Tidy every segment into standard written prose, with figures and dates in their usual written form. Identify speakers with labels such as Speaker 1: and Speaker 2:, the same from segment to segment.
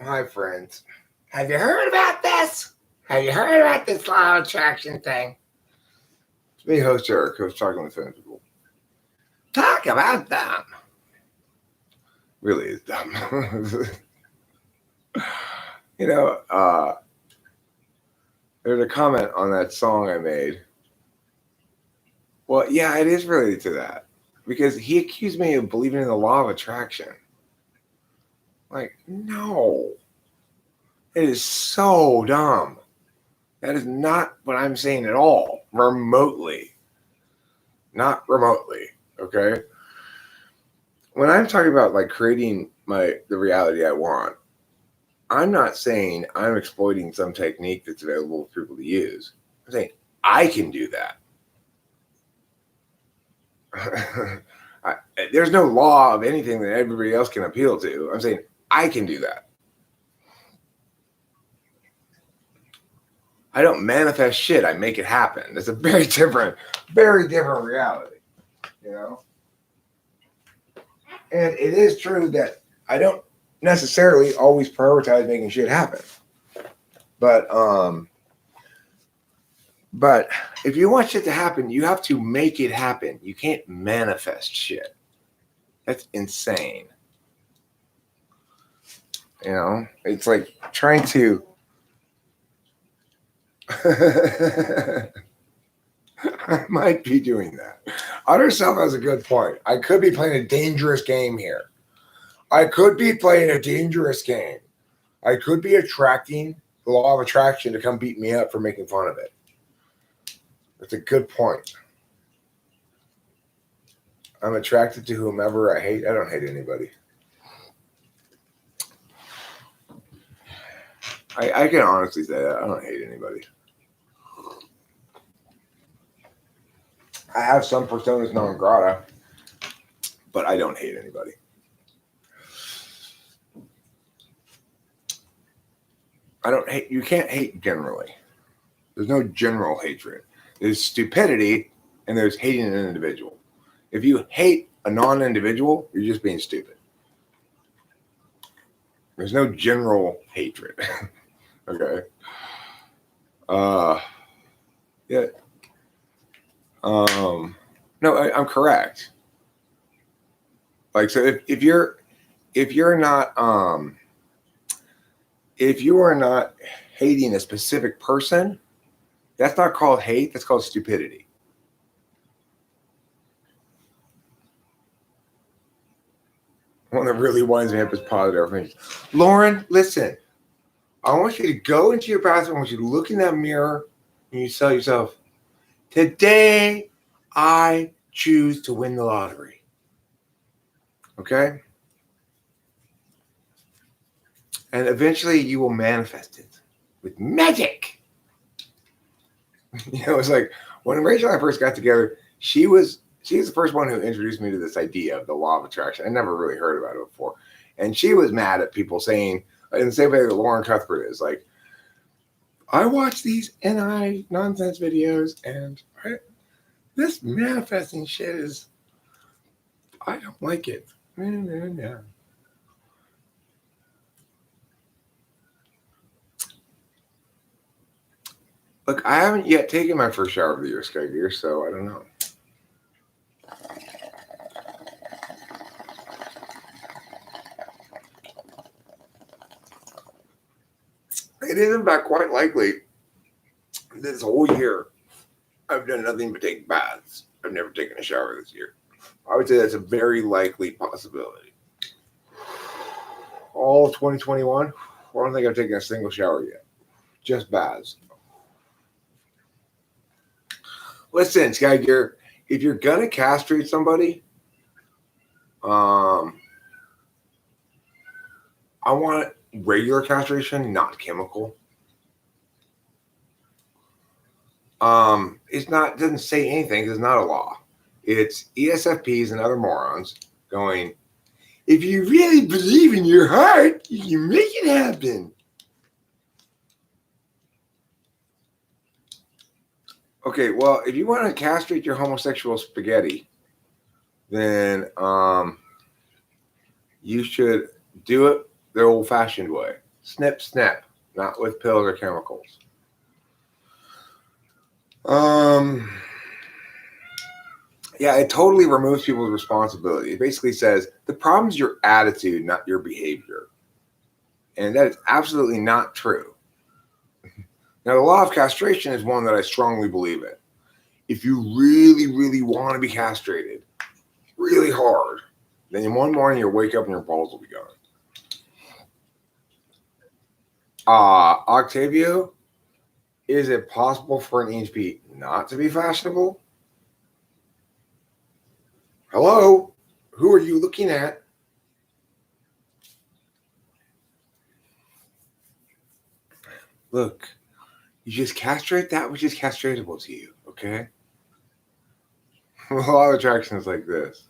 Speaker 1: Hi, friends. Have you heard about this? Have you heard about this law of attraction thing? It's me, host Eric, who's talking with famous people. Talk about dumb. Really is dumb. There's a comment on that song I made. Well, yeah, it is related to that. Because he accused me of believing in the law of attraction. Like, no. It is so dumb. That is not what I'm saying at all. Remotely. Not remotely. Okay? When I'm talking about like creating the reality I want, I'm not saying I'm exploiting some technique that's available for people to use. I'm saying I can do that. There's no law of anything that everybody else can appeal to. I'm saying I can do that. I don't manifest shit. I make it happen. It's a very different reality, you know? And it is true that I don't necessarily always prioritize making shit happen. But if you want shit to happen, you have to make it happen. You can't manifest shit. That's insane. You know, it's like trying to I might be doing that. Utter self has a good point. I could be playing a dangerous game here. I could be playing a dangerous game. I could be attracting the law of attraction to come beat me up for making fun of it. That's a good point. I'm attracted to whomever I hate. I don't hate anybody. I can honestly say that. I don't hate anybody. I have some personas non grata, but I don't hate anybody. I don't hate. You can't hate generally. There's no general hatred. There's stupidity, and there's hating an individual. If you hate a non-individual, you're just being stupid. There's no general hatred. Okay. Yeah. No, I'm correct. Like, so if you are not hating a specific person, that's not called hate. That's called stupidity. One that really winds me up is positive things. Lauren, listen. I want you to go into your bathroom. I want you to look in that mirror and you tell yourself, today I choose to win the lottery. Okay? And eventually you will manifest it with magic. You know, it's like when Rachel and I first got together, she's the first one who introduced me to this idea of the law of attraction. I never really heard about it before. And she was mad at people saying, in the same way that Lauren Cuthbert is, like, I watch these NI nonsense videos and this manifesting shit is, I don't like it. Yeah. Look, I haven't yet taken my first shower of the year, Sky Gear, so I don't know. It is, in fact, quite likely this whole year I've done nothing but take baths. I've never taken a shower this year. I would say that's a very likely possibility. All of 2021, I don't think I've taken a single shower yet. Just baths. Listen, Sky Gear, if you're going to castrate somebody, I want regular castration, not chemical. It doesn't say anything because it's not a law. It's ESFPs and other morons going, if you really believe in your heart, you can make it happen. Okay, well, if you want to castrate your homosexual spaghetti, then you should do it the old-fashioned way. Snip, snap. Not with pills or chemicals. Yeah, it totally removes people's responsibility. It basically says the problem's your attitude, not your behavior. And that is absolutely not true. Now, the law of castration is one that I strongly believe in. If you really, really want to be castrated really hard, then in one morning you'll wake up and your balls will be gone. Octavio, is it possible for an ENTP not to be fashionable? Hello? Who are you looking at? Look, you just castrate that which is castratable to you, okay? A lot of attraction is like this.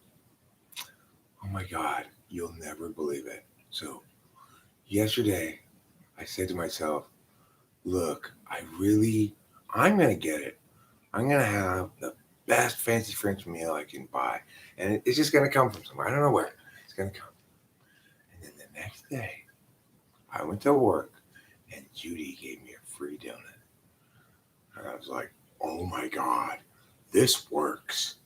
Speaker 1: Oh my God, you'll never believe it. So, yesterday, I said to myself, look, I'm going to get it. I'm going to have the best fancy French meal I can buy. And it's just going to come from somewhere. I don't know where. It's going to come. And then the next day, I went to work and Judy gave me a free donut. And I was like, oh my God, this works.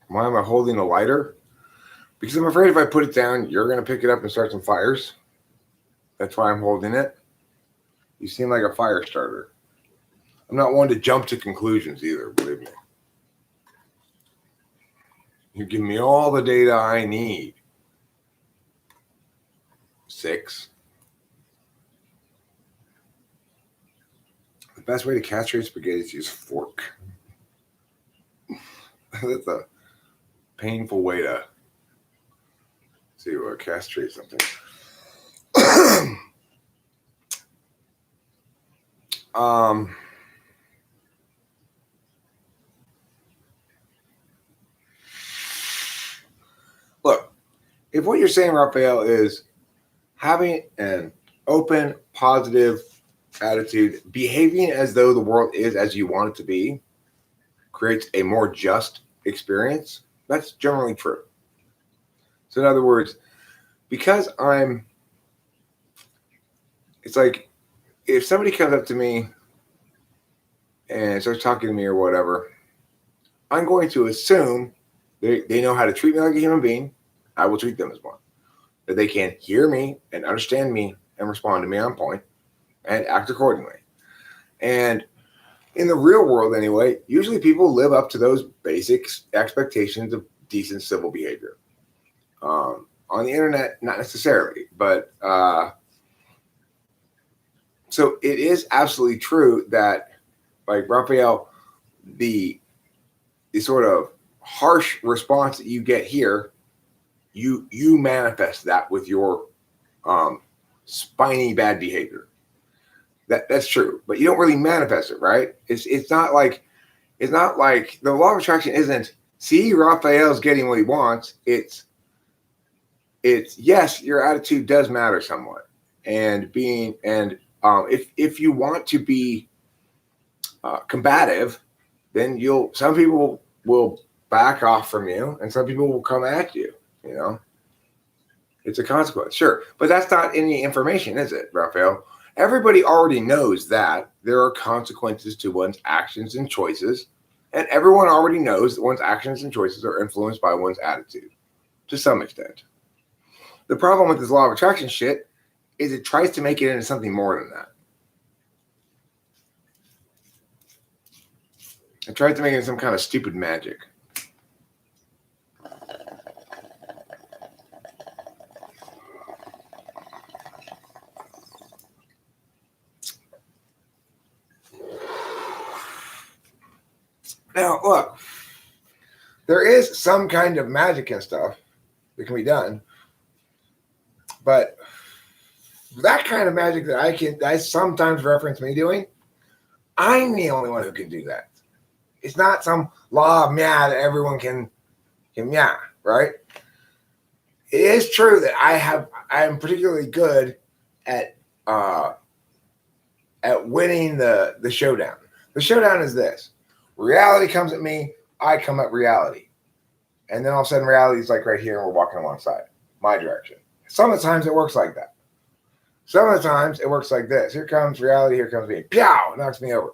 Speaker 1: Why am I holding a lighter? Because I'm afraid if I put it down, you're going to pick it up and start some fires. That's why I'm holding it. You seem like a fire starter. I'm not one to jump to conclusions either, believe me. You give me all the data I need. 6. The best way to castrate spaghetti is to use a fork. That's a painful way to castrate something. Look, if what you're saying, Raphael, is having an open, positive attitude, behaving as though the world is as you want it to be, creates a more just experience, that's generally true. So in other words, because it's like if somebody comes up to me and starts talking to me or whatever, I'm going to assume they know how to treat me like a human being. I will treat them as one. That they can hear me and understand me and respond to me on point and act accordingly. And in the real world anyway, usually people live up to those basic expectations of decent civil behavior. On the internet, not necessarily, but so it is absolutely true that, like Raphael, the sort of harsh response that you get here, you manifest that with your spiny bad behavior. That's true, but you don't really manifest it, right? It's not like the law of attraction isn't see Raphael's getting what he wants. It's yes, your attitude does matter somewhat, and if you want to be combative, then some people will back off from you, and some people will come at you. You know, it's a consequence, sure, but that's not any information, is it, Raphael? Everybody already knows that there are consequences to one's actions and choices, and everyone already knows that one's actions and choices are influenced by one's attitude to some extent. The problem with this law of attraction shit is it tries to make it into something more than that. It tries to make it into some kind of stupid magic. Now, look, there is some kind of magic and stuff that can be done, but that kind of magic that I sometimes reference me doing, I'm the only one who can do that. It's not some law of meow that everyone can meow, right? It is true that I am particularly good at winning the showdown. The showdown is this. Reality comes at me, I come at reality. and then all of a sudden reality is like right here and we're walking alongside my direction. Some of the times it works like that. Some of the times it works like this. Here comes reality, here comes me. Pow! Knocks me over.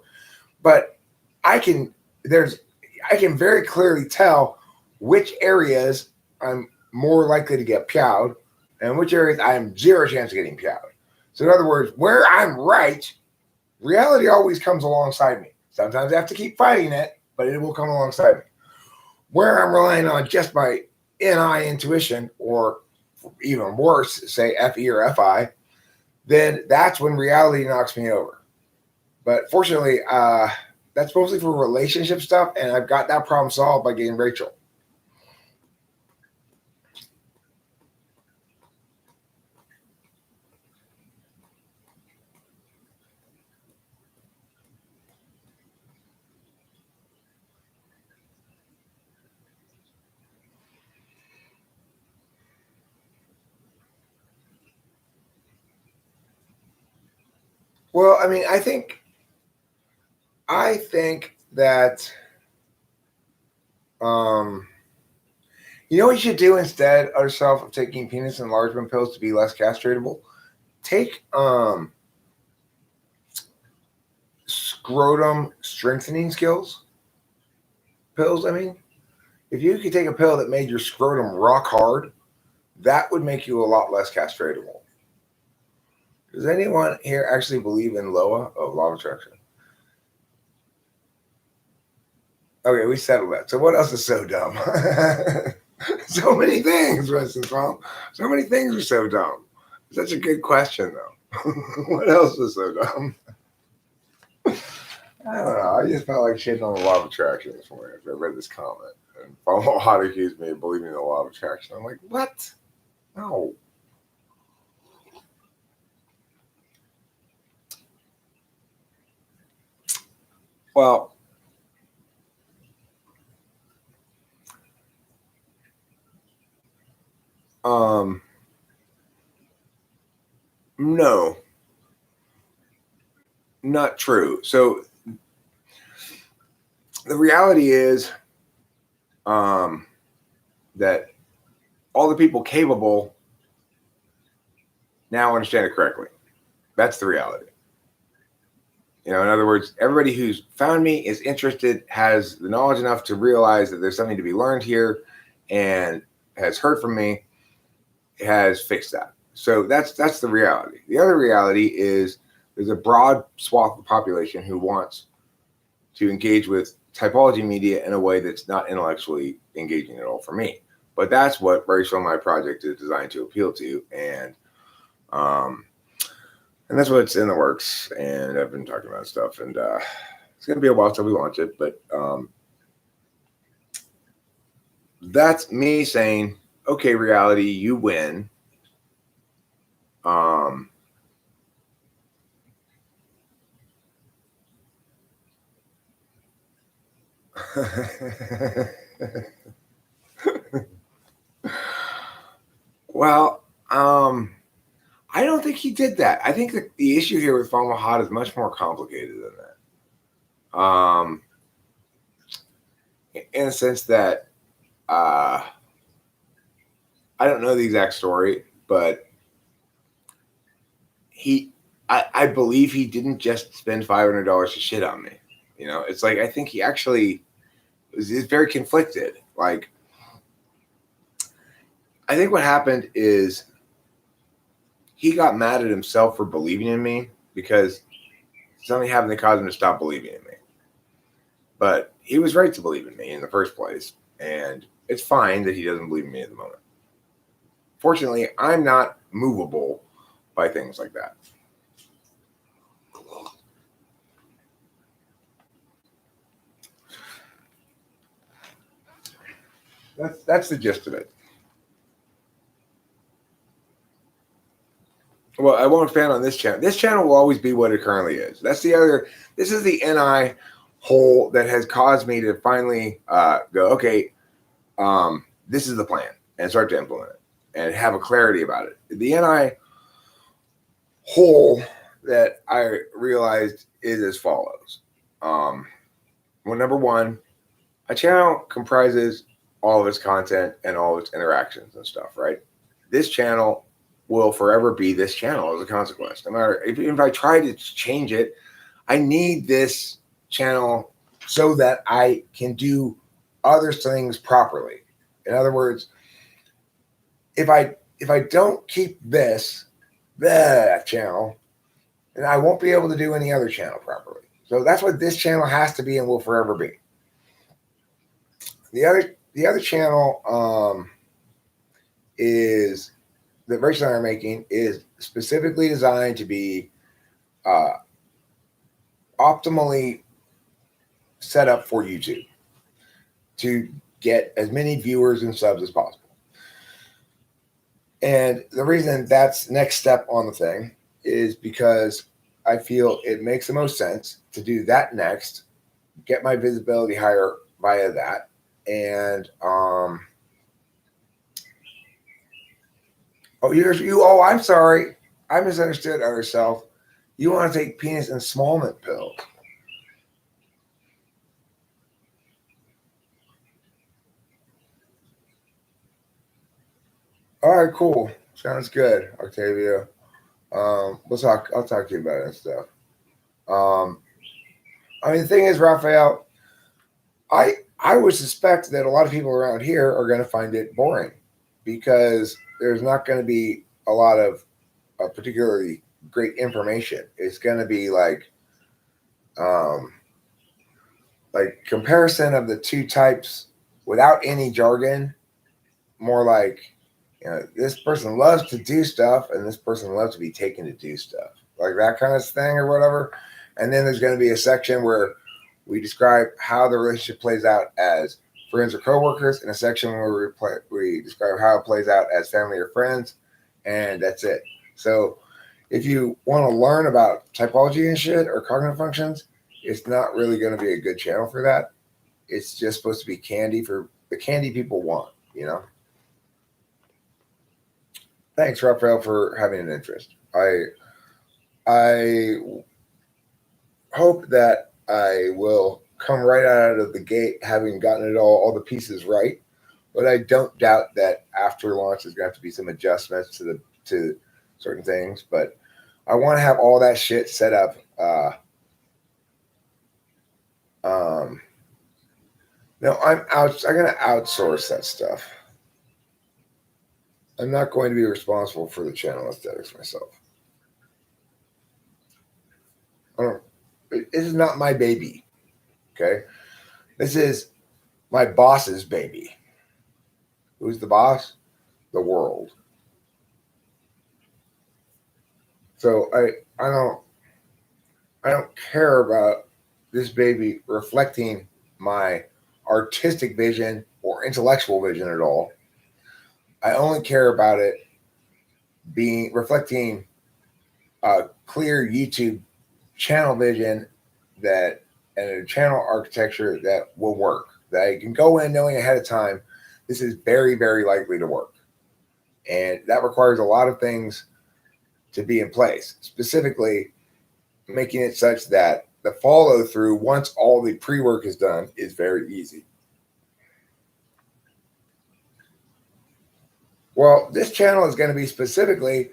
Speaker 1: But I can very clearly tell which areas I'm more likely to get piowed and which areas I have zero chance of getting piowed. So in other words, where I'm right, reality always comes alongside me. Sometimes I have to keep fighting it, but it will come alongside me. Where I'm relying on just my NI intuition, or even worse, say FE or FI, then that's when reality knocks me over. But fortunately, that's mostly for relationship stuff, and I've got that problem solved by getting Rachel. Well, I mean, I think that you know what you should do instead of yourself of taking penis enlargement pills to be less castratable? Take scrotum strengthening skills pills. I mean, if you could take a pill that made your scrotum rock hard, that would make you a lot less castratable. Does anyone here actually believe in LOA, of law of attraction? Okay, we settled that. So what else is so dumb? So many things, Winston Small. So many things are so dumb. Such a good question, though. What else is so dumb? I don't know. I just felt like shitting on the law of attraction this morning after I read this comment. And Paul Hot accused me of believing in the law of attraction. I'm like, what? No. Well, no, not true. So the reality is that all the people capable now understand it correctly. That's the reality. You know, in other words, everybody who's found me is interested, has the knowledge enough to realize that there's something to be learned here, and has heard from me, has fixed that. So that's the reality. The other reality is there's a broad swath of the population who wants to engage with typology media in a way that's not intellectually engaging at all for me. But that's what Rachel, my project, is designed to appeal to, and that's what's in the works. And I've been talking about stuff, and it's going to be a while till we launch it. But that's me saying, okay, reality, you win. Well, I don't think he did that. I think that the issue here with Fama Hot is much more complicated than that. In a sense that I don't know the exact story, but I believe he didn't just spend $500 to shit on me. You know, it's like I think he actually is very conflicted. Like, I think what happened is he got mad at himself for believing in me because something happened that caused him to stop believing in me. But he was right to believe in me in the first place, and it's fine that he doesn't believe in me at the moment. Fortunately, I'm not movable by things like that. That's the gist of it. Well, I won't expand on this channel. This channel will always be what it currently is. This is the NI hole that has caused me to finally go, okay, this is the plan, and start to implement it and have a clarity about it. The NI hole that I realized is as follows. Well, number one, a channel comprises all of its content and all of its interactions and stuff, right? This channel will forever be this channel as a consequence. No matter if I try to change it, I need this channel so that I can do other things properly. In other words, if I don't keep this channel, then I won't be able to do any other channel properly. So that's what this channel has to be and will forever be. The other channel is that Rachel and I are making is specifically designed to be optimally set up for YouTube to get as many viewers and subs as possible. And the reason that's next step on the thing is because I feel it makes the most sense to do that next, get my visibility higher via that. And I'm sorry. I misunderstood other self. You want to take penis ensmallment pills. All right, cool. Sounds good, Octavia. I'll talk to you about it and stuff. I mean, the thing is, Raphael, I would suspect that a lot of people around here are going to find it boring because there's not going to be a lot of particularly great information. It's going to be like comparison of the two types without any jargon, more like, you know, this person loves to do stuff and this person loves to be taken to do stuff, like that kind of thing or whatever. And then there's going to be a section where we describe how the relationship plays out as friends or coworkers, and a section where we describe how it plays out as family or friends, and that's it. So if you want to learn about typology and shit or cognitive functions, it's not really going to be a good channel for that. It's just supposed to be candy for the candy people want, you know? Thanks, Raphael, for having an interest. I hope that I will come right out of the gate having gotten it all the pieces right, but I don't doubt that after launch there's going to have to be some adjustments to certain things. But I want to have all that shit set up. No, I'm going to outsource that stuff. I'm not going to be responsible for the channel aesthetics myself. This is not my baby. Okay. This is my boss's baby. Who's the boss? The world. So I don't care about this baby reflecting my artistic vision or intellectual vision at all. I only care about it being reflecting a clear YouTube channel vision that and a channel architecture that will work. That I can go in knowing ahead of time this is very, very likely to work. And that requires a lot of things to be in place, specifically making it such that the follow through once all the pre-work is done is very easy. Well, this channel is going to be specifically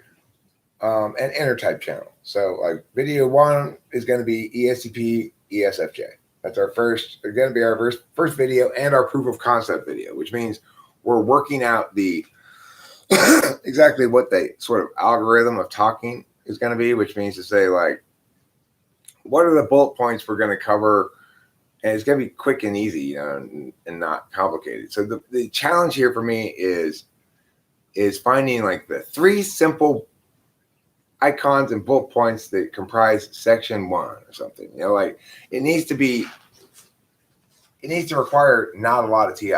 Speaker 1: an intertype channel. So like video one is going to be ESTP, ESFJ. That's our first, it's going to be our first video and our proof of concept video, which means we're working out the exactly what the sort of algorithm of talking is going to be, which means to say like, what are the bullet points we're going to cover? And it's going to be quick and easy, you know, and not complicated. So the challenge here for me is finding like the 3 simple icons and bullet points that comprise section 1 or something. You know, like it needs to require not a lot of TI.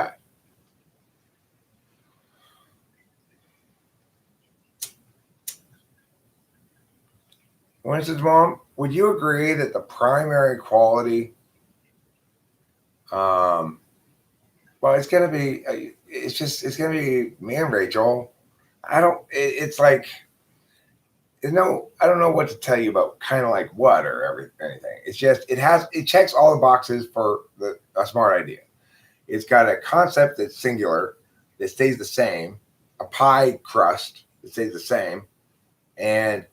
Speaker 1: Winston's mom, would you agree that the primary quality, well, it's going to be, it's going to be me and Rachel. I don't know what to tell you about kind of like what or anything. It's just, it checks all the boxes for a smart idea. It's got a concept that's singular, that stays the same, a pie crust that stays the same, and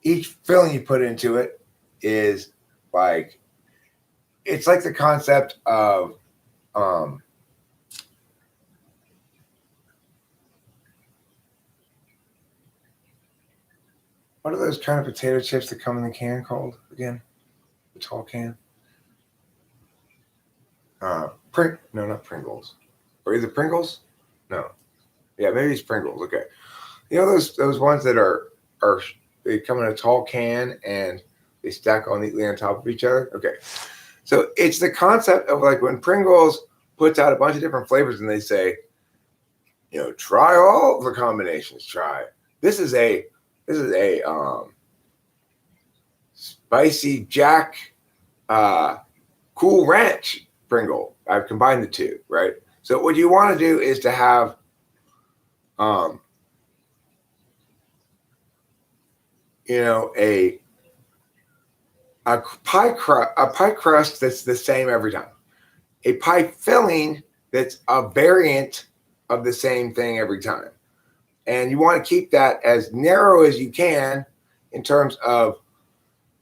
Speaker 1: each filling you put into it is like, it's like the concept of what are those kind of potato chips that come in the can called again? The tall can? No, not Pringles. Or is it Pringles? No. Yeah, maybe it's Pringles. Okay. You know those ones that are they come in a tall can and they stack all neatly on top of each other? Okay. So it's the concept of like when Pringles puts out a bunch of different flavors and they say, you know, try all the combinations. Try. This is a spicy Jack Cool Ranch Pringle. I've combined the two, right? So what you want to do is to have you know, a pie crust that's the same every time. A pie filling that's a variant of the same thing every time. And you want to keep that as narrow as you can in terms of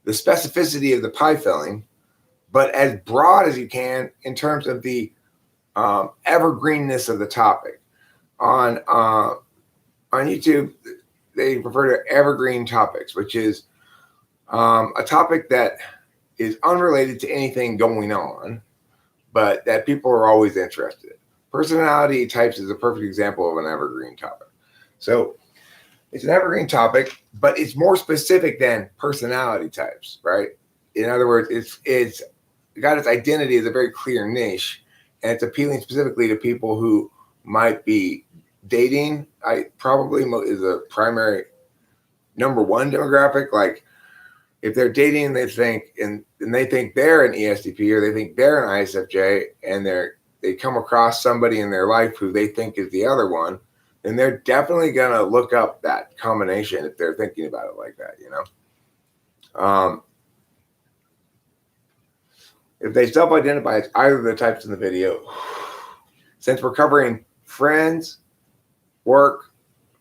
Speaker 1: the specificity of the pie filling, but as broad as you can in terms of the evergreenness of the topic. On YouTube, they refer to evergreen topics, which is a topic that is unrelated to anything going on, but that people are always interested in. Personality types is a perfect example of an evergreen topic. So it's an evergreen topic, but it's more specific than personality types, right? In other words, it's got its identity as a very clear niche, and it's appealing specifically to people who might be dating. I probably is a primary number one demographic. Like if they're dating, they think and they think they're an ESTP or they think they're an ISFJ, and they come across somebody in their life who they think is the other one, then they're definitely gonna look up that combination if they're thinking about it like that, you know. If they self-identify as either of the types in the video, since we're covering friends, work,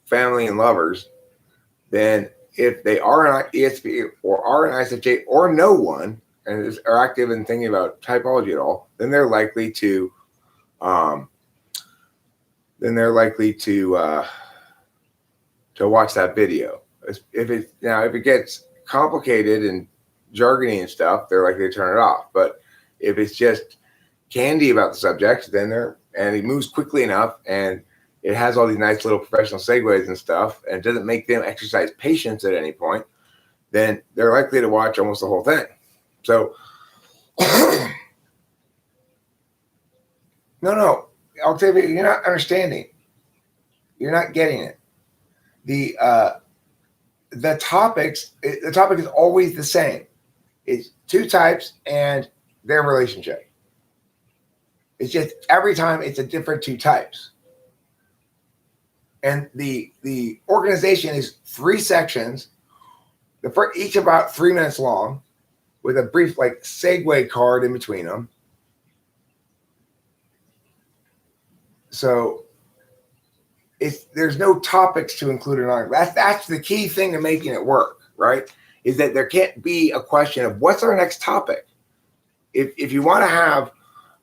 Speaker 1: family, and lovers, then if they are an ESP or are an ISFJ or no one and are active in thinking about typology at all, then they're likely to watch that video. If it gets complicated and jargony and stuff, they're likely to turn it off. But if it's just candy about the subject, then and it moves quickly enough and it has all these nice little professional segues and stuff, and it doesn't make them exercise patience at any point, then they're likely to watch almost the whole thing. So, no, Octavia, you're not understanding. You're not getting it. The topic is always the same. It's two types and their relationship. It's just every time it's a different two types. And the organization is 3 sections, each about 3 minutes long, with a brief like segue card in between them. So there's no topics to include in our. That's the key thing to making it work, right? Is that there can't be a question of what's our next topic. If you want to have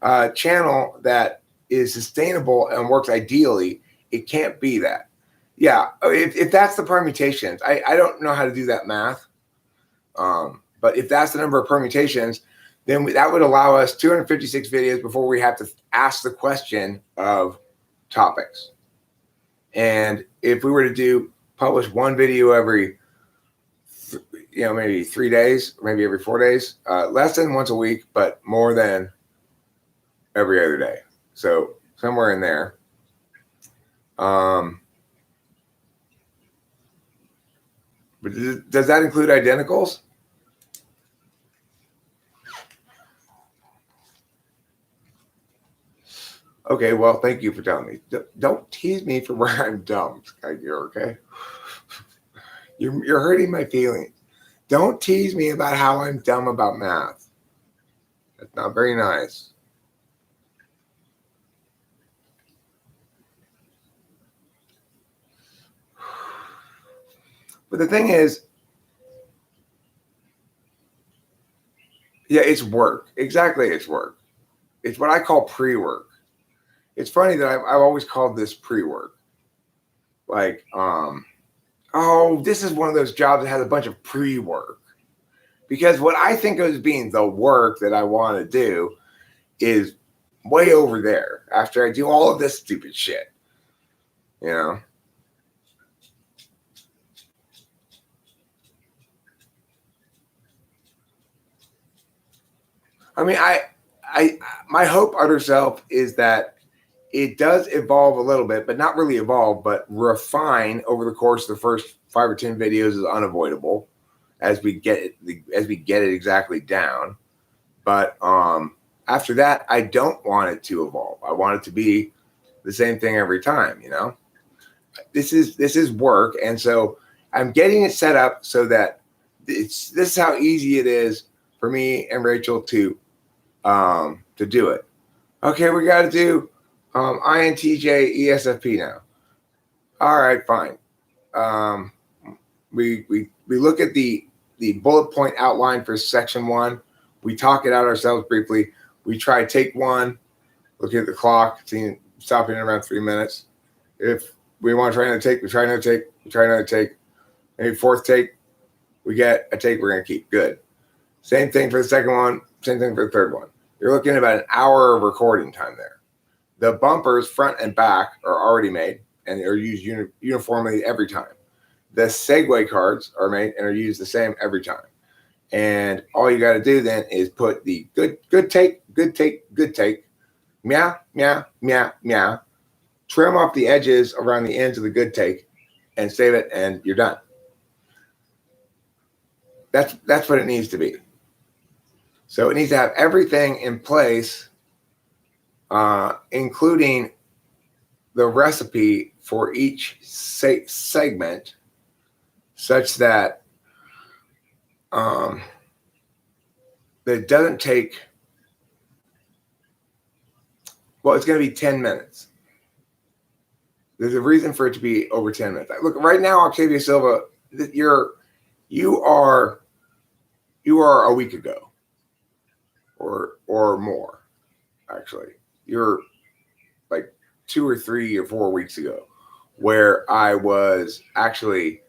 Speaker 1: a channel that is sustainable and works ideally, it can't be that. Yeah, if that's the permutations, I don't know how to do that math. But if that's the number of permutations, then that would allow us 256 videos before we have to ask the question of topics. And if we were to publish one video every, maybe 3 days, maybe every 4 days, less than once a week, but more than every other day. So somewhere in there. But does that include identicals? Okay, well, thank you for telling me. Don't tease me for where I'm dumb, You're okay? You're hurting my feelings. Don't tease me about how I'm dumb about math. That's not very nice. But the thing is, yeah, it's work. Exactly, it's work. It's what I call pre-work. It's funny that I've always called this pre-work. Like, oh, this is one of those jobs that has a bunch of pre-work. Because what I think of as being the work that I want to do is way over there after I do all of this stupid shit. You know? I mean, my hope, utter self, is that it does evolve a little bit, but not really evolve, but refine over the course of the first 5 or 10 videos is unavoidable as we get it exactly down. But after that, I don't want it to evolve. I want it to be the same thing every time. You know, this is work, and so I'm getting it set up so that this is how easy it is for me and Rachel to do it. Okay, we got to do INTJ ESFP now. All right, fine. We look at the bullet point outline for section 1. We talk it out ourselves briefly. We try take 1, look at the clock, stopping in around 3 minutes. If we want to try another take, we try another take. We try another take. Maybe 4th take, we get a take we're going to keep. Good. Same thing for the second one. Same thing for the third one. You're looking at about an hour of recording time there. The bumpers, front and back, are already made and are used uniformly every time. The segue cards are made and are used the same every time. And all you got to do then is put the good take, meow, meow, meow, meow, trim off the edges around the ends of the good take and save it, and you're done. That's what it needs to be. So it needs to have everything in place, including the recipe for each segment, such that it doesn't take, well, it's going to be 10 minutes. There's a reason for it to be over 10 minutes. Look, right now, Octavia Silva, you are a week ago or more, actually. You're like 2 or 3 or 4 weeks ago, where I was actually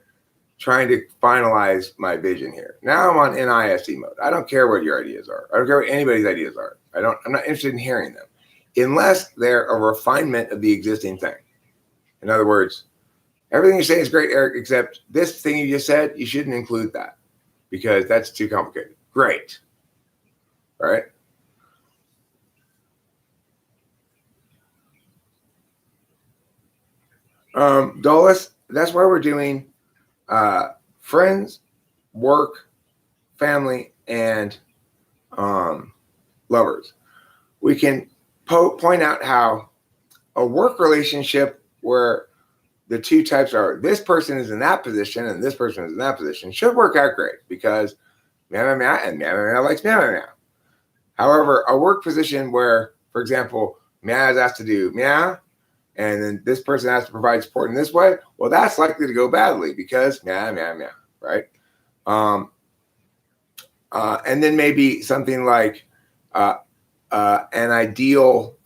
Speaker 1: trying to finalize my vision here. Now I'm on NIST mode. I don't care what your ideas are. I don't care what anybody's ideas are. I'm not interested in hearing them unless they're a refinement of the existing thing. In other words, everything you're saying is great, Eric, except this thing you just said, you shouldn't include that because that's too complicated. Great. All right. Dulles, that's why we're doing friends, work, family, and lovers. We can point out how a work relationship where the two types are this person is in that position and this person is in that position should work out great because meow, meow, meow, and meow, meow, meow likes meow, meow, meow. However, a work position where, for example, meow is asked to do meow, and then this person has to provide support in this way, well, that's likely to go badly because meow, meow, meow, right? And then maybe something like an ideal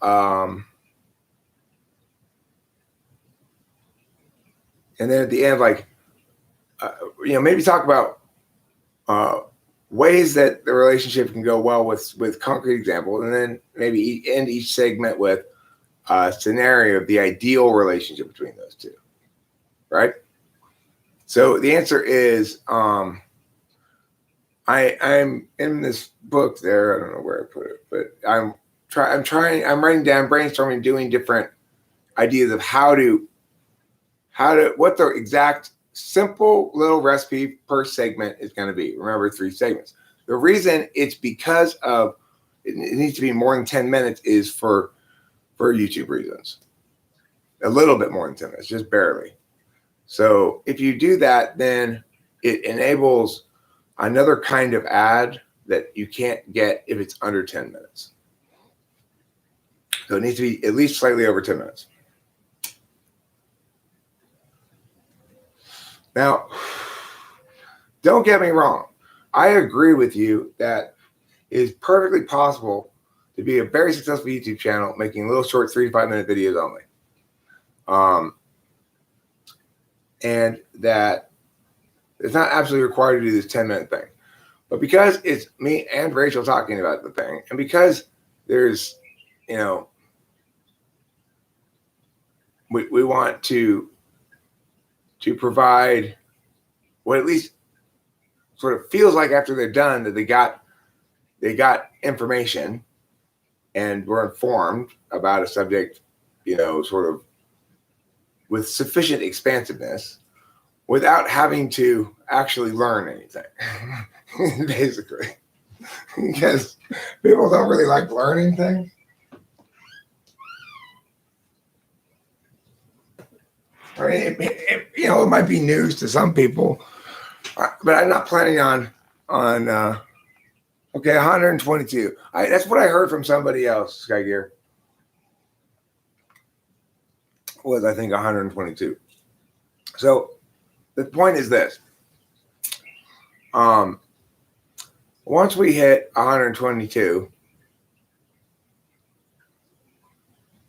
Speaker 1: and then at the end, like, maybe talk about ways that the relationship can go well with concrete examples, and then maybe end each segment with a scenario of the ideal relationship between those two, right? So the answer is I'm in this book there. I don't know where I put it, but I'm writing down, brainstorming, doing different ideas of what the exact simple little recipe per segment is going to be. Remember, 3 segments. The reason it's because of it needs to be more than 10 minutes is for YouTube reasons. A little bit more than 10 minutes, just barely. So if you do that, then it enables another kind of ad that you can't get if it's under 10 minutes. So it needs to be at least slightly over 10 minutes. Now, don't get me wrong. I agree with you that it is perfectly possible to be a very successful YouTube channel making little short 3 to 5 minute videos only. And that it's not absolutely required to do this 10-minute thing. But because it's me and Rachel talking about the thing, and because there's, you know, we want to provide what at least sort of feels like after they're done that they got information and were informed about a subject, you know, sort of with sufficient expansiveness without having to actually learn anything, basically. Because people don't really like learning things. I mean, you know, it might be news to some people, but I'm not planning on okay, 122. That's what I heard from somebody else, Sky Gear. Was I think 122. So the point is this. Once we hit 122,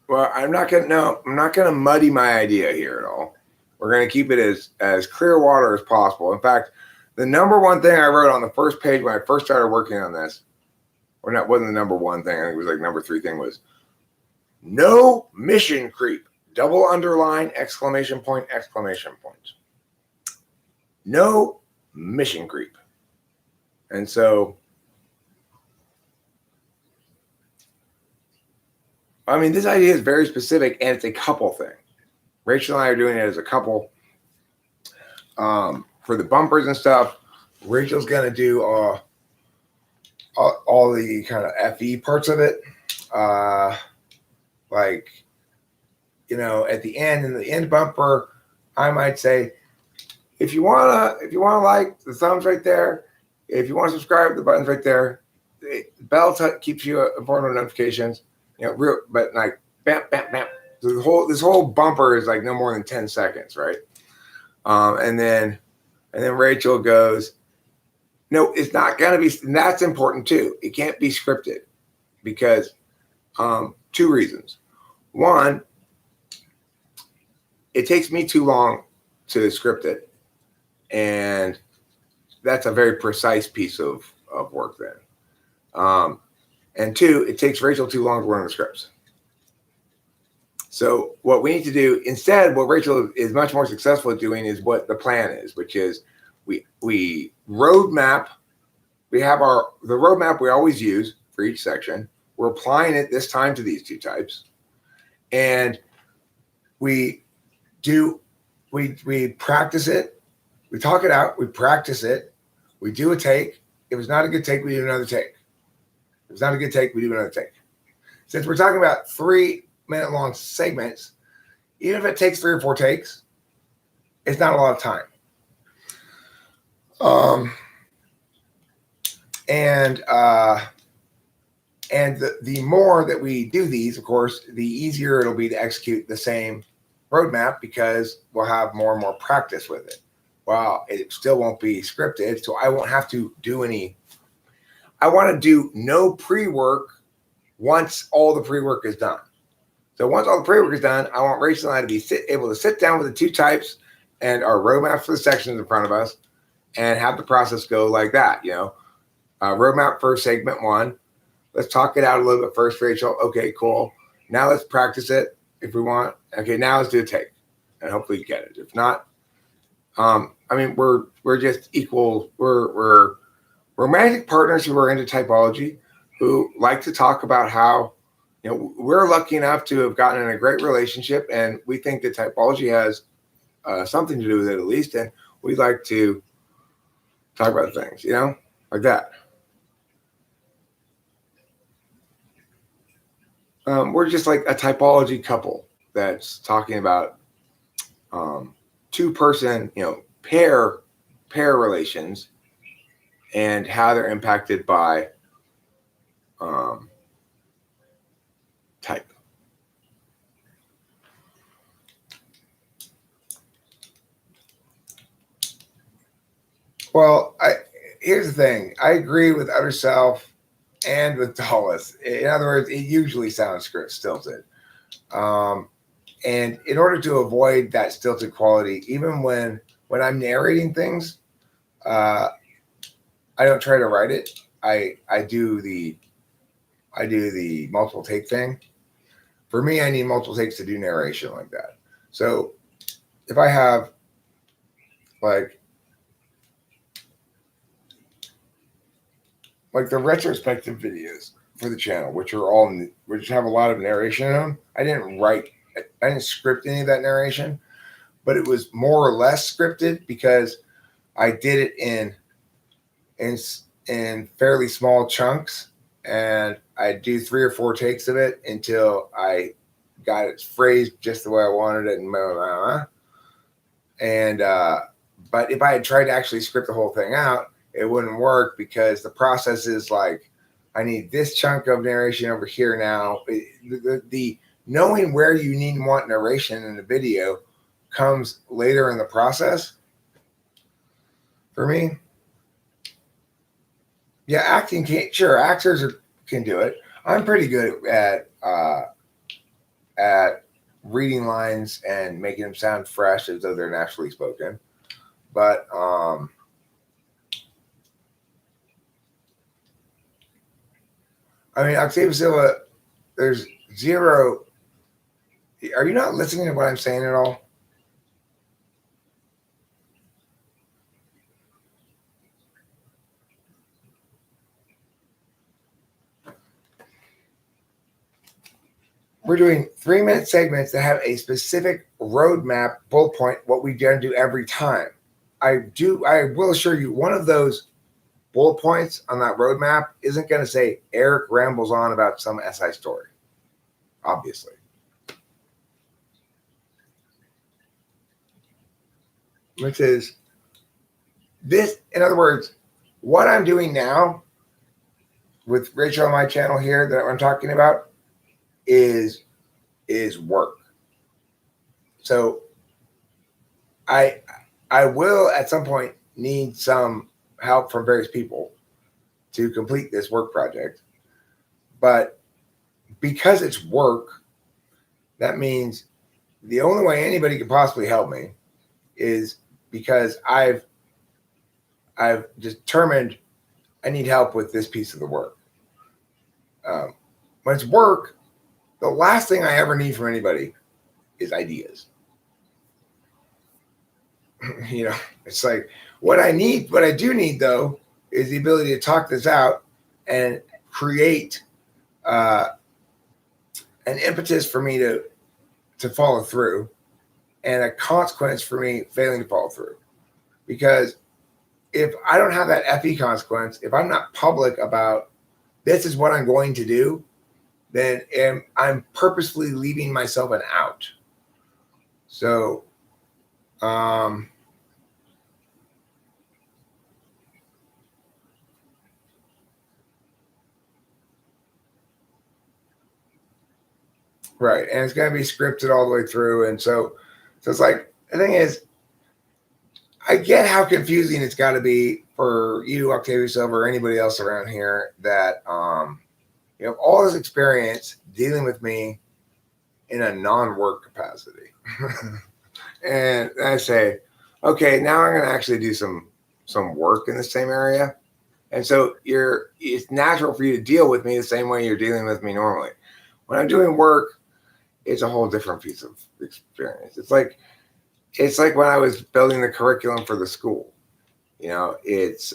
Speaker 1: well, I'm not gonna muddy my idea here at all. We're gonna keep it as clear water as possible. In fact, the number one thing I wrote on the first page when I first started working on this, or not, wasn't the number one thing, I think it was like number 3 thing, was no mission creep. Double underline, exclamation point, exclamation point. No mission creep. And so, I mean, this idea is very specific, and it's a couple thing. Rachel and I are doing it as a couple for the bumpers and stuff. Rachel's going to do all the kind of FE parts of it. Like, you know, at the end, in the end bumper, I might say, if you wanna like, the thumbs right there. If you want to subscribe, the button's right there. The bell keeps you informed of notifications. You know, but like bam, bam, bam. So this whole bumper is like no more than 10 seconds, right? And then Rachel goes, no, it's not gonna be. And that's important too. It can't be scripted because 2 reasons. One, it takes me too long to script it, and that's a very precise piece of work then. And 2, it takes Rachel too long to learn the scripts. So what we need to do instead, what Rachel is much more successful at doing, is what the plan is, which is we roadmap. We have the roadmap we always use for each section. We're applying it this time to these 2 types, and we practice it. We talk it out. We practice it. We do a take. If it's not a good take, we do another take. If it's not a good take, we do another take. Since we're talking about 3-minute long segments, even if it takes 3 or 4 takes, it's not a lot of time. And the more that we do these, of course, the easier it'll be to execute the same roadmap, because we'll have more and more practice with it. Well, it still won't be scripted, so I won't have to do any. I want to do no pre-work once all the pre-work is done. So once all the pre-work is done, I want Rachel and I to be able to sit down with the 2 types and our roadmaps for the sections in front of us, and have the process go like that. You know, roadmap for segment 1. Let's talk it out a little bit first, Rachel. Okay, cool. Now let's practice it if we want. Okay, now let's do a take, and hopefully you get it. If not, I mean, we're just equal. We're romantic partners who are into typology, who like to talk about how, you know, we're lucky enough to have gotten in a great relationship, and we think that typology has something to do with it at least, and we like to talk about things, you know, like that. We're just like a typology couple that's talking about 2-person, you know, pair relations, and how they're impacted by type. Well, here's the thing. I agree with Utter Self and with Dulles. In other words, it usually sounds stilted. And in order to avoid that stilted quality, even when I'm narrating things, I don't try to write it. I do the multiple take thing. For me, I need multiple takes to do narration like that. So if I have like the retrospective videos for the channel, which have a lot of narration in them, I didn't script any of that narration, but it was more or less scripted because I did it in fairly small chunks, and I do 3 or 4 takes of it until I got it phrased just the way I wanted it, and blah, blah, blah. And but if I had tried to actually script the whole thing out, it wouldn't work because the process is like, I need this chunk of narration over here now. The knowing where you need and want narration in the video comes later in the process for me. Yeah, acting actors can do it. I'm pretty good at reading lines and making them sound fresh as though they're naturally spoken. But I mean, Octavia Silva, there's zero. Are you not listening to what I'm saying at all? We're doing 3-minute segments that have a specific roadmap, bullet point, what we gonna do every time. I will assure you, one of those bullet points on that roadmap isn't going to say Eric rambles on about some SI story, obviously. Which is this, in other words, what I'm doing now with Rachel on my channel here that I'm talking about is work. So I will at some point need some help from various people to complete this work project. But because it's work, that means the only way anybody could possibly help me is because I've determined I need help with this piece of the work. When it's work, the last thing I ever need from anybody is ideas. It's like what I do need though, is the ability to talk this out and create an impetus for me to follow through, and a consequence for me failing to follow through. Because if I don't have that FE consequence, if I'm not public about this is what I'm going to do, then I'm purposefully leaving myself an out. So, right. And it's going to be scripted all the way through. And so it's like, the thing is, I get how confusing it's got to be for you, Octavia Silva, or anybody else around here that, you have all this experience dealing with me in a non-work capacity. And I say, okay, now I'm going to actually do some work in the same area. And so it's natural for you to deal with me the same way you're dealing with me normally. When I'm doing work, it's a whole different piece of experience. It's like when I was building the curriculum for the school. It's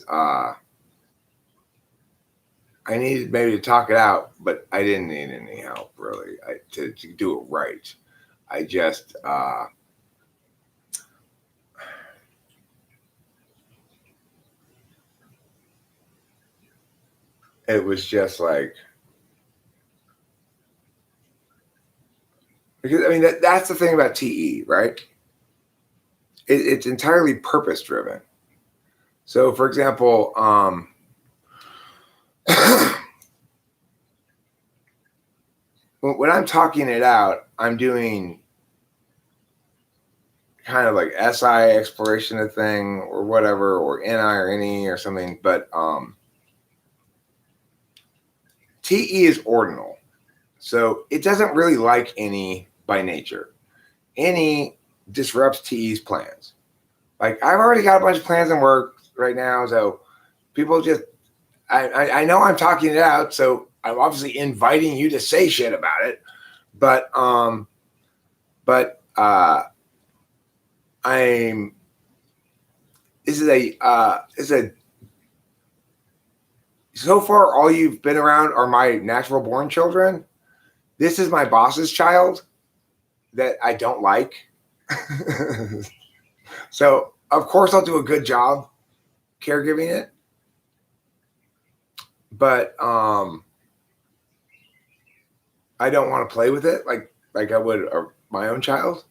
Speaker 1: I needed maybe to talk it out, but I didn't need any help really to do it right. I just it was just like, because I mean that's the thing about TE, right? It's entirely purpose driven. So, for example, when I'm talking it out, I'm doing kind of like SI exploration of thing or whatever, or NI or NE or something. But TE is ordinal. So it doesn't really like NE by nature. NE disrupts TE's plans. Like I've already got a bunch of plans in work right now. So people just, I know I'm talking it out. So I'm obviously inviting you to say shit about it. But I'm, this is a, so far all you've been around are my natural born children. This is my boss's child that I don't like. So of course I'll do a good job caregiving it. But I don't want to play with it like I would my own child.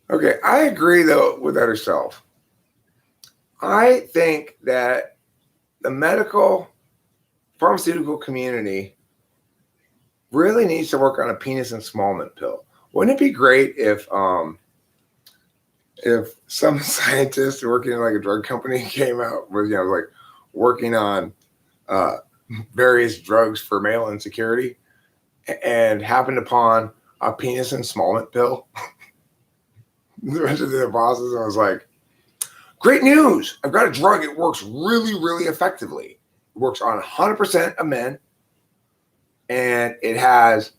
Speaker 1: Okay, I agree though with that herself. I think that the medical pharmaceutical community really needs to work on a penis ensmallment pill. Wouldn't it be great if some scientist working in like a drug company came out with, you know, like working on various drugs for male insecurity and happened upon a penis ensmallment pill? The rest of the bosses, and I was like, great news! I've got a drug. It works really, really effectively. It works on 100% of men, and it has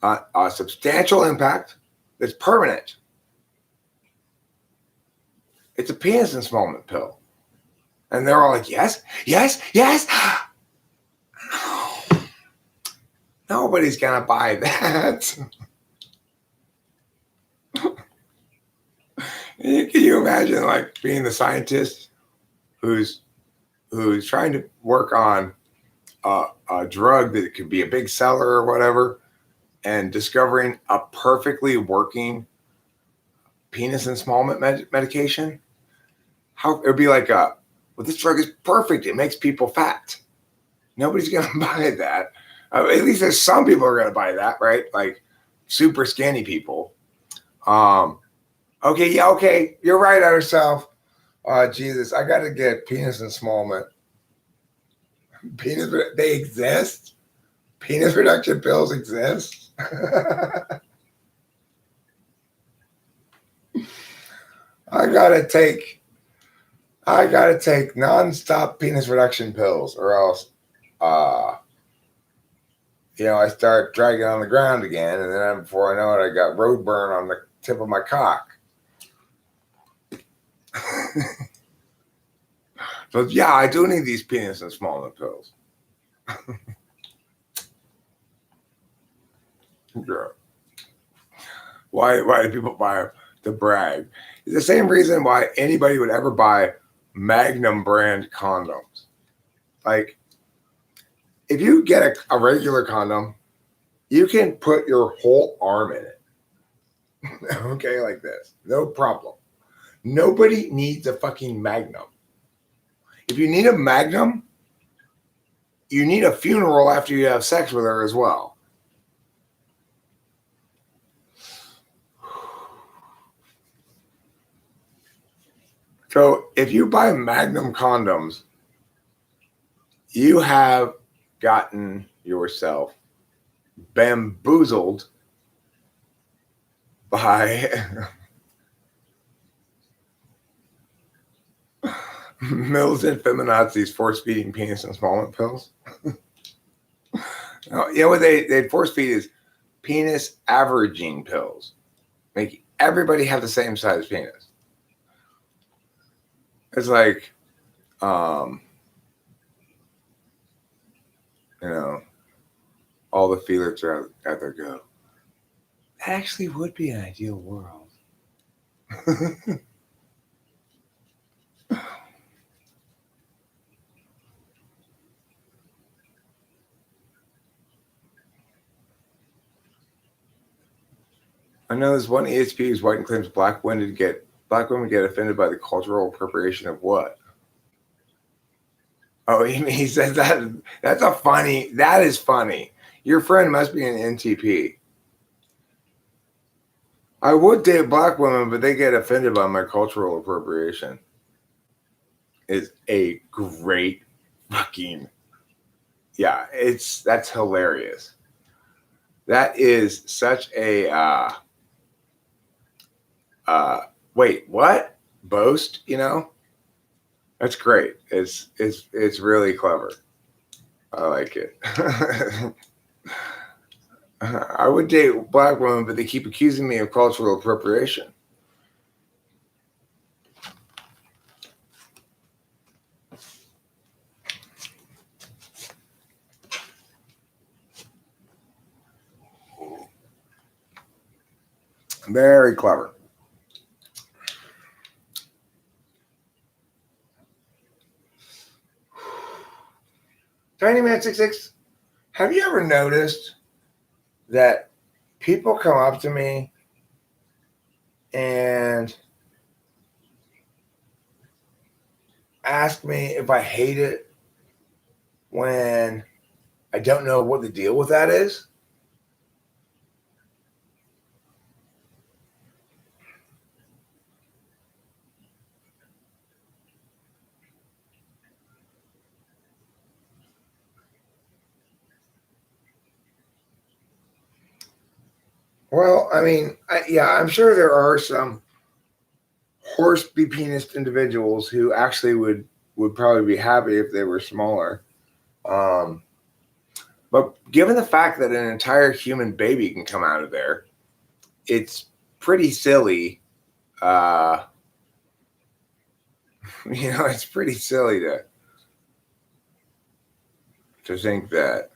Speaker 1: a substantial impact that's permanent. It's a penis ensmallment pill. And they're all like, yes, yes, yes. No. Nobody's going to buy that. Can you imagine like being the scientist who's trying to work on a drug that could be a big seller or whatever, and discovering a perfectly working penis ensmallment medication? How it would be like well, this drug is perfect. It makes people fat. Nobody's going to buy that. At least there's some people are going to buy that, right? Like super skinny people. Okay, yeah, okay. You're right, herself. Jesus, I got to get penis ensmallment. Penis, they exist? Penis reduction pills exist? I gotta take nonstop penis reduction pills, or else, I start dragging on the ground again, and then before I know it, I got road burn on the tip of my cock. So yeah, I do need these penis ensmallment pills. Yeah. Why do people buy them? To brag. It's the same reason why anybody would ever buy Magnum brand condoms. Like, if you get a regular condom, you can put your whole arm in it. Okay, like this. No problem. Nobody needs a fucking Magnum. If you need a Magnum, you need a funeral after you have sex with her as well. So if you buy Magnum condoms, you have gotten yourself bamboozled by militant feminazis force-feeding penis ensmallment pills. What they force-feed is penis averaging pills. Make everybody have the same size penis. It's like, all the feelers are out there go. That actually would be an ideal world. I know there's one ESP who's white and claims black women to get black women get offended by the cultural appropriation of what? Oh, he says that. That's a funny. That is funny. Your friend must be an NTP. I would date black women, but they get offended by my cultural appropriation. Is a great fucking, yeah. That's hilarious. That is such a wait, what? Boast, you know? That's great. It's really clever. I like it. I would date black women, but they keep accusing me of cultural appropriation. Very clever. Tiny Man 66, have you ever noticed that people come up to me and ask me if I hate it when I don't know what the deal with that is? Well, I mean, yeah, I'm sure there are some horse be penis individuals who actually would probably be happy if they were smaller. Um, but given the fact that an entire human baby can come out of there, it's pretty silly. Uh, it's pretty silly to think that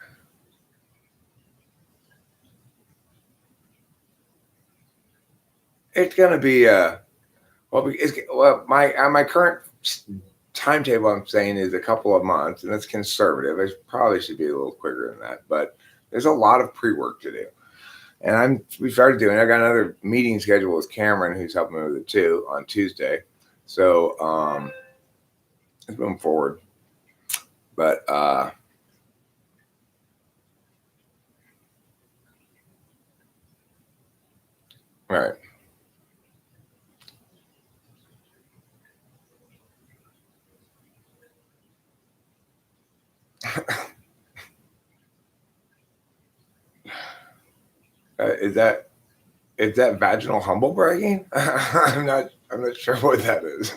Speaker 1: it's going to be my current timetable I'm saying is a couple of months, and that's conservative. I probably should be a little quicker than that, but there's a lot of pre-work to do. And we started doing. I got another meeting scheduled with Cameron, who's helping me with it too, on Tuesday. So it's moving forward. But all right. Is that vaginal humble bragging? I'm not sure what that is.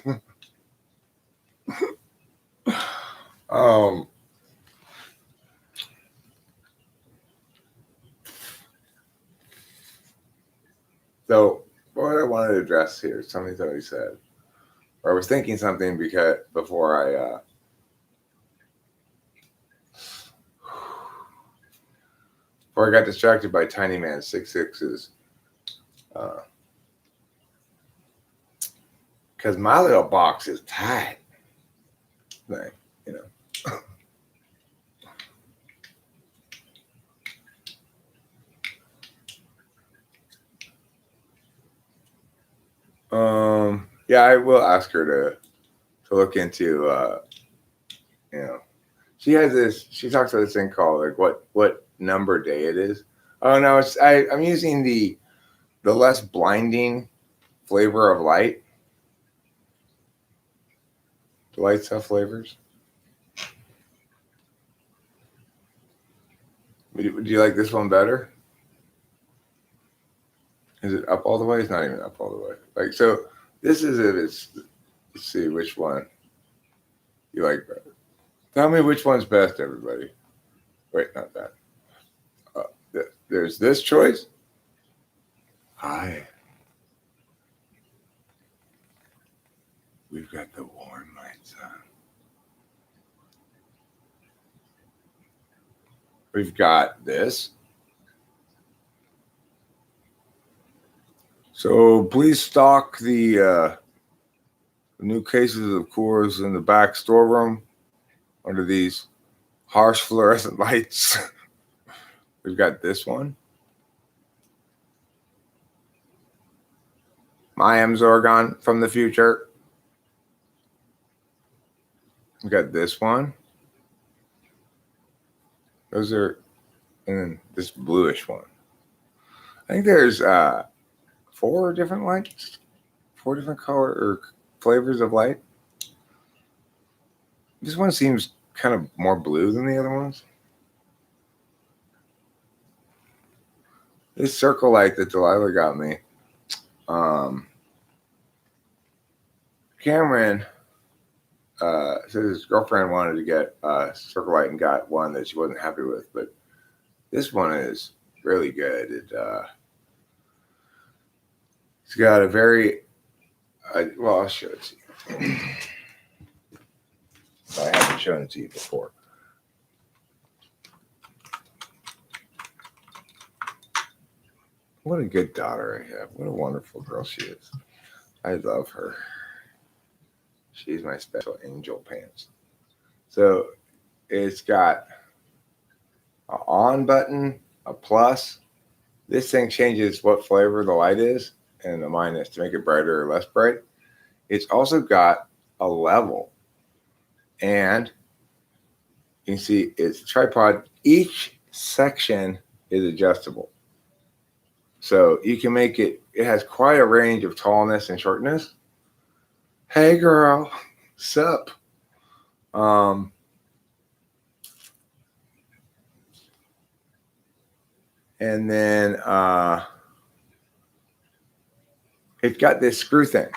Speaker 1: um so what I wanted to address here, something that he said. Or I was thinking something because before I got distracted by Tiny Man 66's because my little box is tight. Like, you know. Yeah, I will ask her to look into you know, she talks about this thing called like what number day it is. Oh no, I'm using the less blinding flavor of light. The light stuff flavors. Would you like this one better? Is it up all the way? It's not even up all the way. Like, so this is it. Let's see which one you like better. Tell me which one's best, everybody. Wait, not that. There's this choice. Hi. We've got the warm lights on. We've got this. So please stock the new cases of Coors in the back storeroom under these harsh fluorescent lights. We've got this one. I am Zorgon from the future. We got this one. Those are, and then this bluish one. I think there's 4 different lights, 4 different color or flavors of light. This one seems kind of more blue than the other ones. This circle light that Delilah got me, Cameron said his girlfriend wanted to get a circle light and got one that she wasn't happy with, but this one is really good. It's got a very, well, I'll show it to you. I haven't shown it to you before. What a good daughter I have. What a wonderful girl she is. I love her. She's my special angel pants. So it's got an on button, a plus. This thing changes what flavor the light is, and a minus to make it brighter or less bright. It's also got a level. And you can see it's a tripod. Each section is adjustable. So you can make it, it has quite a range of tallness and shortness. Hey girl, sup? And then it's got this screw thing.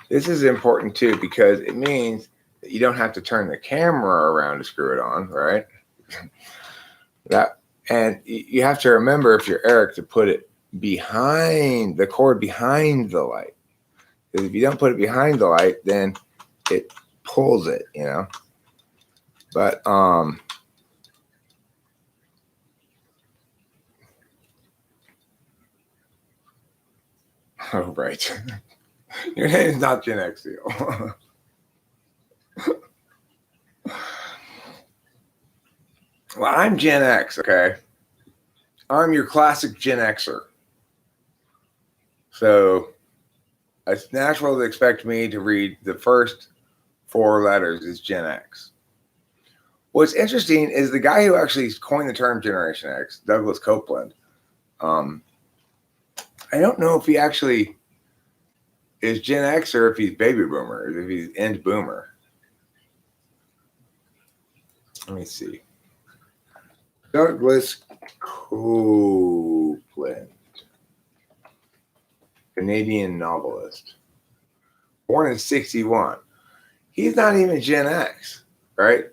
Speaker 1: This is important too because it means that you don't have to turn the camera around to screw it on, right? And you have to remember, if you're Eric, to put it behind the cord, behind the light. Because if you don't put it behind the light, then it pulls it, you know. But oh, right. Your name is not Gen X, deal. Well, I'm Gen X, okay? I'm your classic Gen Xer. So it's natural to expect me to read the first 4 letters is Gen X. What's interesting is the guy who actually coined the term Generation X, Douglas Copeland. I don't know if he actually is Gen X or if he's baby boomer, or if he's end boomer. Let me see. Douglas Copeland, Canadian novelist, born in 1961. He's not even Gen X, right?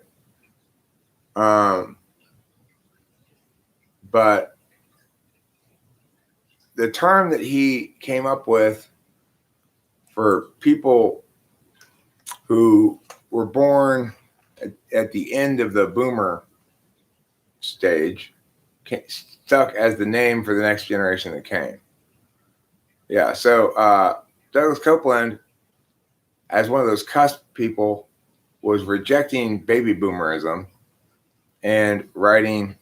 Speaker 1: But the term that he came up with for people who were born at the end of the boomer stage stuck as the name for the next generation that came. Yeah, so Douglas Copeland, as one of those cusp people, was rejecting baby boomerism and writing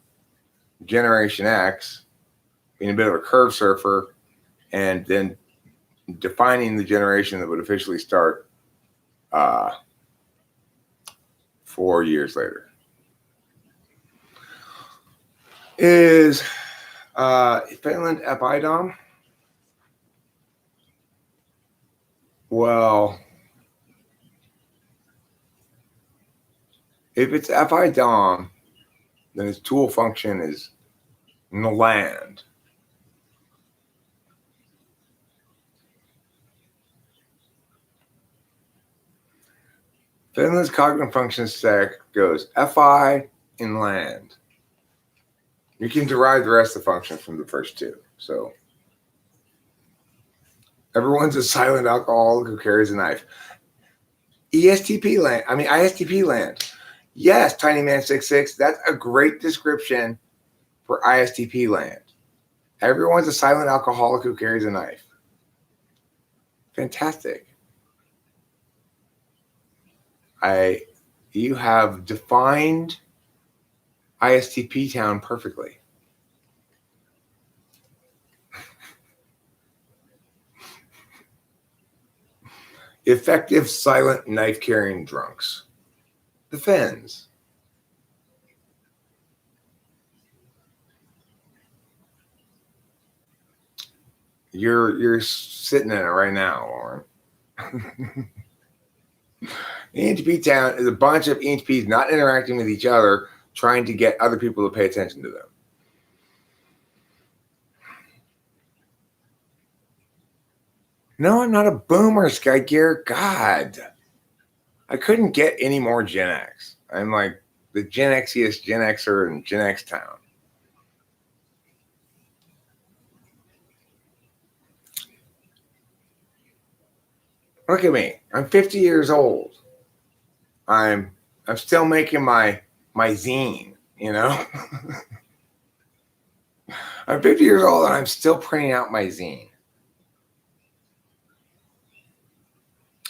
Speaker 1: Generation X, being a bit of a curve surfer, and then defining the generation that would officially start 4 years later. Is Finland Epidom? Well, if it's Epidom, then its tool function is land. Finland's cognitive function stack goes FI in land. You can derive the rest of the functions from the first 2. So everyone's a silent alcoholic who carries a knife. ISTP land. Yes, Tiny Man 66. That's a great description for ISTP land. Everyone's a silent alcoholic who carries a knife. Fantastic. You have defined ISTP town perfectly. Effective silent knife-carrying drunks. The Fens. You're sitting in it right now, Lauren. ENTP town is a bunch of ENTPs not interacting with each other, trying to get other people to pay attention to them. No, I'm not a boomer, Sky Gear. God. I couldn't get any more Gen X. I'm like the Gen Xiest Gen Xer in Gen X town. Look at me. I'm 50 years old. I'm still making my zine, you know? I'm 50 years old and I'm still printing out my zine.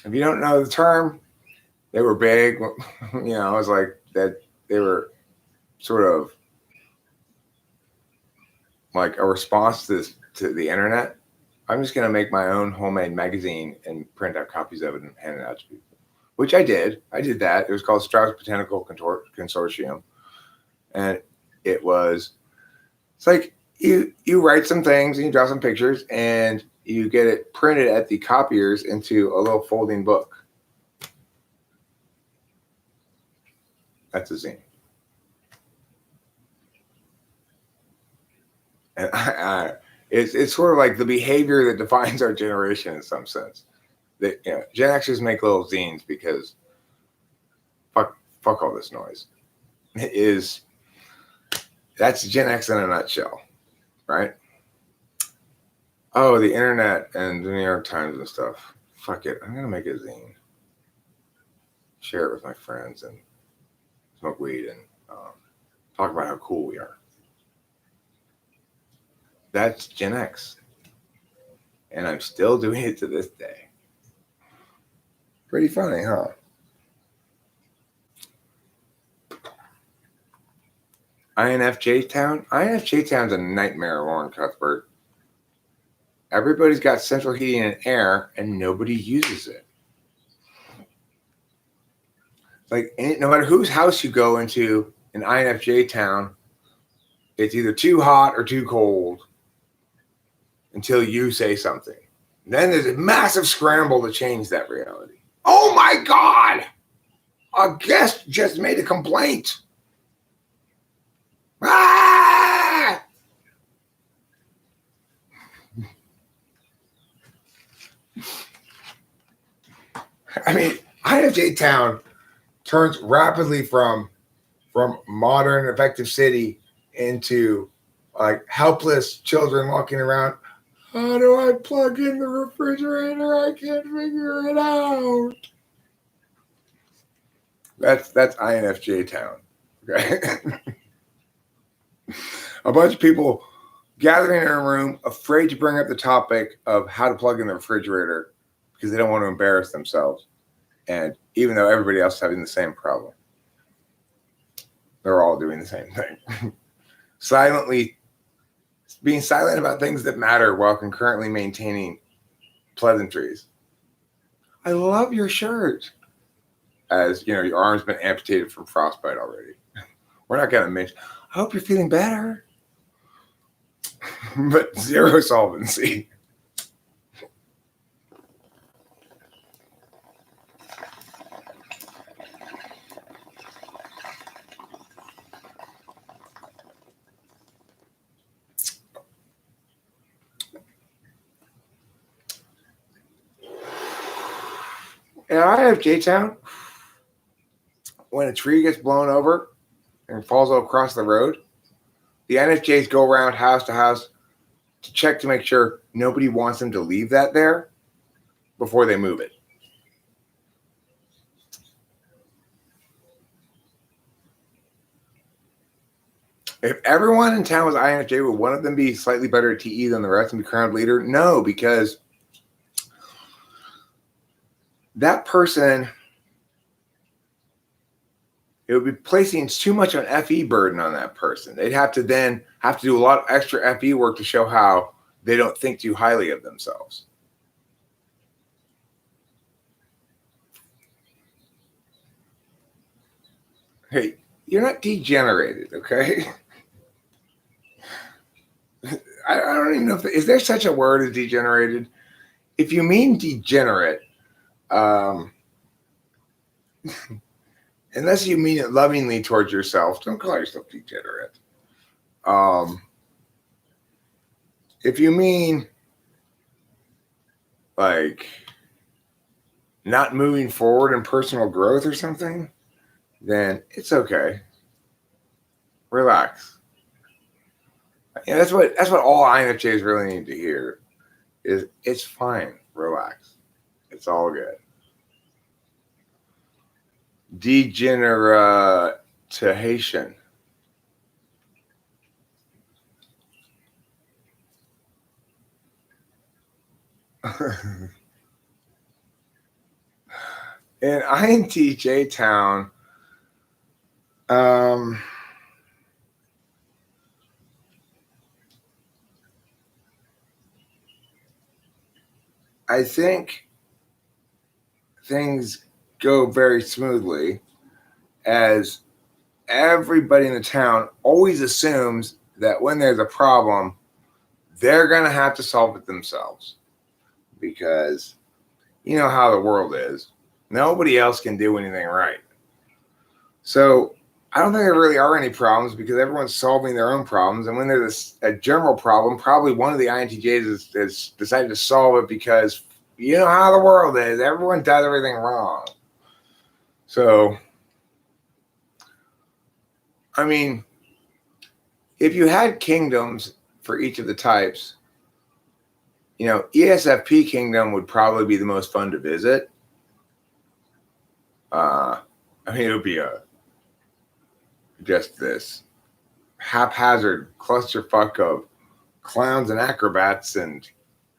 Speaker 1: If you don't know the term, they were big. You know, it was like that they were sort of like a response to the internet. I'm just going to make my own homemade magazine and print out copies of it and hand it out to people, which I did. I did that. It was called Strauss Botanical Consortium. And it's like you write some things and you draw some pictures and you get it printed at the copiers into a little folding book. That's a zine. And it's sort of like the behavior that defines our generation in some sense. That, you know, Gen Xers make little zines because fuck all this noise. That's Gen X in a nutshell, right? Oh, the internet and the New York Times and stuff. Fuck it. I'm gonna make a zine. Share it with my friends and smoke weed and talk about how cool we are. That's Gen X. And I'm still doing it to this day. Pretty funny, huh? INFJ Town? INFJ Town's a nightmare, Warren Cuthbert. Everybody's got central heating and air, and nobody uses it. Like, no matter whose house you go into in INFJ Town, it's either too hot or too cold until you say something. And then there's a massive scramble to change that reality. Oh my God! A guest just made a complaint. Ah! I mean, INFJ Town turns rapidly from modern effective city into like helpless children walking around. How do I plug in the refrigerator? I can't figure it out. That's INFJ Town. Okay. A bunch of people gathering in a room, afraid to bring up the topic of how to plug in the refrigerator because they don't want to embarrass themselves. And even though everybody else is having the same problem, they're all doing the same thing. Being silent about things that matter while concurrently maintaining pleasantries. I love your shirt. As you know, your arm's been amputated from frostbite already. We're not going to mention, I hope you're feeling better. But zero solvency. And I have J-Town. When a tree gets blown over and falls across the road, the NFJs go around house to house to check to make sure nobody wants them to leave that there before they move it. If everyone in town was INFJ, would one of them be slightly better at TE than the rest and be crowned leader? No, because that person, it would be placing too much on FE burden on that person. They'd have to do a lot of extra FE work to show how they don't think too highly of themselves. Hey, you're not degenerated, okay? I don't even know if is there such a word as degenerated. If you mean degenerate, um, unless you mean it lovingly towards yourself, don't call yourself degenerate. If you mean like not moving forward in personal growth or something, then it's okay. Relax. Yeah, that's what all INFJs really need to hear is it's fine. Relax. It's all good. Degeneration. In INTJ town, um, I think things go very smoothly as everybody in the town always assumes that when there's a problem, they're going to have to solve it themselves because you know how the world is. Nobody else can do anything right. So I don't think there really are any problems because everyone's solving their own problems. And when there's a general problem, probably one of the INTJs has decided to solve it because you know how the world is. Everyone does everything wrong. So, I mean, if you had kingdoms for each of the types, you know, ESFP kingdom would probably be the most fun to visit. I mean, it would be just this haphazard clusterfuck of clowns and acrobats and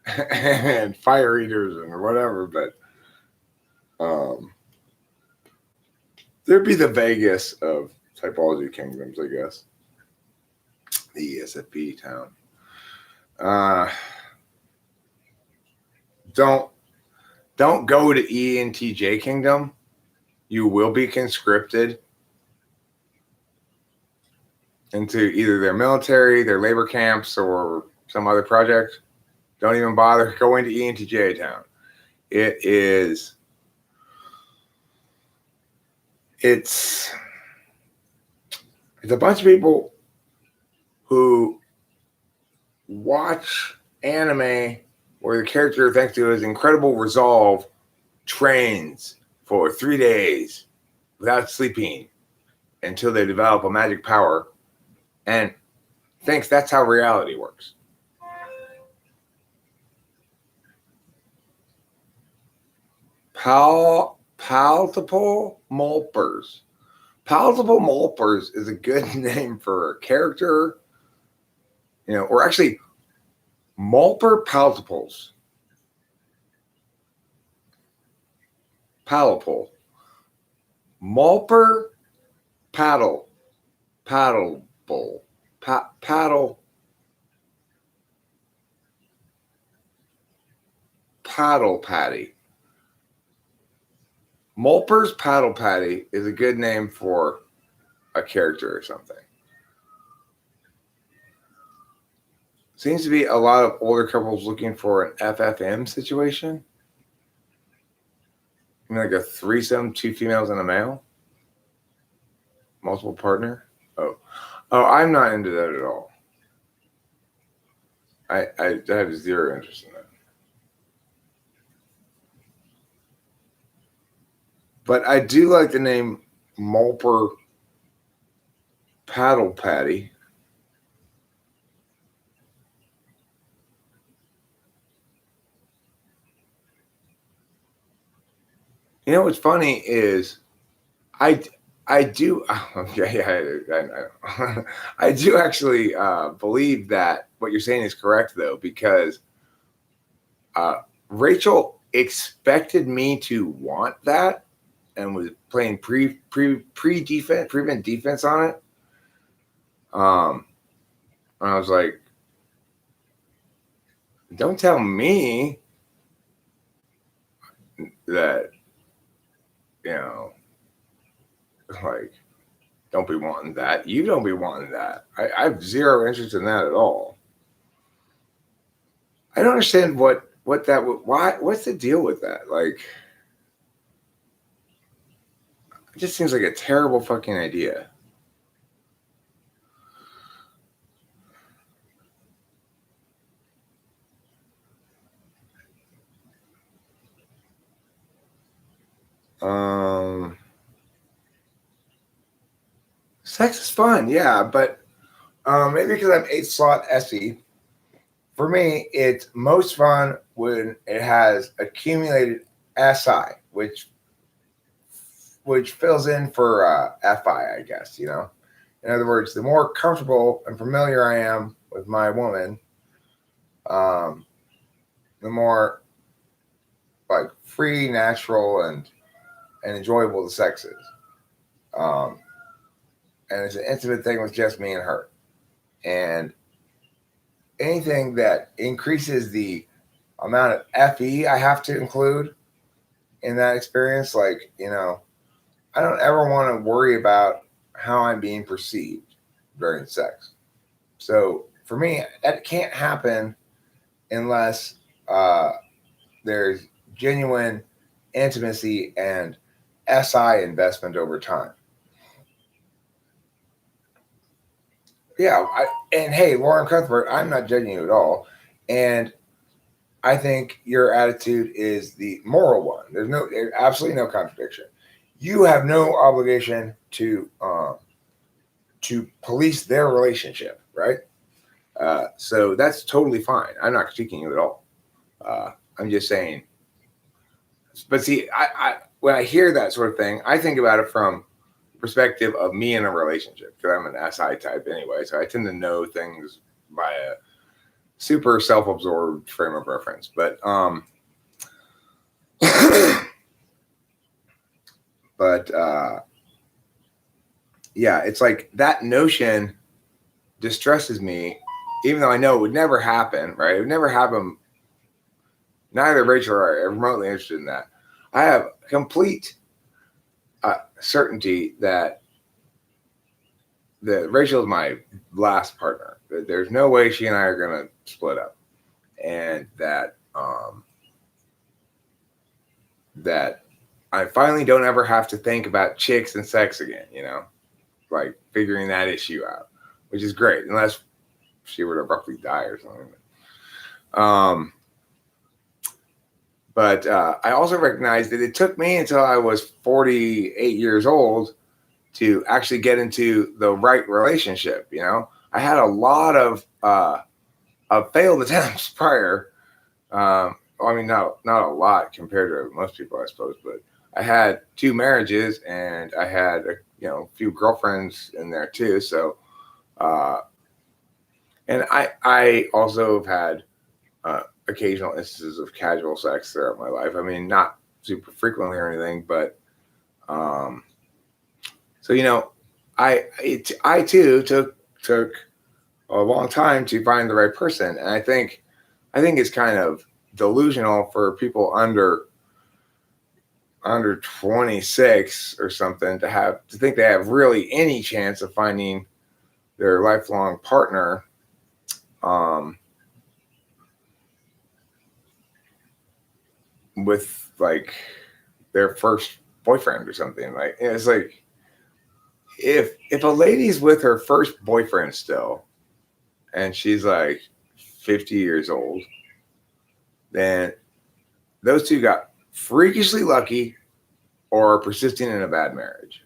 Speaker 1: and fire eaters and whatever, but there'd be the Vegas of typology kingdoms, I guess. The ESFP town. Uh, don't go to ENTJ kingdom. You will be conscripted into either their military, their labor camps, or some other project. Don't even bother going to ENTJ town. It's a bunch of people who watch anime where the character, thanks to his incredible resolve, trains for 3 days without sleeping until they develop a magic power and thinks that's how reality works. Palatable Mulpers. Palatable Mulpers is a good name for a character, you know, or actually Mulper Palatables. Palatable. Mulper Paddle. Paddleable. Paddle. Paddle Patty. Mulper's Paddle Patty is a good name for a character or something. Seems to be a lot of older couples looking for an FFM situation. I mean, like a threesome, 2 females and a male? Multiple partner? Oh, I'm not into that at all. I have zero interest in that. But I do like the name Mulper Paddle Patty. You know what's funny is I do I do actually believe that what you're saying is correct though, because Rachel expected me to want that and was playing prevent defense on it. And I was like, don't tell me that, you know, like don't be wanting that. You don't be wanting that. I have zero interest in that at all. I don't understand what that would. Why? What's the deal with that? Like, it just seems like a terrible fucking idea. Sex is fun, yeah, but maybe because I'm 8 slot SE, for me, it's most fun when it has accumulated SI, which fills in for FI, I guess, you know? In other words, the more comfortable and familiar I am with my woman, the more like free, natural, and enjoyable the sex is. And it's an intimate thing with just me and her. And anything that increases the amount of FE I have to include in that experience, like, you know, I don't ever want to worry about how I'm being perceived during sex. So for me, that can't happen unless there's genuine intimacy and SI investment over time. Yeah, and hey, Lauren Cuthbert, I'm not judging you at all, and I think your attitude is the moral one. There's absolutely no contradiction. You have no obligation to police their relationship, right? So that's totally fine. I'm not critiquing you at all. I'm just saying. But see, I when I hear that sort of thing, I think about it from perspective of me in a relationship, because I'm an SI type anyway, so I tend to know things by a super self-absorbed frame of reference. But yeah, it's like that notion distresses me, even though I know it would never happen, right? It would never happen. Neither Rachel or I are remotely interested in that. I have complete certainty that Rachel is my last partner. There's no way she and I are going to split up, and that I finally don't ever have to think about chicks and sex again. You know, like figuring that issue out, which is great, unless she were to abruptly die or something. But I also recognize that it took me until I was 48 years old to actually get into the right relationship. You know, I had a lot of failed attempts prior. I mean, not a lot compared to most people, I suppose, but I had 2 marriages and I had a few girlfriends in there too. So, and I also have had occasional instances of casual sex throughout my life. I mean, not super frequently or anything, but so I too took a long time to find the right person, and I think it's kind of delusional for people under 26 or something to think they have really any chance of finding their lifelong partner with like their first boyfriend or something. Like, it's like if a lady's with her first boyfriend still and she's like 50 years old, then those two got freakishly lucky or persisting in a bad marriage.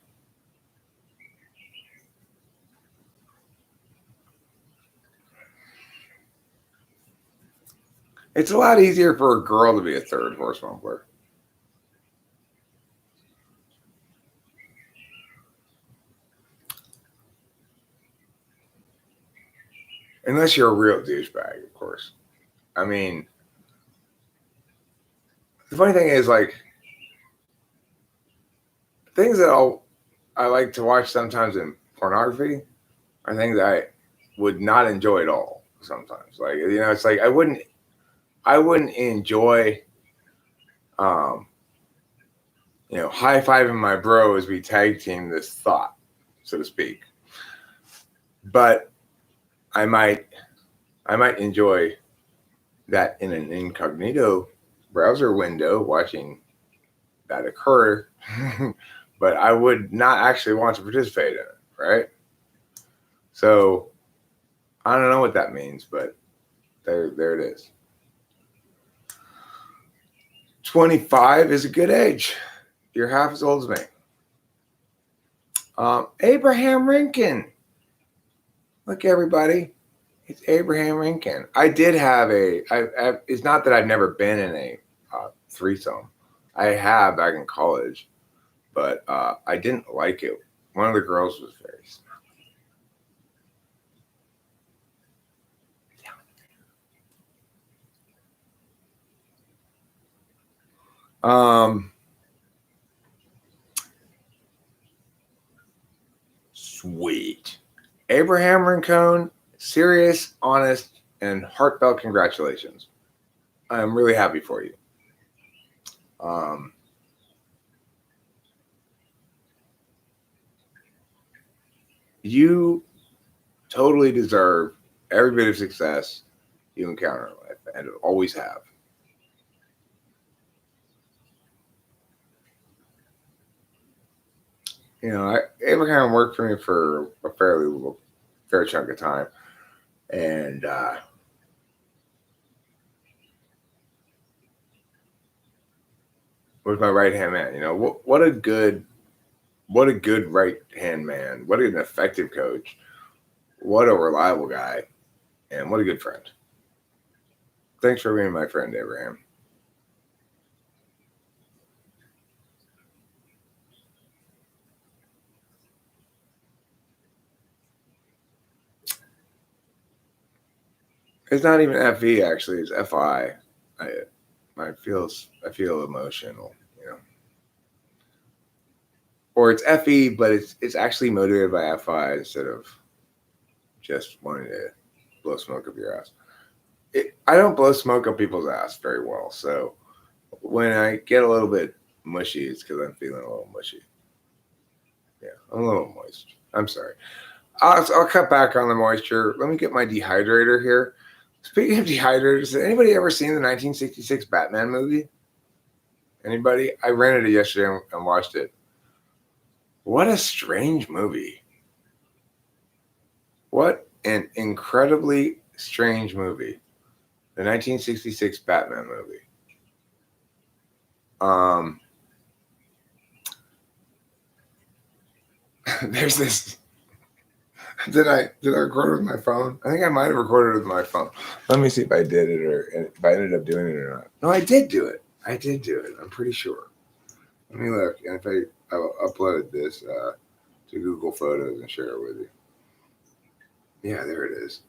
Speaker 1: It's a lot easier for a girl to be a third horse mumbler. Unless you're a real douchebag, of course. I mean, the funny thing is, like, things that I like to watch sometimes in pornography are things that I would not enjoy at all sometimes. Like, it's like I wouldn't enjoy high-fiving my bro as we tag team this thought. so to speak. But I might enjoy that in an incognito browser window watching that occur, but I would not actually want to participate in it, right? So I don't know what that means, but there it is. 25 is a good age. You're half as old as me. Abraham Lincoln. Look, everybody. It's Abraham Lincoln. I did have it's not that I've never been in a threesome. I have back in college, but I didn't like it. One of the girls was very sweet. Abraham Lincoln, serious, honest, and heartfelt congratulations. I'm really happy for you. You totally deserve every bit of success you encounter in life and always have. You know, Abraham worked for me for a fair chunk of time, and was my right hand man. You know, what a good right hand man. What an effective coach. What a reliable guy, and what a good friend. Thanks for being my friend, Abraham. It's not even FV actually. It's FI. I feel emotional, you know. Or it's FE, but it's actually motivated by FI instead of just wanting to blow smoke up your ass. I don't blow smoke up people's ass very well, so when I get a little bit mushy, it's because I'm feeling a little mushy. Yeah, I'm a little moist. I'm sorry. I'll cut back on the moisture. Let me get my dehydrator here. Speaking of dehydrators, has anybody ever seen the 1966 Batman movie? Anybody? I rented it yesterday and watched it. What a strange movie. What an incredibly strange movie. The 1966 Batman movie. There's this. Did I record it with my phone? I think I might have recorded it with my phone. Let me see if I did it or if I ended up doing it or not. No, I did do it. I'm pretty sure. Let me look. And if I uploaded this to Google Photos and share it with you. Yeah, there it is.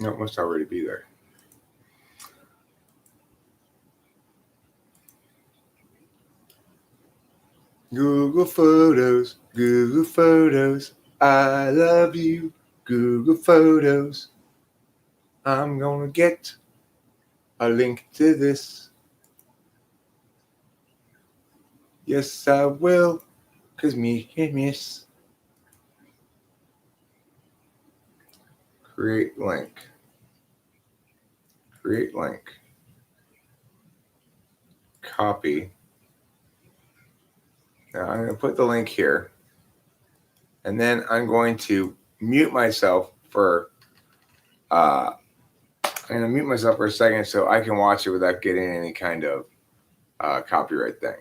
Speaker 1: No, it must already be there. Google Photos, Google Photos. I love you, Google Photos. I'm gonna get a link to this. Yes, I will, cause me and miss. Create link. Create link. Copy. Now I'm gonna put the link here. And then I'm going to mute myself for I'm gonna mute myself for a second so I can watch it without getting any kind of copyright thing.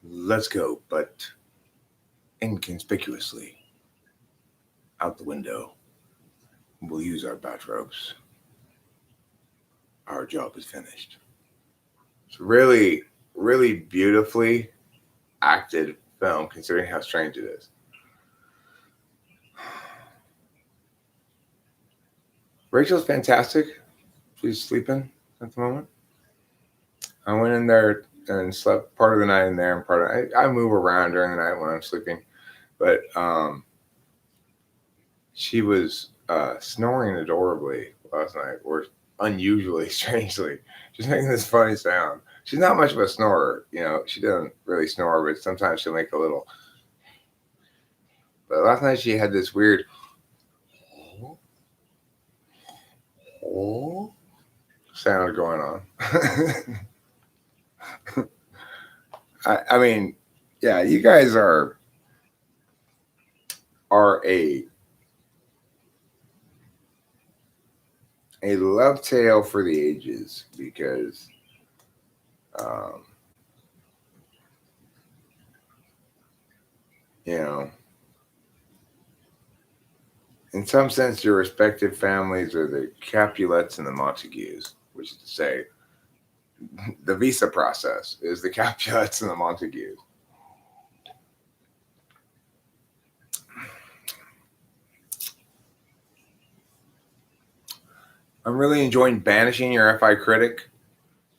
Speaker 1: let's go, but inconspicuously out the window. We'll use our bathrobes. Our job is finished. It's really, really beautifully acted film, considering how strange it is. Rachel's fantastic. She's sleeping at the moment. I went in there and slept part of the night in there, and I move around during the night when I'm sleeping. But she was snoring adorably last night, or unusually, strangely. She's making this funny sound. She's not much of a snorer, you know. She doesn't really snore, but sometimes she'll make a little. But last night she had this weird sound going on. I mean, yeah, you guys are a love tale for the ages, because you know, in some sense, your respective families are the Capulets and the Montagues, which is to say, the visa process is the Capulets and the Montagues. I'm really enjoying banishing your FI critic.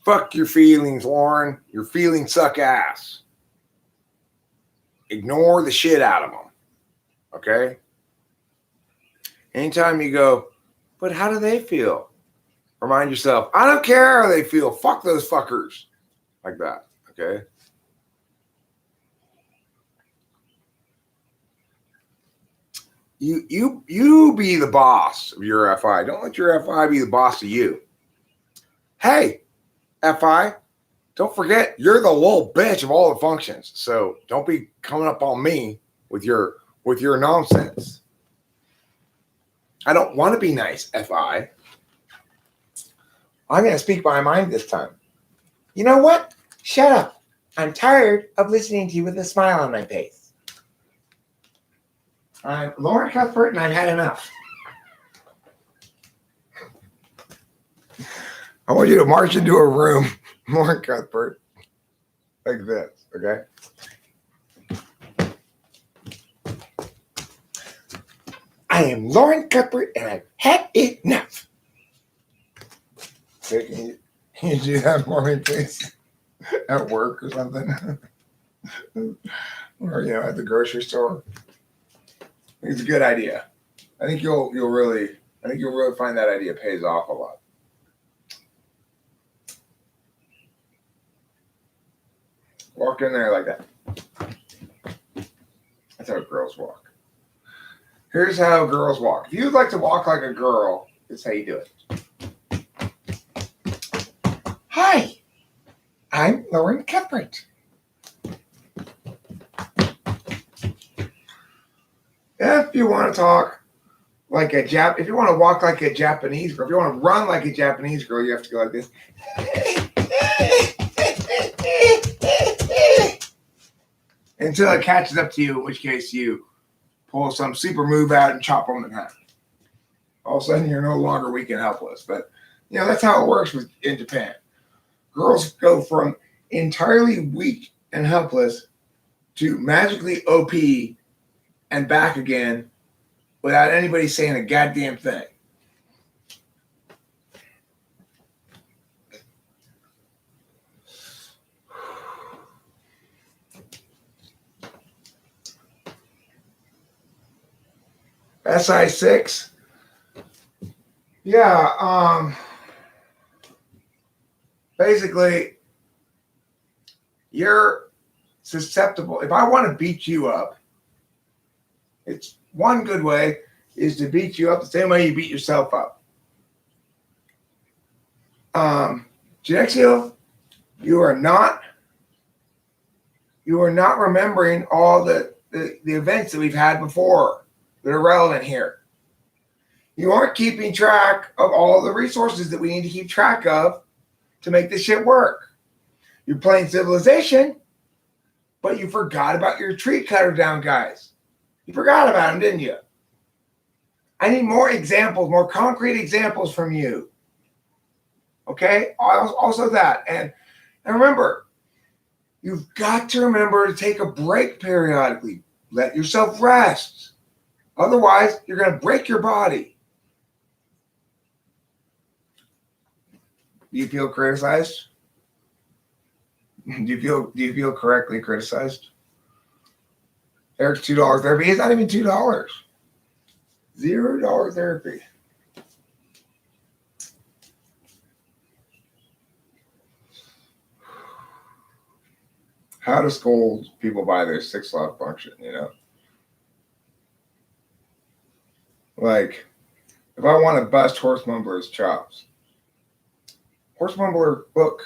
Speaker 1: Fuck your feelings, Lauren. Your feelings suck ass. Ignore the shit out of them. Okay? Anytime you go, but how do they feel? Remind yourself, I don't care how they feel. Fuck those fuckers. Like that. Okay? You be the boss of your FI. Don't let your FI be the boss of you. Hey, FI, don't forget you're the little bitch of all the functions. So don't be coming up on me with your nonsense. I don't want to be nice, FI. I'm going to speak my mind this time. You know what? Shut up. I'm tired of listening to you with a smile on my face. I'm Lauren Cuthbert, and I've had enough. I want you to march into a room, Lauren Cuthbert, like this, okay? I am Lauren Cuthbert, and I've had enough. Okay, can you do that for me, please? At work or something? Or, at the grocery store? I think it's a good idea. I think you'll really find that idea pays off a lot. Walk in there like that. That's how girls walk. Here's how girls walk. If you'd like to walk like a girl, this is how you do it. Hi, I'm Lauren Cuthbert. If you want to talk like if you want to walk like a Japanese girl, if you want to run like a Japanese girl, you have to go like this. Until it catches up to you, in which case you pull some super move out and chop them in half. All of a sudden, you're no longer weak and helpless. But, that's how it works in Japan. Girls go from entirely weak and helpless to magically OP and back again without anybody saying a goddamn thing. SI6? Yeah, basically, you're susceptible. If I want to beat you up, it's one good way is to beat you up the same way you beat yourself up. Genexio, you are not remembering all the events that we've had before that are relevant here. You aren't keeping track of all the resources that we need to keep track of to make this shit work. You're playing Civilization, But you forgot about your tree cutter down guys. You forgot about them, didn't you? I need more examples, more concrete examples from you. Okay? Also that. And remember, you've got to remember to take a break periodically. Let yourself rest. Otherwise, you're going to break your body. Do you feel criticized? Do you feel correctly criticized? Eric's $2 therapy. It's not even $2. $0 therapy. How to scold people by their 6 function, you know? Like, if I want to bust Horse Mumbler's chops, Horse Mumbler, look,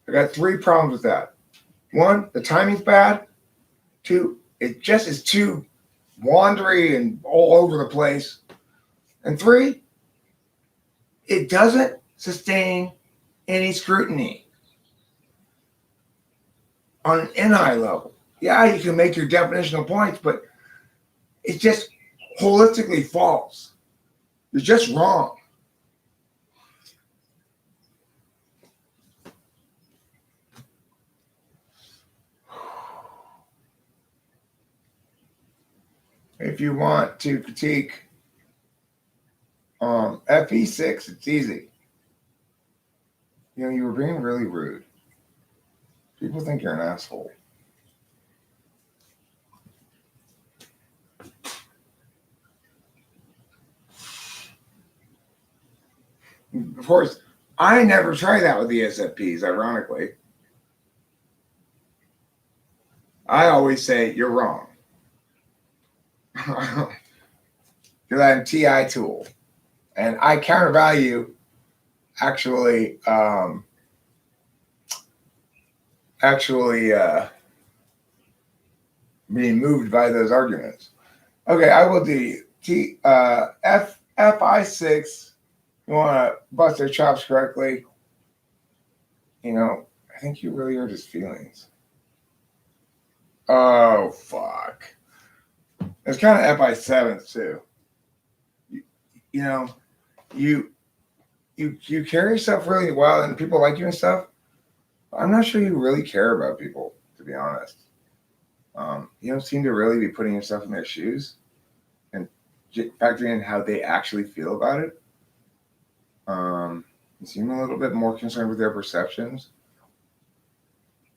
Speaker 1: I got 3 problems with that. 1, the timing's bad. 2, it just is too wandery and all over the place. And 3, it doesn't sustain any scrutiny on an NI level. Yeah, you can make your definitional points, but it's just holistically false. You're just wrong. If you want to critique FE6, it's easy. You know, you were being really rude. People think you're an asshole. Of course, I never try that with the SFPs, ironically. I always say, you're wrong. Because I'm TI tool. And I countervalue actually being moved by those arguments. Okay, I will do FI6. You want to bust their chops correctly. You know, I think you really hurt his feelings. Oh, fuck. It's kind of FI7 too. You know, you carry yourself really well and people like you and stuff. I'm not sure you really care about people, to be honest. You don't seem to really be putting yourself in their shoes and factoring in how they actually feel about it. You seem a little bit more concerned with their perceptions.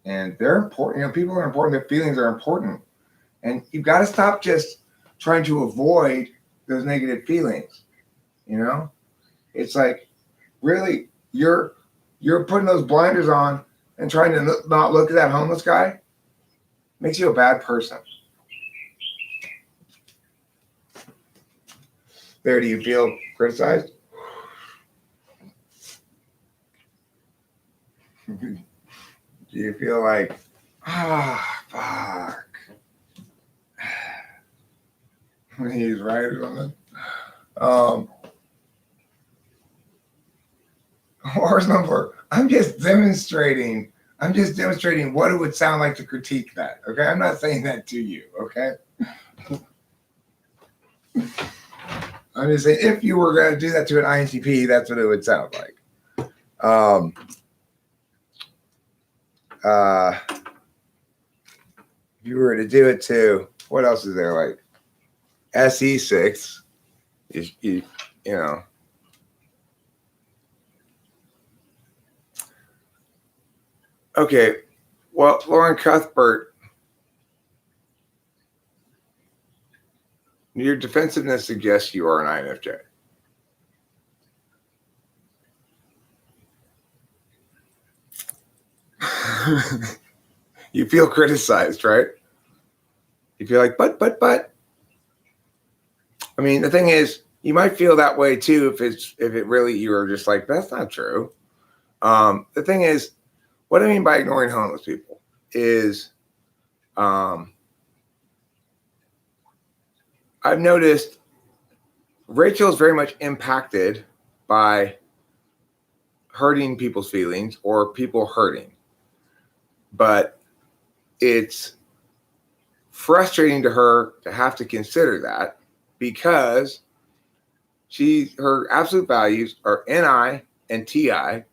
Speaker 1: And they're important. You know, people are important. Their feelings are important. And you've got to stop just trying to avoid those negative feelings. You know? It's like, really, you're putting those blinders on and trying to not look at that homeless guy makes you a bad person. There, do you feel criticized? Do you feel like, fuck. He's right or something? Horse number, I'm just demonstrating what it would sound like to critique that. Okay, I'm not saying that to you. Okay, I'm just saying if you were going to do that to an INTP, that's what it would sound like. If you were to do it to, what else is there, like SE6? You know. Okay, well, Lauren Cuthbert, your defensiveness suggests you are an INFJ. You feel criticized, right? You feel like, but. I mean, the thing is, you might feel that way too if it really, you are just like, that's not true. The thing is, what I mean by ignoring homeless people is, I've noticed Rachel is very much impacted by hurting people's feelings or people hurting. But it's frustrating to her to have to consider that because her absolute values are NI and TI,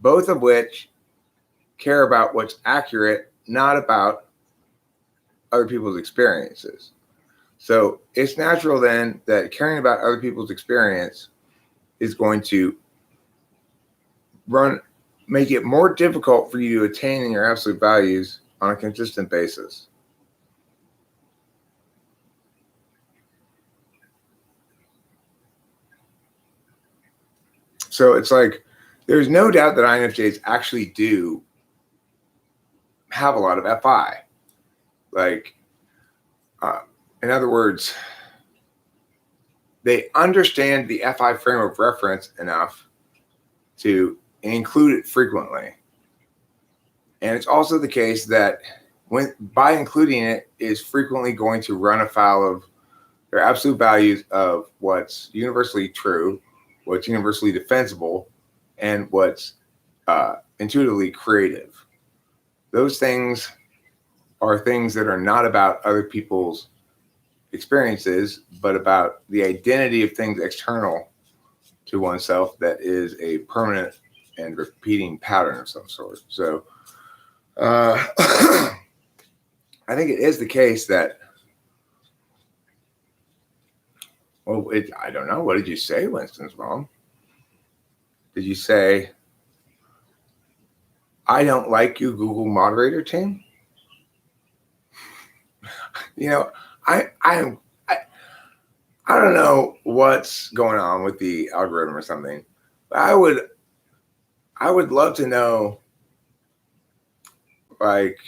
Speaker 1: both of which care about what's accurate, not about other people's experiences. So it's natural then that caring about other people's experience is going to make it more difficult for you to attain your absolute values on a consistent basis. So it's like, there's no doubt that INFJs actually do have a lot of FI. Like, in other words, they understand the FI frame of reference enough to include it frequently. And it's also the case that by including it is frequently going to run afoul of their absolute values of what's universally true, what's universally defensible, and what's intuitively creative. Those things are things that are not about other people's experiences, but about the identity of things external to oneself that is a permanent and repeating pattern of some sort. So I think it is the case that, well, I don't know. What did you say, Winston's mom? Did you say, I don't like you, Google moderator team? You know, I don't know what's going on with the algorithm or something, but I would love to know, like,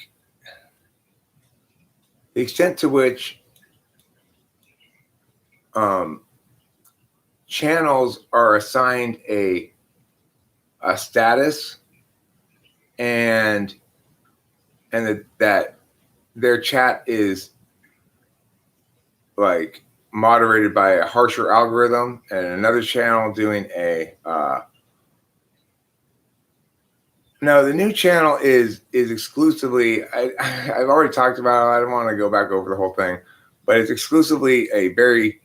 Speaker 1: the extent to which channels are assigned a status and that their chat is like moderated by a harsher algorithm, and another channel doing a no, the new channel is exclusively, I've already talked about it. I don't want to go back over the whole thing, but it's exclusively a very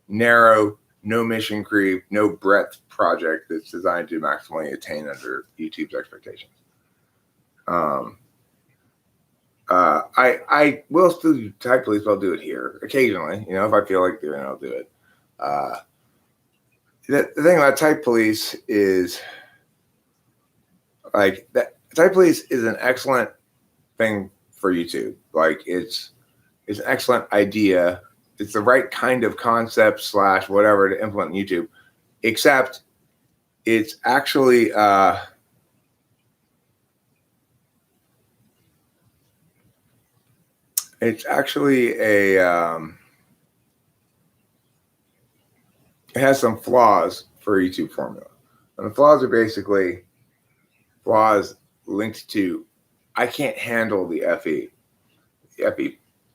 Speaker 1: narrow, no mission creep, no breadth project that's designed to maximally attain under YouTube's expectations. I will still do type police, but I'll do it here occasionally. You know, if I feel like doing it, I'll do it. The thing about type police is, like, that type police is an excellent thing for YouTube. Like, it's an excellent idea. It's the right kind of concept / whatever to implement in YouTube, except it's actually a it has some flaws for YouTube formula. And the flaws are basically flaws linked to, I can't handle the FE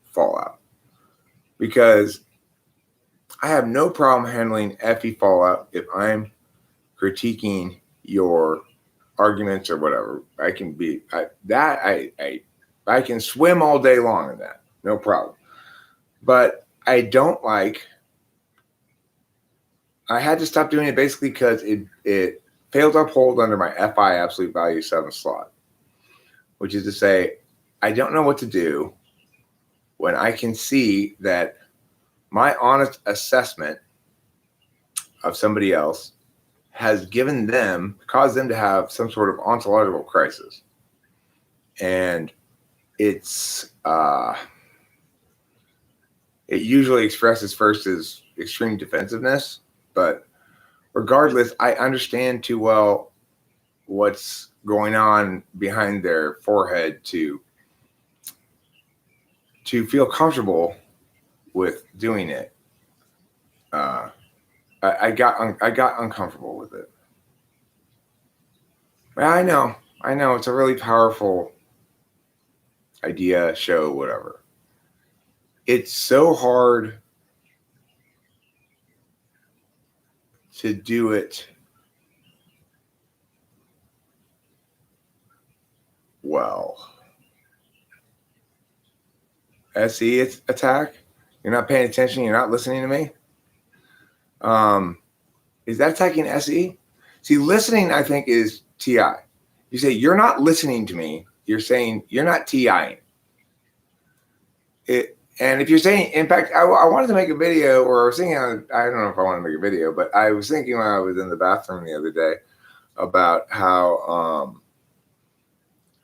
Speaker 1: fallout, because I have no problem handling FE fallout if I'm critiquing your arguments or whatever. I can be I can swim all day long in that, no problem. But I don't like. I had to stop doing it basically because it failed to uphold under my FI absolute value 7 slot, which is to say, I don't know what to do when I can see that my honest assessment of somebody else has caused them to have some sort of ontological crisis. And it usually expresses first as extreme defensiveness, but regardless, I understand too well what's going on behind their forehead to feel comfortable with doing it. I got uncomfortable with it. But I know it's a really powerful idea, show, whatever. It's so hard to do it well. SE attack. You're not paying attention. You're not listening to me. Is that attacking SE? See, listening, I think, is TI. You say, you're not listening to me. You're saying you're not TIing. And if you're saying, in fact, I wanted to make a video, or I was thinking, I don't know if I want to make a video, but I was thinking when I was in the bathroom the other day about how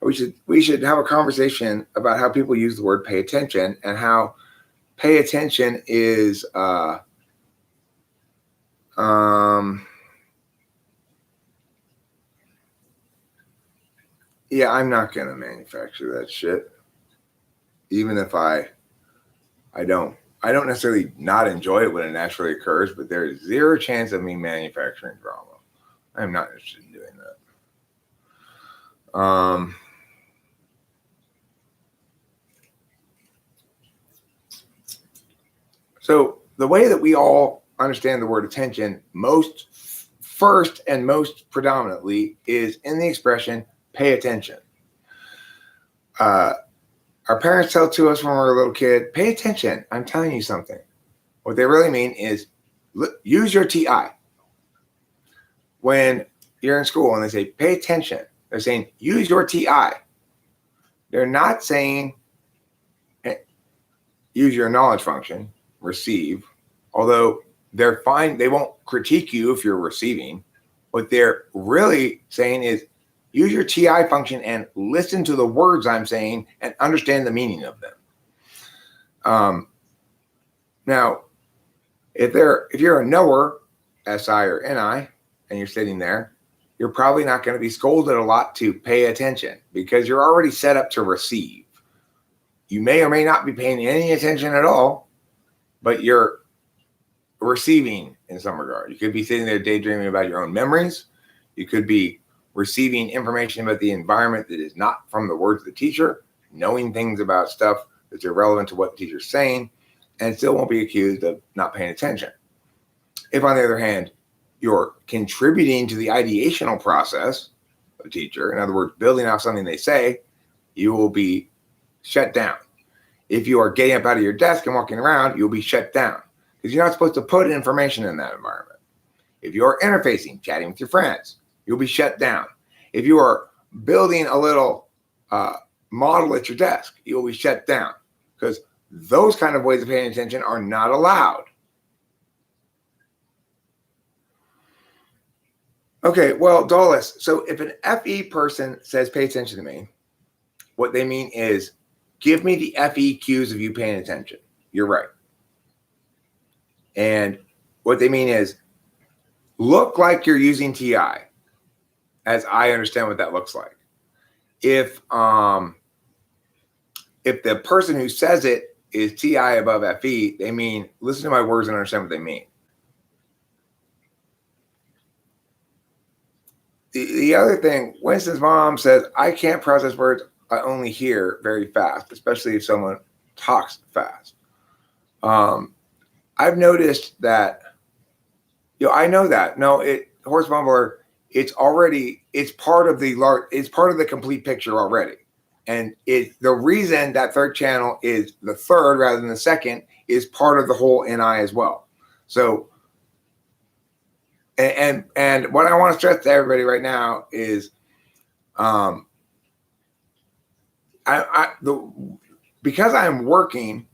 Speaker 1: we should have a conversation about how people use the word pay attention, and how pay attention is yeah, I'm not gonna manufacture that shit. Even if I don't necessarily not enjoy it when it naturally occurs, but there's zero chance of me manufacturing drama. I'm not interested in doing that. So the way that we all understand the word attention first and most predominantly is in the expression pay attention. Our parents tell to us when we're a little kid, pay attention, I'm telling you something. What they really mean is use your TI. When you're in school and they say pay attention, they're saying use your TI. They're not saying use your knowledge function, receive, although they're fine. They won't critique you if you're receiving. What they're really saying is use your TI function and listen to the words I'm saying and understand the meaning of them. Now, if you're a knower, SI or NI, and you're sitting there, you're probably not going to be scolded a lot to pay attention because you're already set up to receive. You may or may not be paying any attention at all, but you're receiving in some regard. You could be sitting there daydreaming about your own memories. You could be receiving information about the environment that is not from the words of the teacher, knowing things about stuff that's irrelevant to what the teacher's saying, and still won't be accused of not paying attention. If, on the other hand, you're contributing to the ideational process of the teacher, in other words, building off something they say, you will be shut down. If you are getting up out of your desk and walking around, you'll be shut down because you're not supposed to put information in that environment. If you're interfacing, chatting with your friends, you'll be shut down. If you are building a little model at your desk, you'll be shut down because those kind of ways of paying attention are not allowed. Okay, well, Dulles, so if an FE person says pay attention to me, what they mean is give me the FE cues of you paying attention. You're right. And what they mean is look like you're using TI, as I understand what that looks like. If the person who says it is TI above FE, they mean listen to my words and understand what they mean. The other thing, Winston's mom says, I can't process words, I only hear very fast, especially if someone talks fast. I've noticed that, I know that. No, Horse Mumbler, it's part of the complete picture already. And the reason that third channel is the third rather than the second is part of the whole NI as well. So, and what I want to stress to everybody right now is, because I'm working,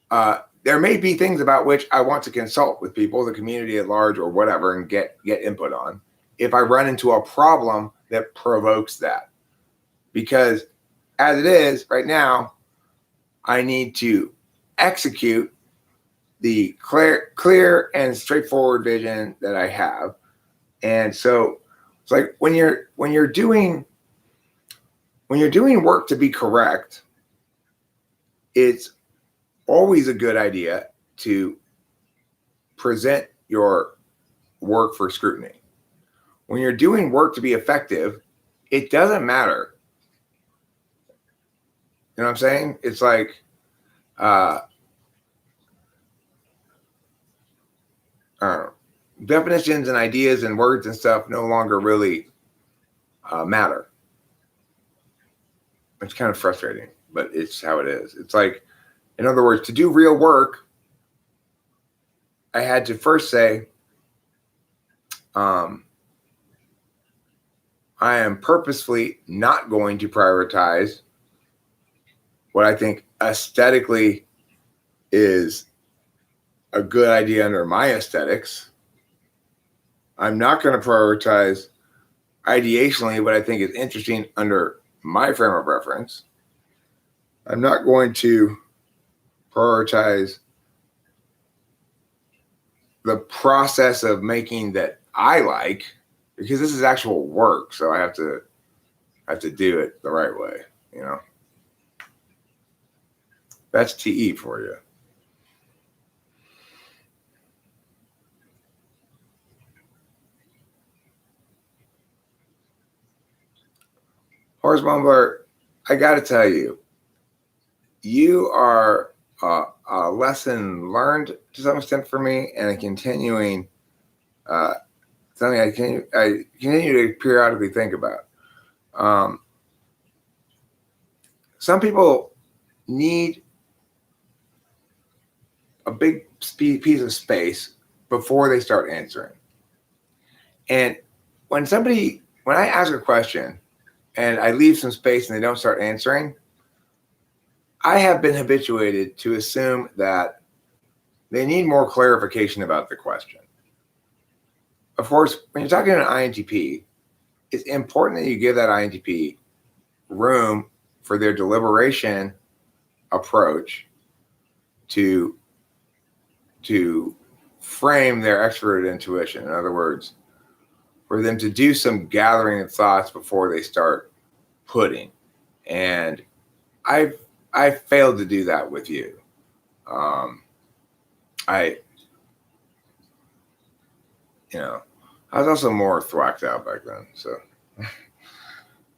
Speaker 1: there may be things about which I want to consult with people, the community at large or whatever, and get input on if I run into a problem that provokes that. Because as it is right now, I need to execute the clear and straightforward vision that I have. And so it's like when you're doing work to be correct, it's always a good idea to present your work for scrutiny. When you're doing work to be effective, it doesn't matter. You know what I'm saying? It's like, definitions and ideas and words and stuff no longer really matter. It's kind of frustrating. but it's how it is. It's like, in other words, to do real work, I had to first say, I am purposefully not going to prioritize what I think aesthetically is a good idea under my aesthetics. I'm not going to prioritize ideationally what I think is interesting under my frame of reference. I'm not going to prioritize the process of making that I like, because this is actual work, so I have to do it the right way, you know. That's TE for you. Horse Mumbler, I got to tell you, you are a lesson learned to some extent for me, and a continuing something I continue to periodically think about. Some people need a big piece of space before they start answering. And when I ask a question and I leave some space and they don't start answering, I have been habituated to assume that they need more clarification about the question. Of course, when you're talking to an INTP, it's important that you give that INTP room for their deliberation approach to frame their extroverted intuition. In other words, for them to do some gathering of thoughts before they start putting. And I failed to do that with you. I was also more thwacked out back then. So,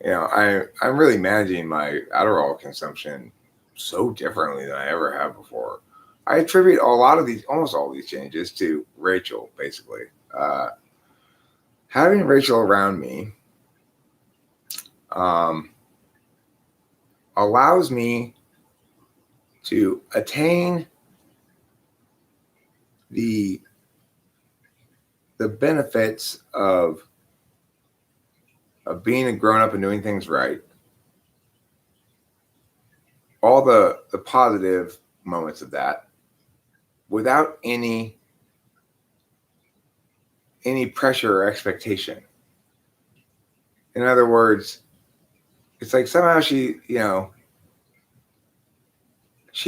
Speaker 1: I'm really managing my Adderall consumption so differently than I ever have before. I attribute almost all these changes to Rachel, basically. Having Rachel around me allows me to attain the benefits of being a grown-up and doing things right. All the positive moments of that without any pressure or expectation. In other words, it's like somehow she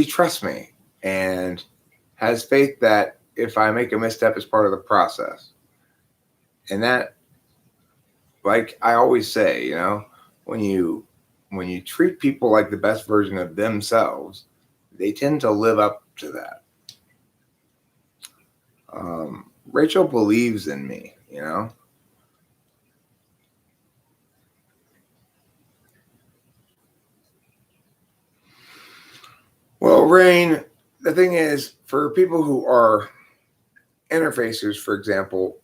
Speaker 1: trusts me and has faith that if I make a misstep, it's part of the process. And that, like I always say, when you treat people like the best version of themselves, they tend to live up to that. Rachel believes in me, Well, Rain, the thing is, for people who are interfacers, for example,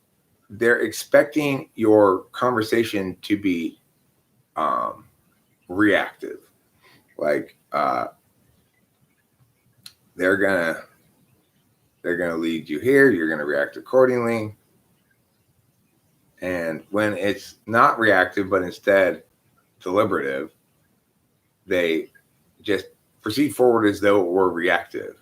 Speaker 1: they're expecting your conversation to be reactive. Like they're gonna lead you here, you're gonna react accordingly. And when it's not reactive, but instead deliberative, they just proceed forward as though it were reactive.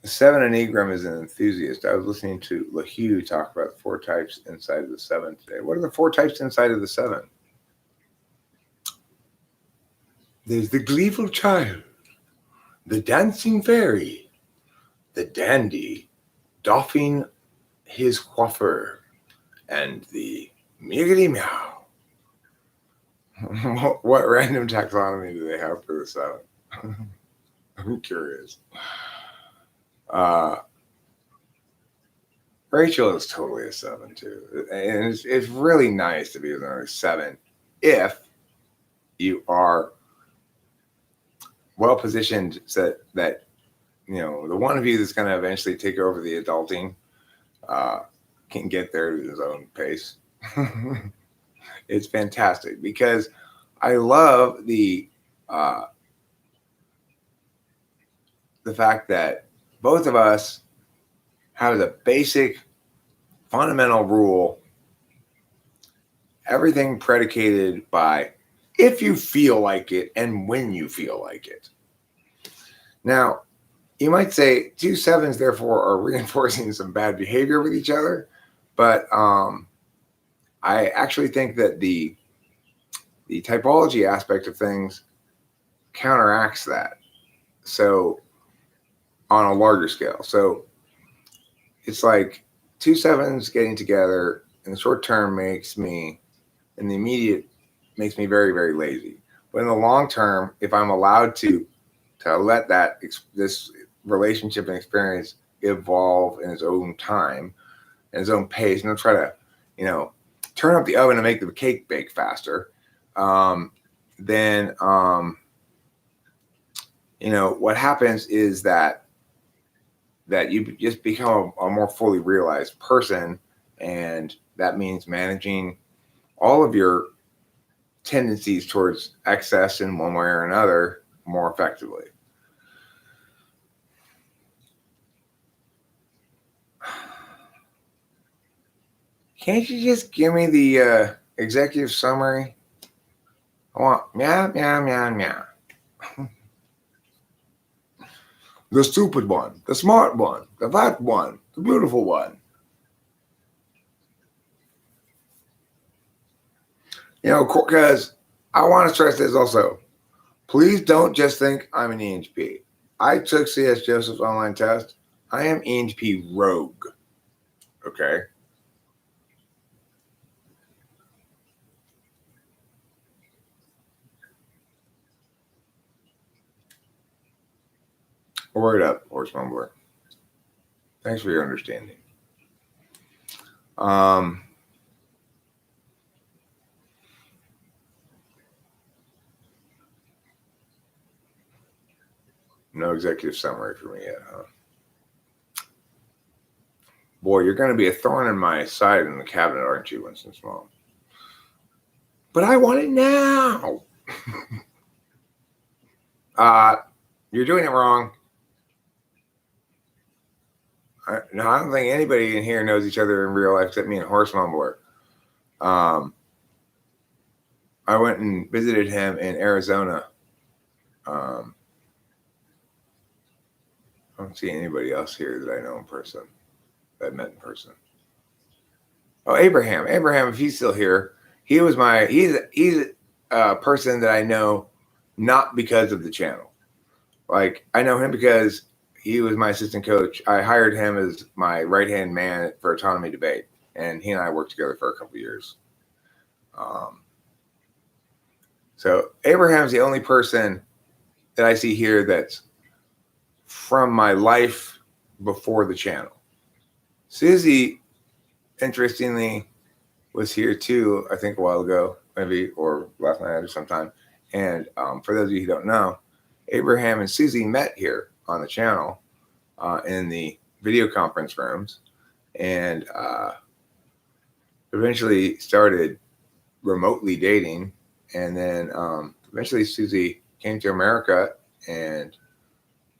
Speaker 1: The 7 Enneagram is an enthusiast. I was listening to LaHue talk about the 4 types inside of the 7 today. What are the 4 types inside of the 7? There's the gleeful child, the dancing fairy, the dandy doffing his coiffure, and the miggity meow. What random taxonomy do they have for the 7? I'm curious. Rachel is totally a 7 too, and it's really nice to be with another 7 if you are well positioned, so that the one of you that's going to eventually take over the adulting can get there at his own pace. It's fantastic because I love the fact that both of us have the basic fundamental rule, everything predicated by if you feel like it and when you feel like it. Now, you might say 2 sevens therefore are reinforcing some bad behavior with each other, but I actually think that the typology aspect of things counteracts that. So on a larger scale. So it's like 2 sevens getting together in the short term makes me, in the immediate, makes me very, very lazy. But in the long term, if I'm allowed to let this relationship and experience evolve in its own time, in its own pace, and don't try to, turn up the oven to make the cake bake faster, then what happens is that you just become a more fully realized person, and that means managing all of your tendencies towards excess in one way or another more effectively. Can't you just give me the executive summary? I want meow, meow, meow, meow. The stupid one, the smart one, the fat one, the beautiful one. Because I want to stress this also. Please don't just think I'm an ENTP. I took C.S. Joseph's online test. I am ENTP rogue. Okay? Word up, horse mumbler. Thanks for your understanding. No executive summary for me yet, huh? Boy, you're going to be a thorn in my side in the cabinet, aren't you, Winston Small? But I want it now. You're doing it wrong. I don't think anybody in here knows each other in real life except me and Horse Mumbler. I went and visited him in Arizona. I don't see anybody else here that I know in person, that I met in person. Oh, Abraham, if he's still here, he's a person that I know not because of the channel. Like, I know him because he was my assistant coach. I hired him as my right-hand man for autonomy debate, and he and I worked together for a couple of years. So Abraham's the only person that I see here that's from my life before the channel. Susie, interestingly, was here too, I think a while ago, maybe, or last night or sometime. And for those of you who don't know, Abraham and Susie met here on the channel in the video conference rooms, and eventually started remotely dating. And then eventually Susie came to America, and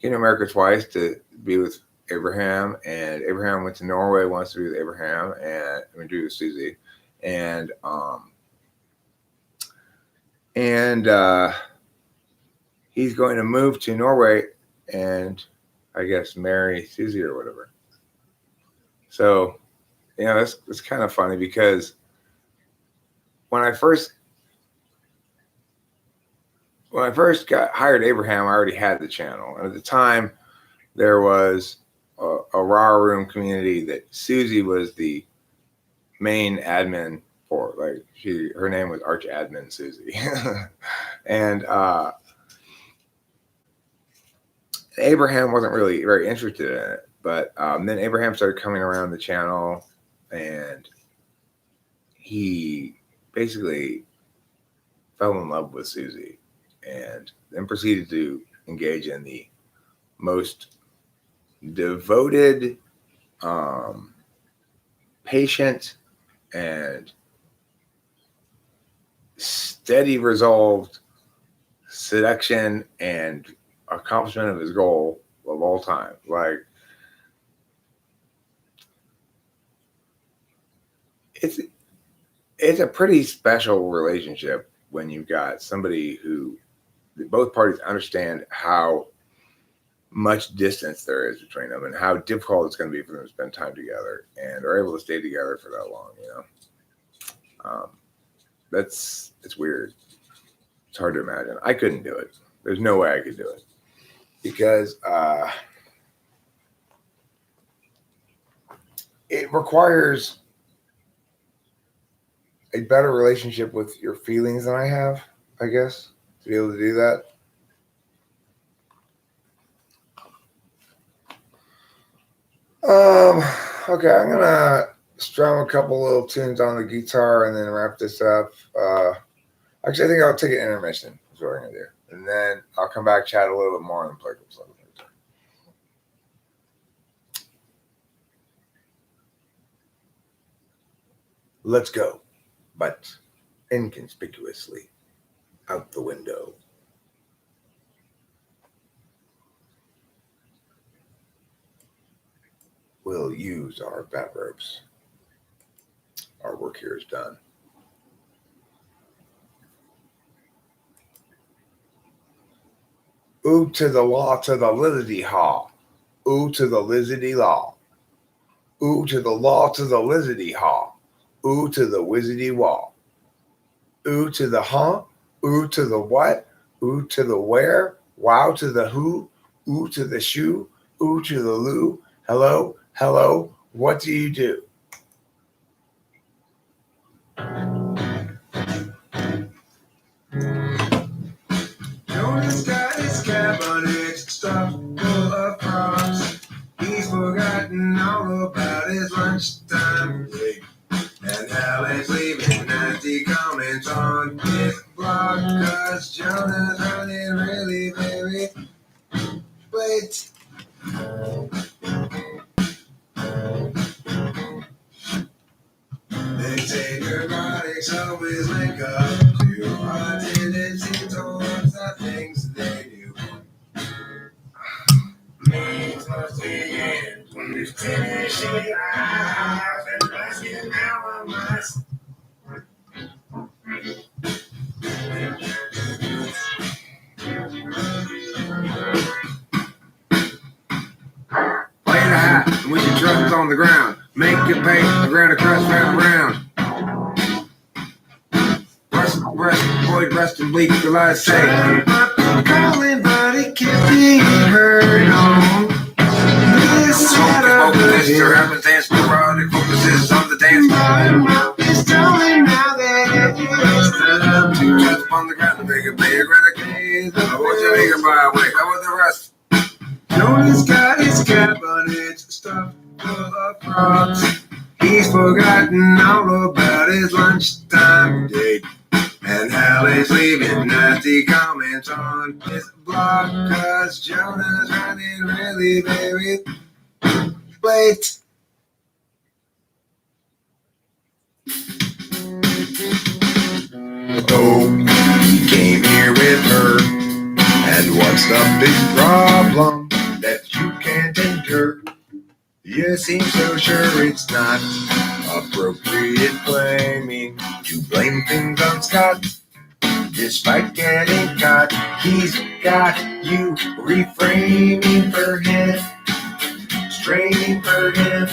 Speaker 1: came to America twice to be with Abraham, and Abraham went to Norway once to be with Abraham, and to be with Susie, and he's going to move to Norway and I guess marry Susie or whatever. So, it's kind of funny because when I first got hired Abraham, I already had the channel, and at the time there was a raw room community that Susie was the main admin for. Like, her name was Arch Admin Susie, and Abraham wasn't really very interested in it. But then Abraham started coming around the channel, and he basically fell in love with Susie, and then proceeded to engage in the most devoted, patient, and steady, resolved seduction and accomplishment of his goal of all time. Like, it's a pretty special relationship when you've got somebody who both parties understand how much distance there is between them and how difficult it's going to be for them to spend time together and are able to stay together for that long. It's weird. It's hard to imagine. I couldn't do it. There's no way I could do it because it requires a better relationship with your feelings than I have, I guess, to be able to do that. Okay, I'm gonna strum a couple little tunes on the guitar and then wrap this up. Actually, I think I'll take an intermission. Is what I'm gonna do, and then I'll come back, chat a little bit more, and play a couple songs. Let's go, but inconspicuously out the window. We'll use our bat ropes. Our work here is done. Ooh to the law, to the lizzity haw. Ooh to the lizzity law. Ooh to the law, to the lizzity haw. Ooh to the wizzity wall. Ooh to the huh. Ooh to the what. Ooh to the where. Wow to the who. Ooh to the shoe. Ooh to the loo. Hello, hello. What do you do? Jonas got his cab on it, stuffed full of props. He's forgotten all about his lunchtime break. And Alex leaving nasty comments on his blog, cause Jonah's running really very late. They say neurotics always link up to our tendency towards the things they do. Means must be in when you finish it out and asking how I must. Play the hat with your trust on the ground. Make your pay the ground across round. Void rust and bleak till I say calling, but it can't be heard on this side of the hill. Happenstance, neurotic focuses on the dance. My mouth is telling now that it is time to trust upon the ground to make a big renegade. What's your bigger by way? How with the rest? Jonas got his cab on its stuff full of props. He's forgotten all about his lunchtime date. And Hallie's leaving nasty comments on his blog, cause Jonah's running really very late. Oh, he came here with her. And what's the big problem that you can't endure? You seem so sure it's not appropriate claiming to blame things on Scott. Despite getting caught, he's got you reframing for him, straining for him,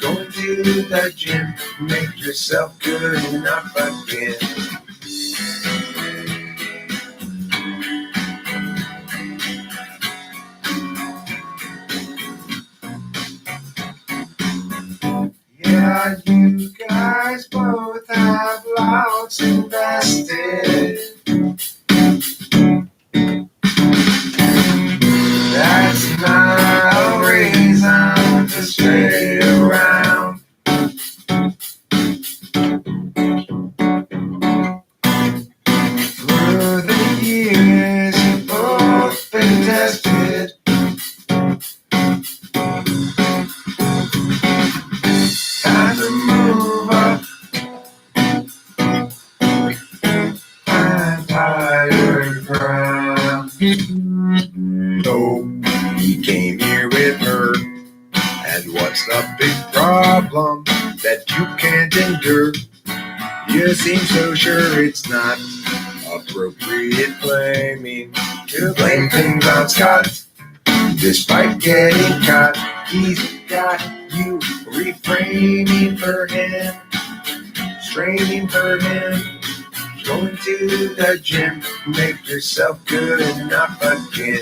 Speaker 1: going to the gym, make yourself good enough again. Yeah, you guys both have lots invested. That's not a reason to stay around. Through the years, you've both been tested. Time to move up So he came here with her. And what's the big problem that you can't endure? You seem so sure it's not appropriate blaming to blame things on Scott. Despite getting caught, he's got you refraining for him, straining for him, going to the gym, make yourself good enough again.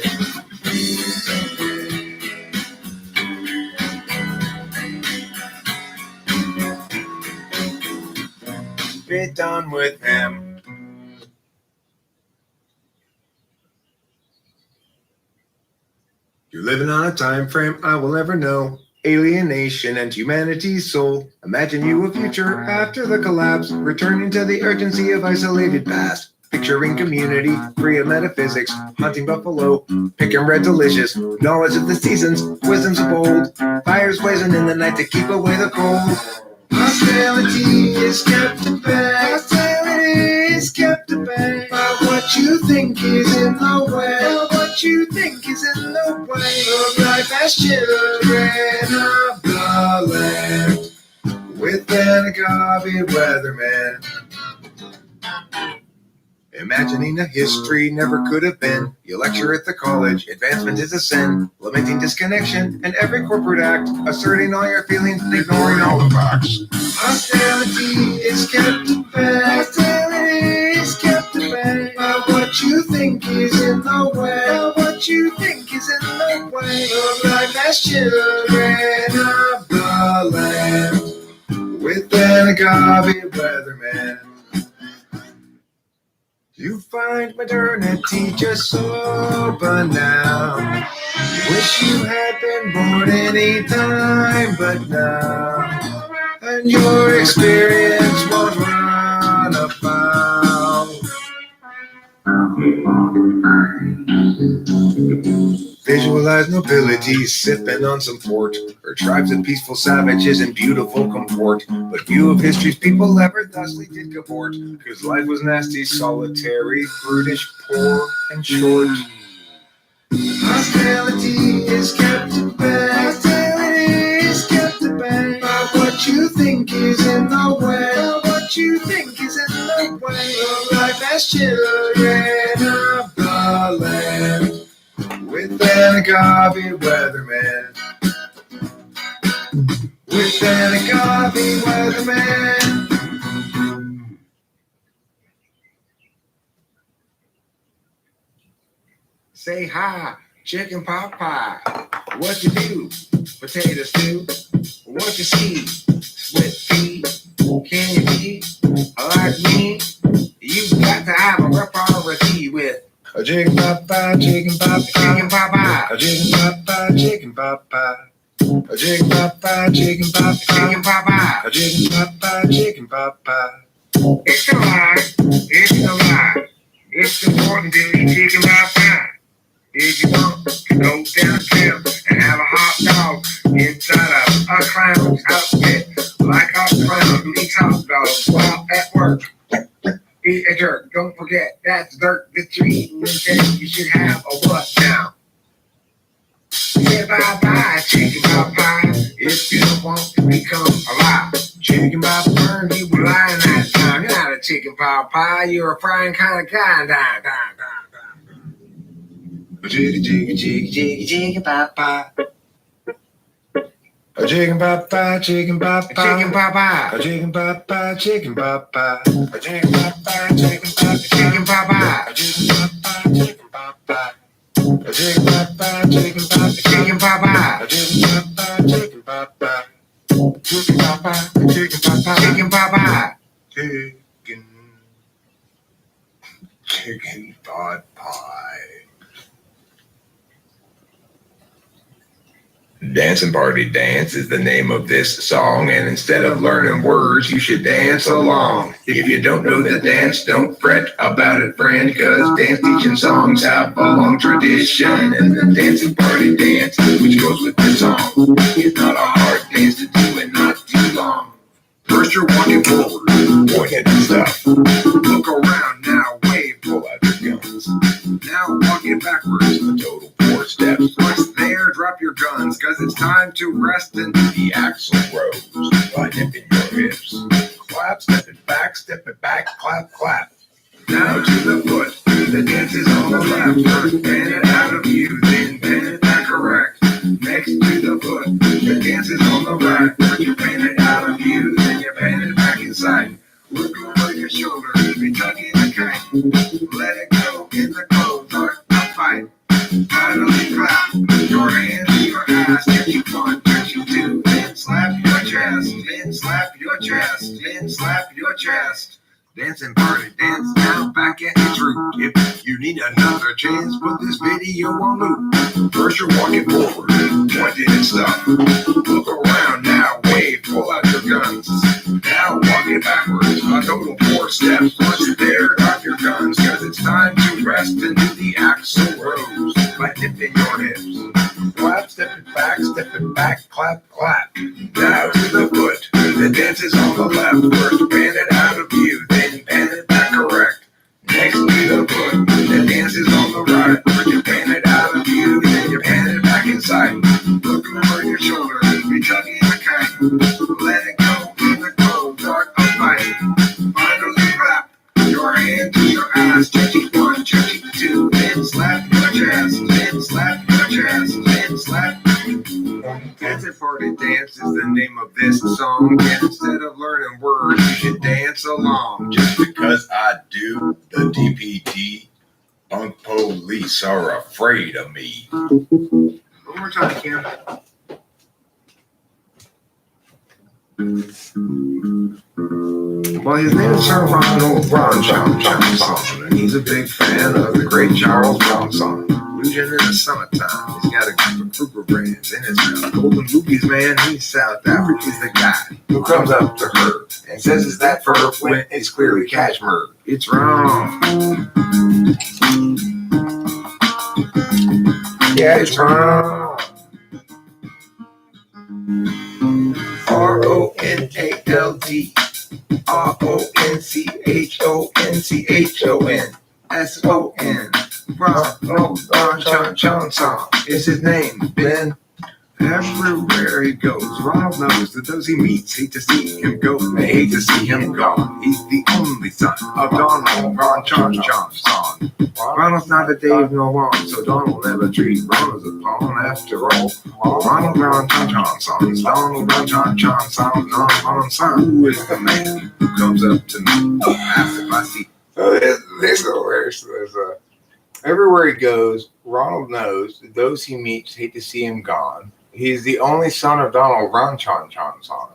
Speaker 1: Be done with him. You're living on a time frame I will never know. Alienation and humanity's soul. Imagine you a future after the collapse, returning to the urgency of isolated past. Picturing community, free of metaphysics, hunting buffalo, picking red delicious, knowledge of the seasons, wisdoms of old, fires blazing in the night to keep away the cold. Hostility is kept at bay. Hostility is kept at bay by what you think is in the way. What you think is in the way of life as children of the land. With an agave weatherman. Imagining a history never could have been. You lecture at the college, advancement is a sin. Lamenting disconnection and every corporate act. Asserting all your feelings, ignoring all the facts. Hostility is kept at bay. Hostility is kept at bay by what you think is in the way. By what you think is in the way of life as children of the land. With an agave weatherman. You find modernity just so banal. Wish you had been born any time but now. And your experience won't run afoul. Visualize nobility sipping on some port, or tribes of peaceful savages in beautiful comport. But few of history's people ever thusly did cavort, cause life was nasty, solitary, brutish, poor, and short. Hostility is kept at bay. Hostility is kept at bay by what you think is in the way. By what you think is in the way of life as children of the land. With an agave weatherman. With an agave weatherman. Say hi, chicken pot pie. What you do? Potato stew. What you see? Split pea. Can you be like me? You got to have a repartee with a chicken pot pie, chicken pot pie, chicken pot pie, a chicken pot pie, chicken pot pie, a chicken pot pie, chicken pot pie, chicken pot pie, a chicken pot pie, chicken pot pie. It's a lie, it's a lie. It's important to eat chicken pot pie. If you want to go downtown and have a hot dog inside of a clown's outfit, like a clown who eats hot dogs while at work. Be a jerk. Don't forget that's dirt that you eat. Instead, you should have a what now? Say bye-bye, chicken pot pie. If you don't want to become alive. Chicken pot burn, you were lying that time. You're not a chicken pot pie. You're a frying kind of guy. Chicken pot pie. A chicken pot pie, chicken pot pie, chicken pot pie, a chicken pot pie, chicken pot pie, a chicken pot pie, chicken pot pie, chicken pot pie, a chicken pot pie, chicken pot pie, a chicken pot pie, chicken pot pie, chicken pot pie, a chicken pot pie, chicken pot pie, chicken pot pie, chicken pot pie, chicken pot pie, chicken pot pie. Dancing Party Dance is the name of this song, and instead of learning words, you should dance along. If you don't know the dance, don't fret about it, friend, cause dance teaching songs have a long tradition. And the Dancing Party Dance, which goes with the song, is not a hard dance to do and not too long. First you're walking forward, pointing at stuff. Look around now, wave, pull out your guns. Now walk it backwards, a total 4 steps. Once there, drop your guns, cause it's time to rest and do the axle rose by dipping your hips. Clap, step it back, clap, clap. Now to the foot, the dance is on the left. First pan it out of you, then pan it back correct. Next to the foot, the dance is on the right. First you pan it out of you, then you pan it back inside. Look over your shoulder, be tugging the kite. Let it go in the cold, dark, fight. Finally clap, your hands to your ass. Touch you 1, touch you 2, then slap your chest. Then slap your chest, then slap your chest. Dancing party dance, now back at its root. If you need another chance, put this video on loop. First you're walking forward, pointed and stuff. Look around now, wave, pull out your guns. Now walk it backwards, a total 4 steps. Once there, drop your guns, cause it's time to rest and do the axle rose by dipping your hips. Clap, step it back, clap, clap. Now to the foot, the dance is on the left. First pan it out of you, then pan it back correct. Next to the foot, the dance is on the right. First you pan it out of you, then you pan it back inside. Look over your shoulder, be tugging the kite. Let it go in the cold, dark of night. Finally clap your hand to your ass. Touchy 1, touchy 2, then slap your chest. Then slap your chest, then slap. Dancing Party Dance is the name of this song. And instead of learning words, you should dance along. Just because I do, the DPD punk police are afraid of me. One more time, Kim. Well, his name is Sir Ronald Johnson, and he's a big fan of the great Charles Bronson. Illusion in the summertime. He's got a group of Kruger brands in his mouth. Golden Loogies, man, he's South Africa's the guy who comes up to her and says it's that fur when it's clearly cashmere. It's wrong. Yeah, it's wrong. RONALD RONCHONCHON Ron Johnson is his name, Ben. Everywhere he goes, Ronald knows that those he meets hate to see him go. They hate to see him gone. He's the only son of Donald Ron Johnson. Ronald's not a Dave nor Ron, so Donald never treat Ron as a pawn after all. Ronald Ron Johnson, Donald Ron Johnson, who is the man who comes up to me, asks if I see. So this hilarious. Everywhere he goes, Ronald knows that those he meets hate to see him gone. He's the only son of Donald Ron Johnson.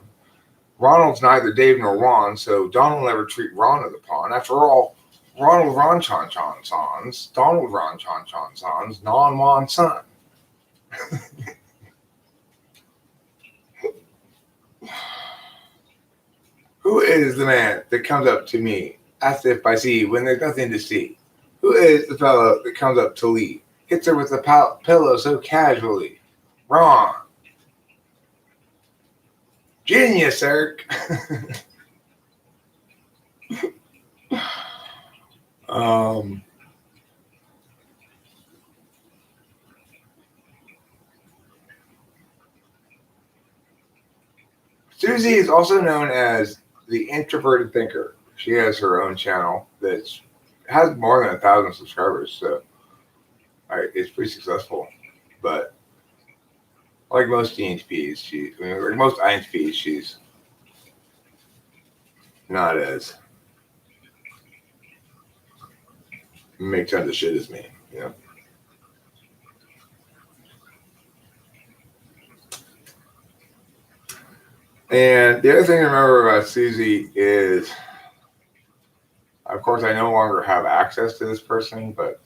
Speaker 1: Ronald's neither Dave nor Ron, so Donald never treat Ron as a pawn. After all, Ronald Ron Johnson's Donald Ron Johnson's non-Wan son. Who is the man that comes up to me, asks if I see when there's nothing to see? Who is the fellow that comes up to leave, hits her with a pillow so casually? Ron. Genius, Eric. Susie is also known as the introverted thinker. She has her own channel that has more than 1,000 subscribers, so it's pretty successful. But like most ENTPs, like most INTPs, she's not as make tons of shit as me, you know. And the other thing to remember about Susie is, of course, I no longer have access to this person, but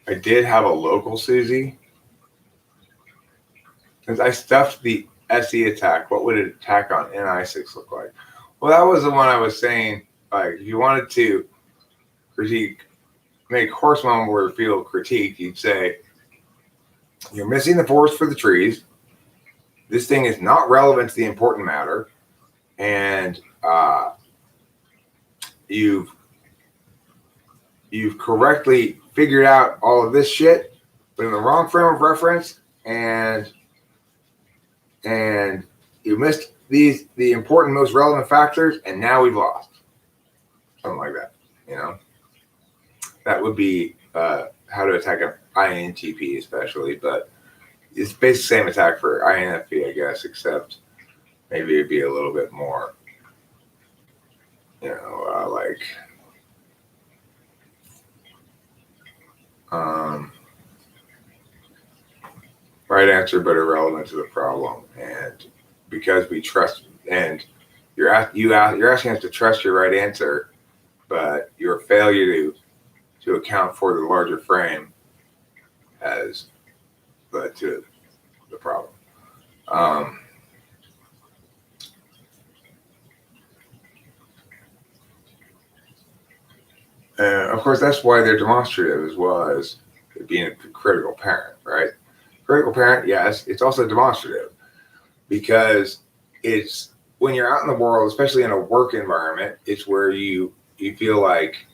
Speaker 1: I did have a local Susie. Since I stuffed the SE attack, what would an attack on NI6 look like? Well, that was the one I was saying, like, if you wanted to make horseman word field critique, you'd say, you're missing the forest for the trees. This thing is not relevant to the important matter. And you've correctly figured out all of this shit, but in the wrong frame of reference, and you missed the important, most relevant factors, and now we've lost. Something like that, you know. That would be how to attack an INTP, especially, but it's basically the same attack for INFP, I guess, except maybe it'd be a little bit more, you know, like right answer but irrelevant to the problem. And because we trust, and you're asking us to trust your right answer, but your failure to account for the larger frame has led to the problem. And of course, that's why they're demonstrative as well as being a critical parent, right? Critical parent, yes, it's also demonstrative because it's when you're out in the world, especially in a work environment, it's where you feel like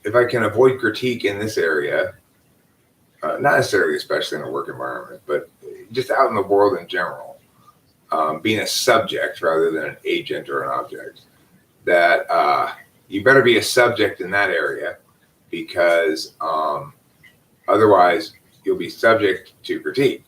Speaker 1: if I can avoid critique in this area, not necessarily especially in a work environment, but just out in the world in general, being a subject rather than an agent or an object, that you better be a subject in that area because otherwise you'll be subject to critique.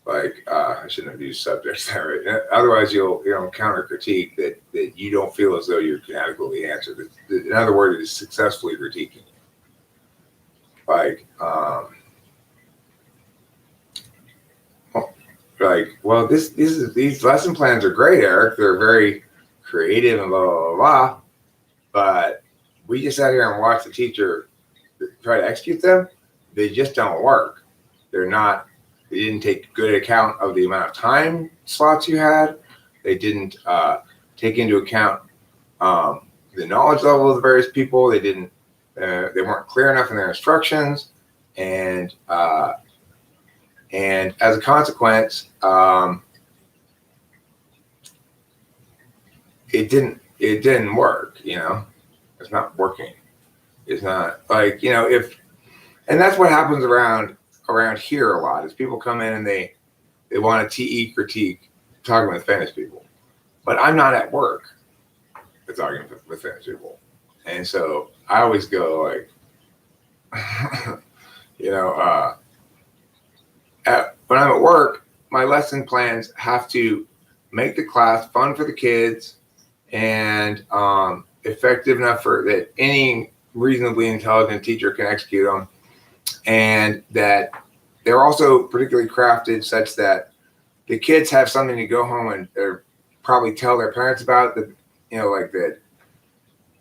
Speaker 1: Like I shouldn't have used subjects there. Right? Otherwise, you'll counter critique that you don't feel as though you can adequately answer. In other words, it's successfully critiquing. Like, well, these lesson plans are great, Eric. They're very creative and blah blah blah blah. But we just sat here and watched the teacher try to execute them. They just don't work. They're not. They didn't take good account of the amount of time slots you had. They didn't take into account the knowledge level of the various people. They didn't. They weren't clear enough in their instructions, and as a consequence, it didn't work. You know, it's not working. It's not like, you know, and that's what happens around here a lot is people come in and they want to TE critique talking with famous people, but I'm not at work talking with famous people, and so I always go like, you know, when I'm at work, my lesson plans have to make the class fun for the kids and effective enough for that any reasonably intelligent teacher can execute them, and that they're also particularly crafted such that the kids have something to go home and probably tell their parents about. That, you know, like that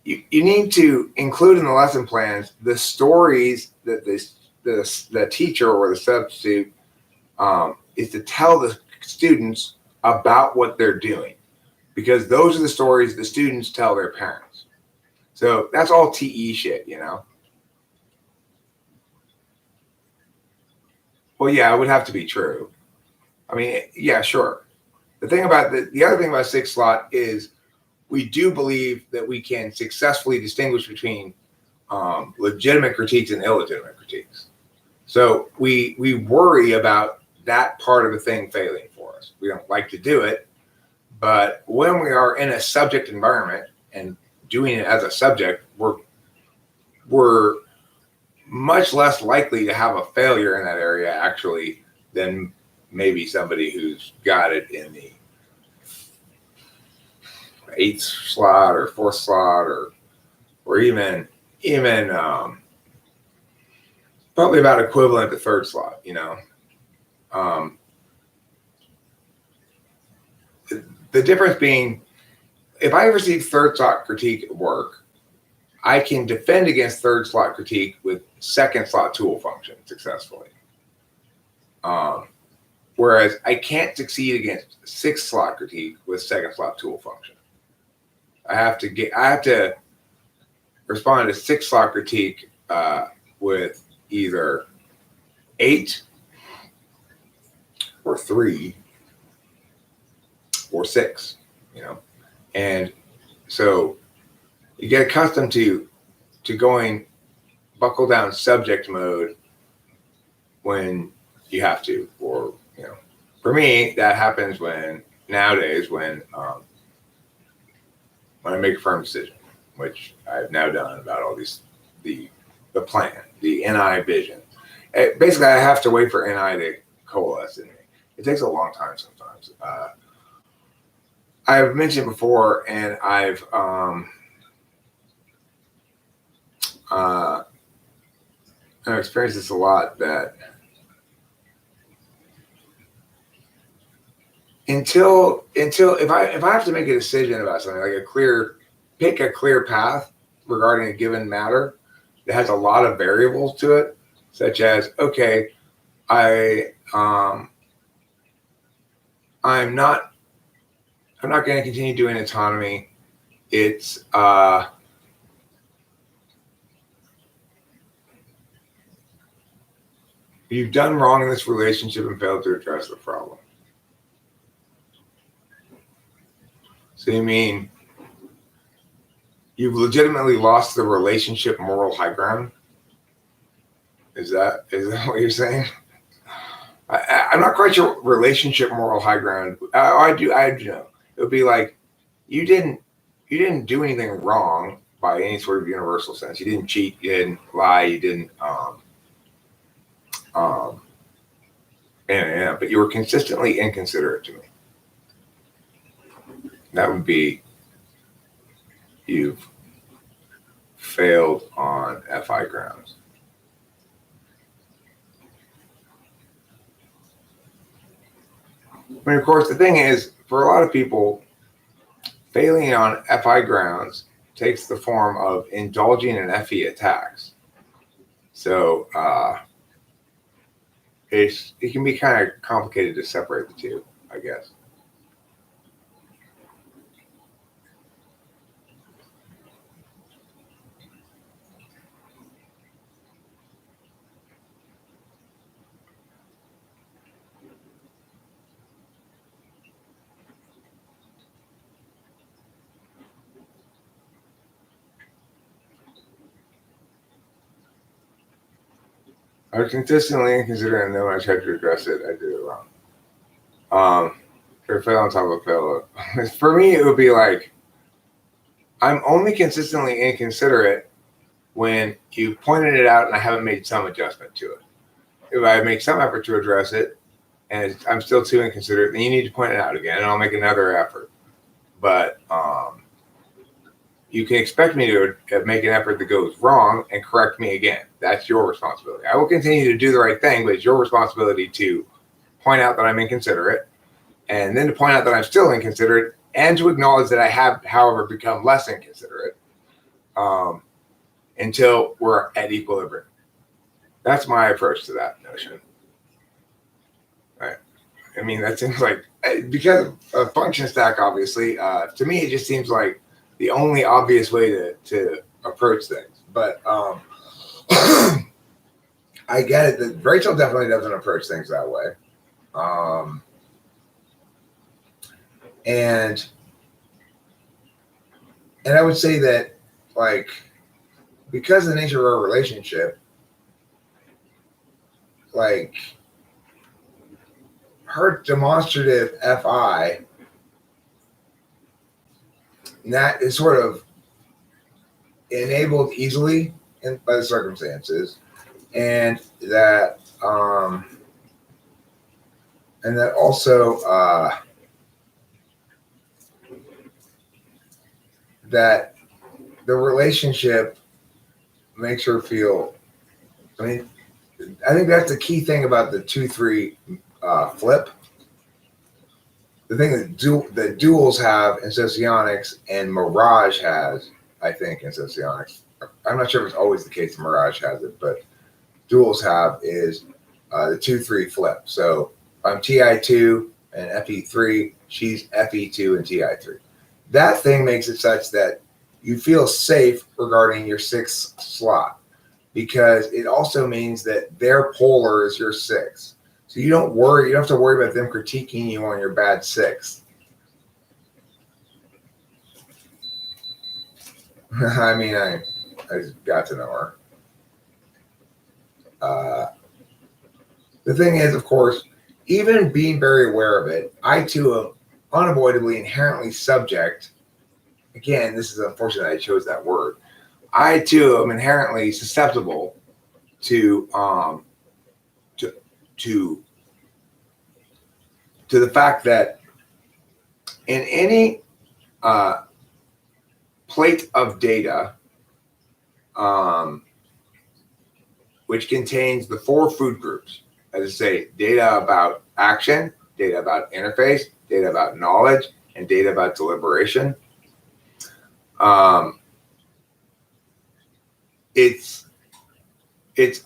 Speaker 1: you need to include in the lesson plans the stories that the teacher or the substitute is to tell the students about what they're doing, because those are the stories the students tell their parents. So that's all TE shit, you know? Well, yeah, it would have to be true. I mean, yeah, sure. The other thing about sixth slot is we do believe that we can successfully distinguish between legitimate critiques and illegitimate critiques. So we worry about that part of the thing failing for us. We don't like to do it, but when we are in a subject environment and doing it as a subject, we're much less likely to have a failure in that area actually than maybe somebody who's got it in the 8th slot or 4th slot or even probably about equivalent to 3rd slot, you know. The difference being, if I receive 3rd slot critique at work, I can defend against 3rd slot critique with 2nd slot tool function successfully. Whereas I can't succeed against 6th slot critique with 2nd slot tool function. I have to respond to 6th slot critique with either 8 or 3 or 6, you know. And so you get accustomed to going buckle down subject mode when you have to, or for me that happens nowadays when I make a firm decision, which I've now done about all these the plan, the NI vision. Basically, I have to wait for NI to coalesce in me. It takes a long time sometimes. I've mentioned before, and I've experienced this a lot, that until if I have to make a decision about something, like pick a clear path regarding a given matter that has a lot of variables to it, such as, okay, I'm not going to continue doing autonomy. It's you've done wrong in this relationship and failed to address the problem. So you mean you've legitimately lost the relationship moral high ground? Is that what you're saying? I'm not quite sure relationship moral high ground. I do know. It would be like you didn't do anything wrong by any sort of universal sense. You didn't cheat. You didn't lie. You didn't but you were consistently inconsiderate to me. That would be you've failed on FI grounds. I mean, of course, the thing is, for a lot of people, failing on FI grounds takes the form of indulging in FE attacks. So it can be kind of complicated to separate the two, I guess. I was consistently inconsiderate and know when I tried to address it, I did it wrong. Or fail on top of fail. For me, it would be like, I'm only consistently inconsiderate when you pointed it out and I haven't made some adjustment to it. If I make some effort to address it and I'm still too inconsiderate, then you need to point it out again and I'll make another effort. But you can expect me to make an effort that goes wrong and correct me again. That's your responsibility. I will continue to do the right thing, but it's your responsibility to point out that I'm inconsiderate, and then to point out that I'm still inconsiderate, and to acknowledge that I have, however, become less inconsiderate until we're at equilibrium. That's my approach to that notion. Right. I mean, that seems like, because of function stack, obviously, to me, it just seems like the only obvious way to approach things. But I get it that Rachel definitely doesn't approach things that way. And I would say that, like, because of the nature of our relationship, like, her demonstrative FI, that is sort of enabled easily by the circumstances, and that also that the relationship makes her feel. I mean, I think that's the key thing about the 2-3 flip. The thing that duals have in socionics and Mirage has, I think, in socionics. I'm not sure if it's always the case that Mirage has it, but duals have is the 2-3 flip. So I'm TI2 and FE3, she's FE2 and TI3. That thing makes it such that you feel safe regarding your 6th slot, because it also means that their polar is your 6. So you don't have to worry about them critiquing you on your bad 6. I mean, I got to know her. The thing is, of course, even being very aware of it, I too am unavoidably inherently subject. Again, this is unfortunate I chose that word. I too am inherently susceptible to to to to the fact that in any plate of data, which contains the 4 food groups, as I say, data about action, data about interface, data about knowledge, and data about deliberation. It's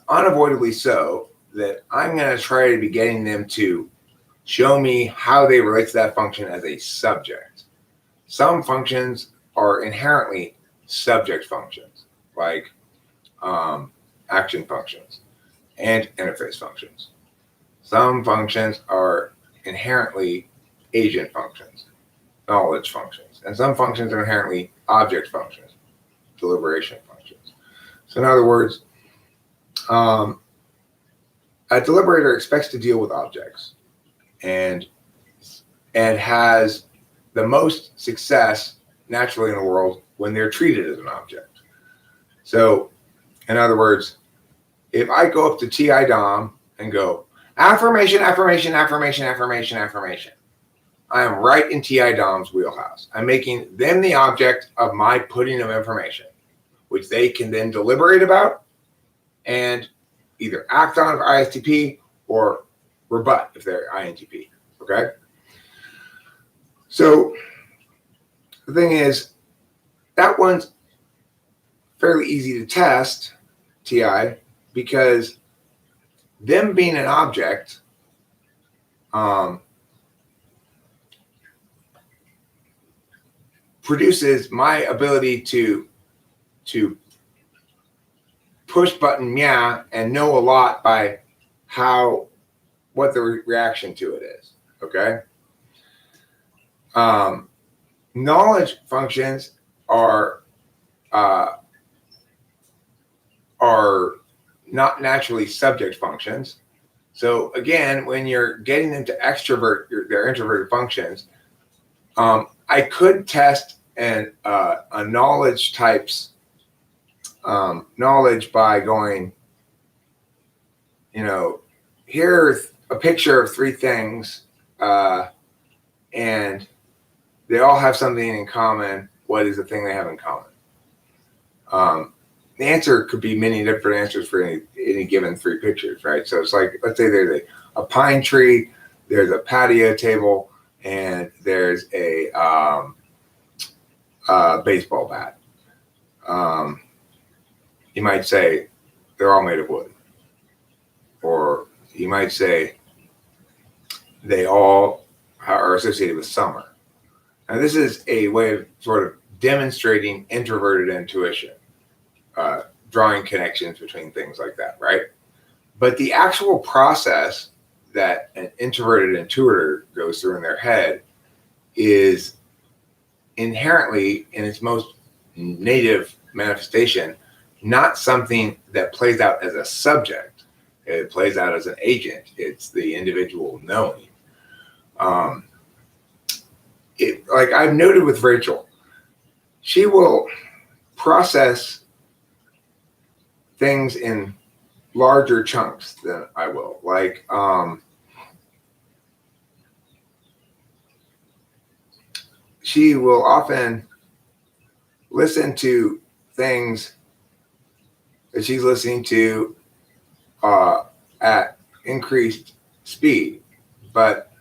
Speaker 1: unavoidably so that I'm going to try to be getting them to show me how they relate to that function as a subject. Some functions are inherently subject functions, like action functions and interface functions. Some functions are inherently agent functions, knowledge functions, and some functions are inherently object functions, deliberation functions. So in other words, a deliberator expects to deal with objects and has the most success naturally in the world when they're treated as an object. So in other words, if I go up to TI Dom and go, affirmation, affirmation, affirmation, affirmation, affirmation, I am right in TI Dom's wheelhouse. I'm making them the object of my putting of information, which they can then deliberate about and either act on if ISTP or rebut if they're INTP. Okay? So the thing is, that one's fairly easy to test, TI, because them being an object produces my ability to push button meow and know a lot by what the reaction to it is. Okay. Knowledge functions are not naturally subject functions. So again, when you're getting them to extrovert their introverted functions, I could test a knowledge type's knowledge by going, here's a picture of 3 things, and they all have something in common. What is the thing they have in common? The answer could be many different answers for any given 3 pictures, right? So it's like, let's say there's a pine tree, there's a patio table, and there's a baseball bat. You might say they're all made of wood. Or you might say they all are associated with summer. Now, this is a way of sort of demonstrating introverted intuition, drawing connections between things like that, right? But the actual process that an introverted intuitor goes through in their head is inherently, in its most native manifestation, not something that plays out as a subject. It plays out as an agent. It's the individual knowing. Like I've noted with Rachel, she will process things in larger chunks than I will. Like she will often listen to things that she's listening to at increased speed, but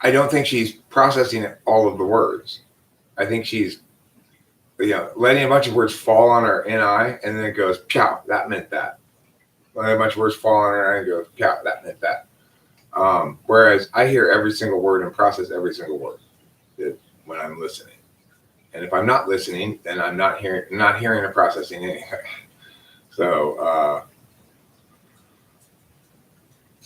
Speaker 1: I don't think she's processing all of the words. I think she's letting a bunch of words fall on her NI, and then it goes, pow, that meant that. Letting a bunch of words fall on her and it goes, pow, that meant that. Whereas I hear every single word and process every single word when I'm listening. And if I'm not listening, then I'm not hearing or processing anything. So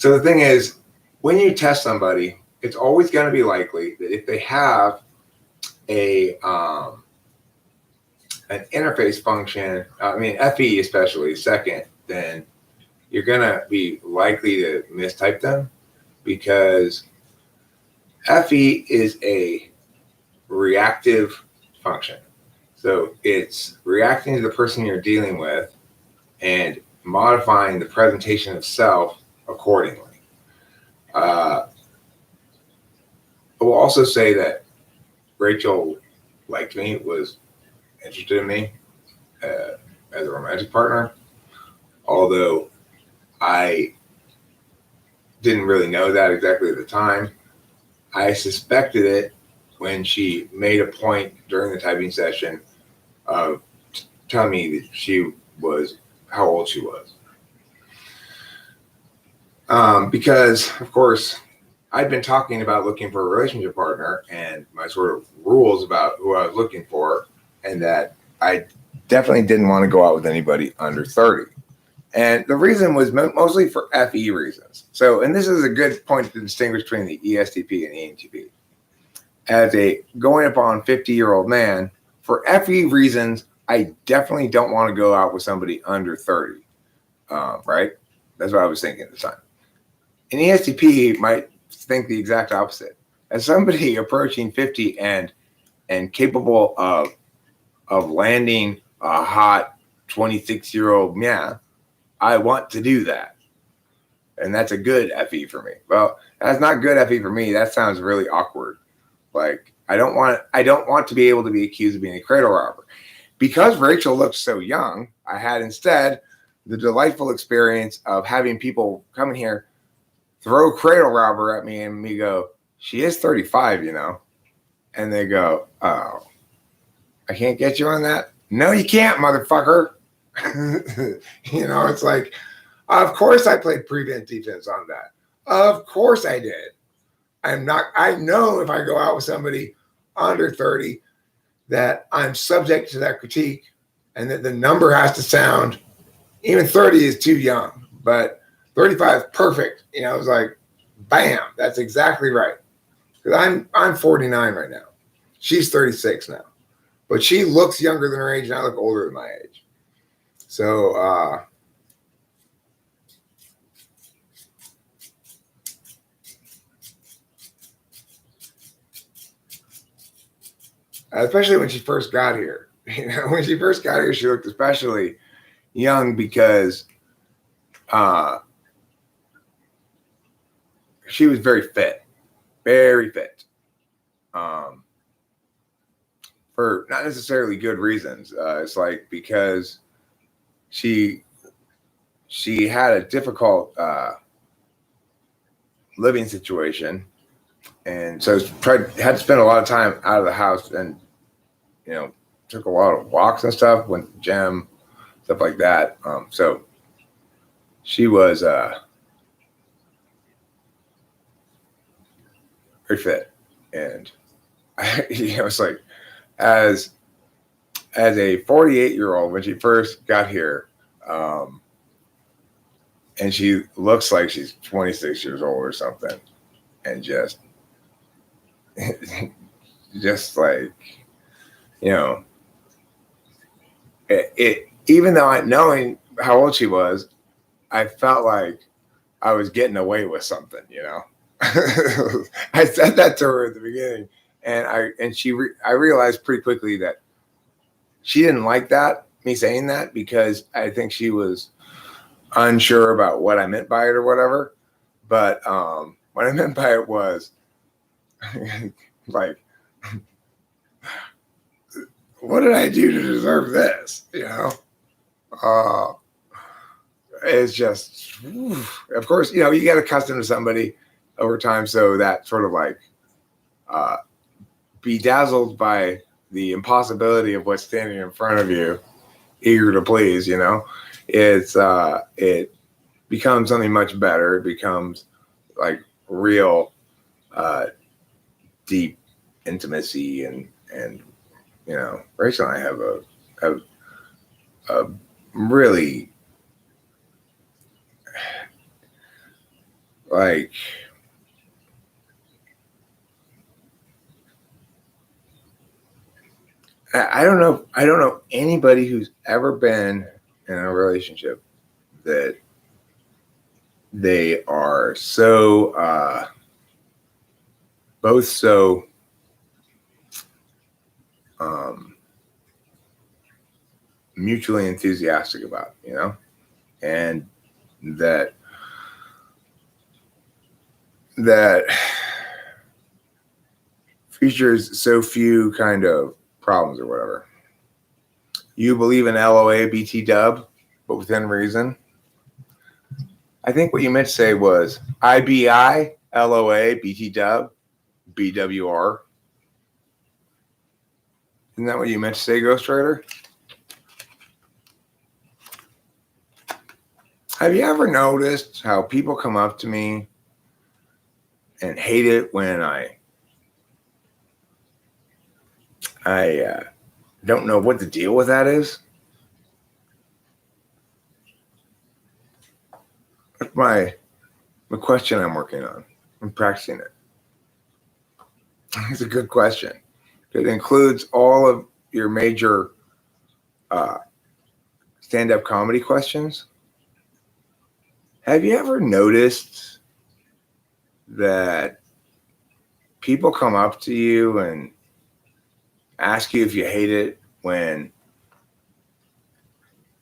Speaker 1: the thing is, when you test somebody, it's always going to be likely that if they have an interface function, FE especially, second, then you're gonna be likely to mistype them because FE is a reactive function. So it's reacting to the person you're dealing with and modifying the presentation of self accordingly. I will also say that Rachel liked me, was interested in me as a romantic partner, although I didn't really know that exactly at the time. I suspected it when she made a point during the typing session of telling me that she was how old she was. Because, of course, I'd been talking about looking for a relationship partner and my sort of rules about who I was looking for, and that I definitely didn't want to go out with anybody under 30. And the reason was mostly for FE reasons. So, and this is a good point to distinguish between the ESTP and ENTP. As a going up on 50-year-old man, for FE reasons, I definitely don't want to go out with somebody under 30, right? That's what I was thinking at the time. An ESTP might think the exact opposite. As somebody approaching 50 and capable of landing a hot 26-year-old, yeah, I want to do that. And that's a good FE for me. Well, that's not good FE for me. That sounds really awkward. Like, I don't want to be able to be accused of being a cradle robber. Because Rachel looked so young, I had instead the delightful experience of having people come in here, throw cradle robber at me, and me go, she is 35, you know. And they go, oh, I can't get you on that? No, you can't, motherfucker. You know, it's like, of course I played prevent defense on that. Of course I did. I know if I go out with somebody under 30 that I'm subject to that critique and that the number has to sound, even 30 is too young, but 35 is perfect. You know, it was like, bam, that's exactly right. Because I'm 49 right now. She's 36 now. But she looks younger than her age, and I look older than my age. So, especially when she first got here. You know, when she first got here, she looked especially young because she was very fit. Very fit. For not necessarily good reasons. It's like because she had a difficult living situation, and so had to spend a lot of time out of the house, and you know, took a lot of walks and stuff, went to the gym, stuff like that. So she was very fit, and you know, it's like as a 48-year-old when she first got here, and she looks like she's 26 years old or something, and just like, you know, it even though knowing how old she was, I felt like I was getting away with something, you know. I said that to her at the beginning, and I realized pretty quickly that she didn't like that, me saying that, because I think she was unsure about what I meant by it or whatever. But what I meant by it was like, what did I do to deserve this? You know, it's just, of course, you know, you get accustomed to somebody over time, so that sort of like bedazzled by the impossibility of what's standing in front of you, eager to please, you know, it becomes something much better. It becomes like real deep intimacy, and you know, Rachel and I have a really like I don't know anybody who's ever been in a relationship that they are so both so mutually enthusiastic about, and that features so few kind of problems or whatever. You believe in LOA BT dub, but within reason. I think what you meant to say was IBI LOA BT dub BWR. Isn't that what you meant to say, Ghostwriter? Have you ever noticed how people come up to me and hate it when I don't know what the deal with that is? That's my question I'm working on. I'm practicing it. It's a good question. It includes all of your major stand-up comedy questions. Have you ever noticed that people come up to you and ask you if you hate it when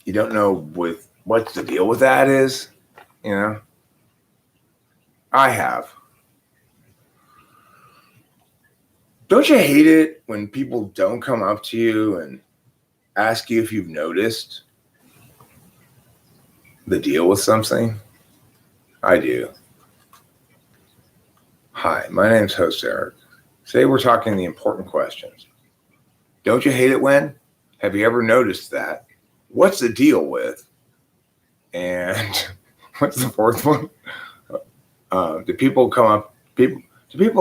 Speaker 1: you don't know what the deal with that is? I have. Don't you hate it when people don't come up to you and ask you if you've noticed the deal with something? I do. Hi, my name's host Eric. Today we're talking the important questions. Don't you hate it when? Have you ever noticed that? What's the deal with? And what's the fourth one? Do people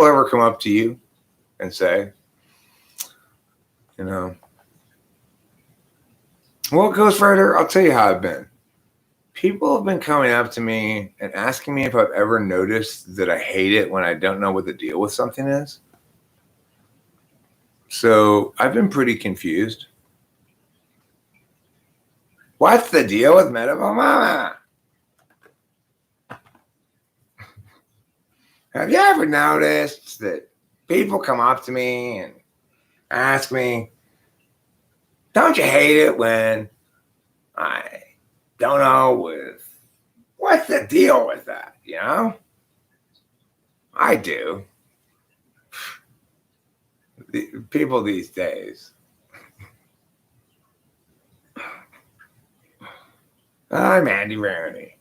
Speaker 1: ever come up to you and say, well, Ghostwriter, I'll tell you how I've been. People have been coming up to me and asking me if I've ever noticed that I hate it when I don't know what the deal with something is. So I've been pretty confused. What's the deal with Medical Mama? Have you ever noticed that people come up to me and ask me, don't you hate it when I don't know what's the deal with that, I do. The people these days. I'm Andy Rooney.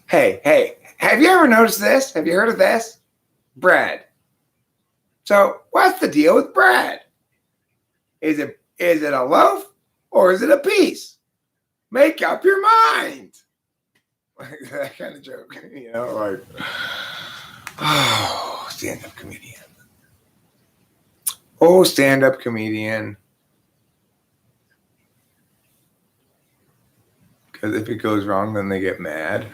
Speaker 1: Hey, have you ever noticed this? Have you heard of this? Bread. So what's the deal with bread? Is it a loaf or is it a piece? Make up your mind. Like that kind of joke, oh, stand-up comedian. Oh, stand-up comedian. Because if it goes wrong, then they get mad.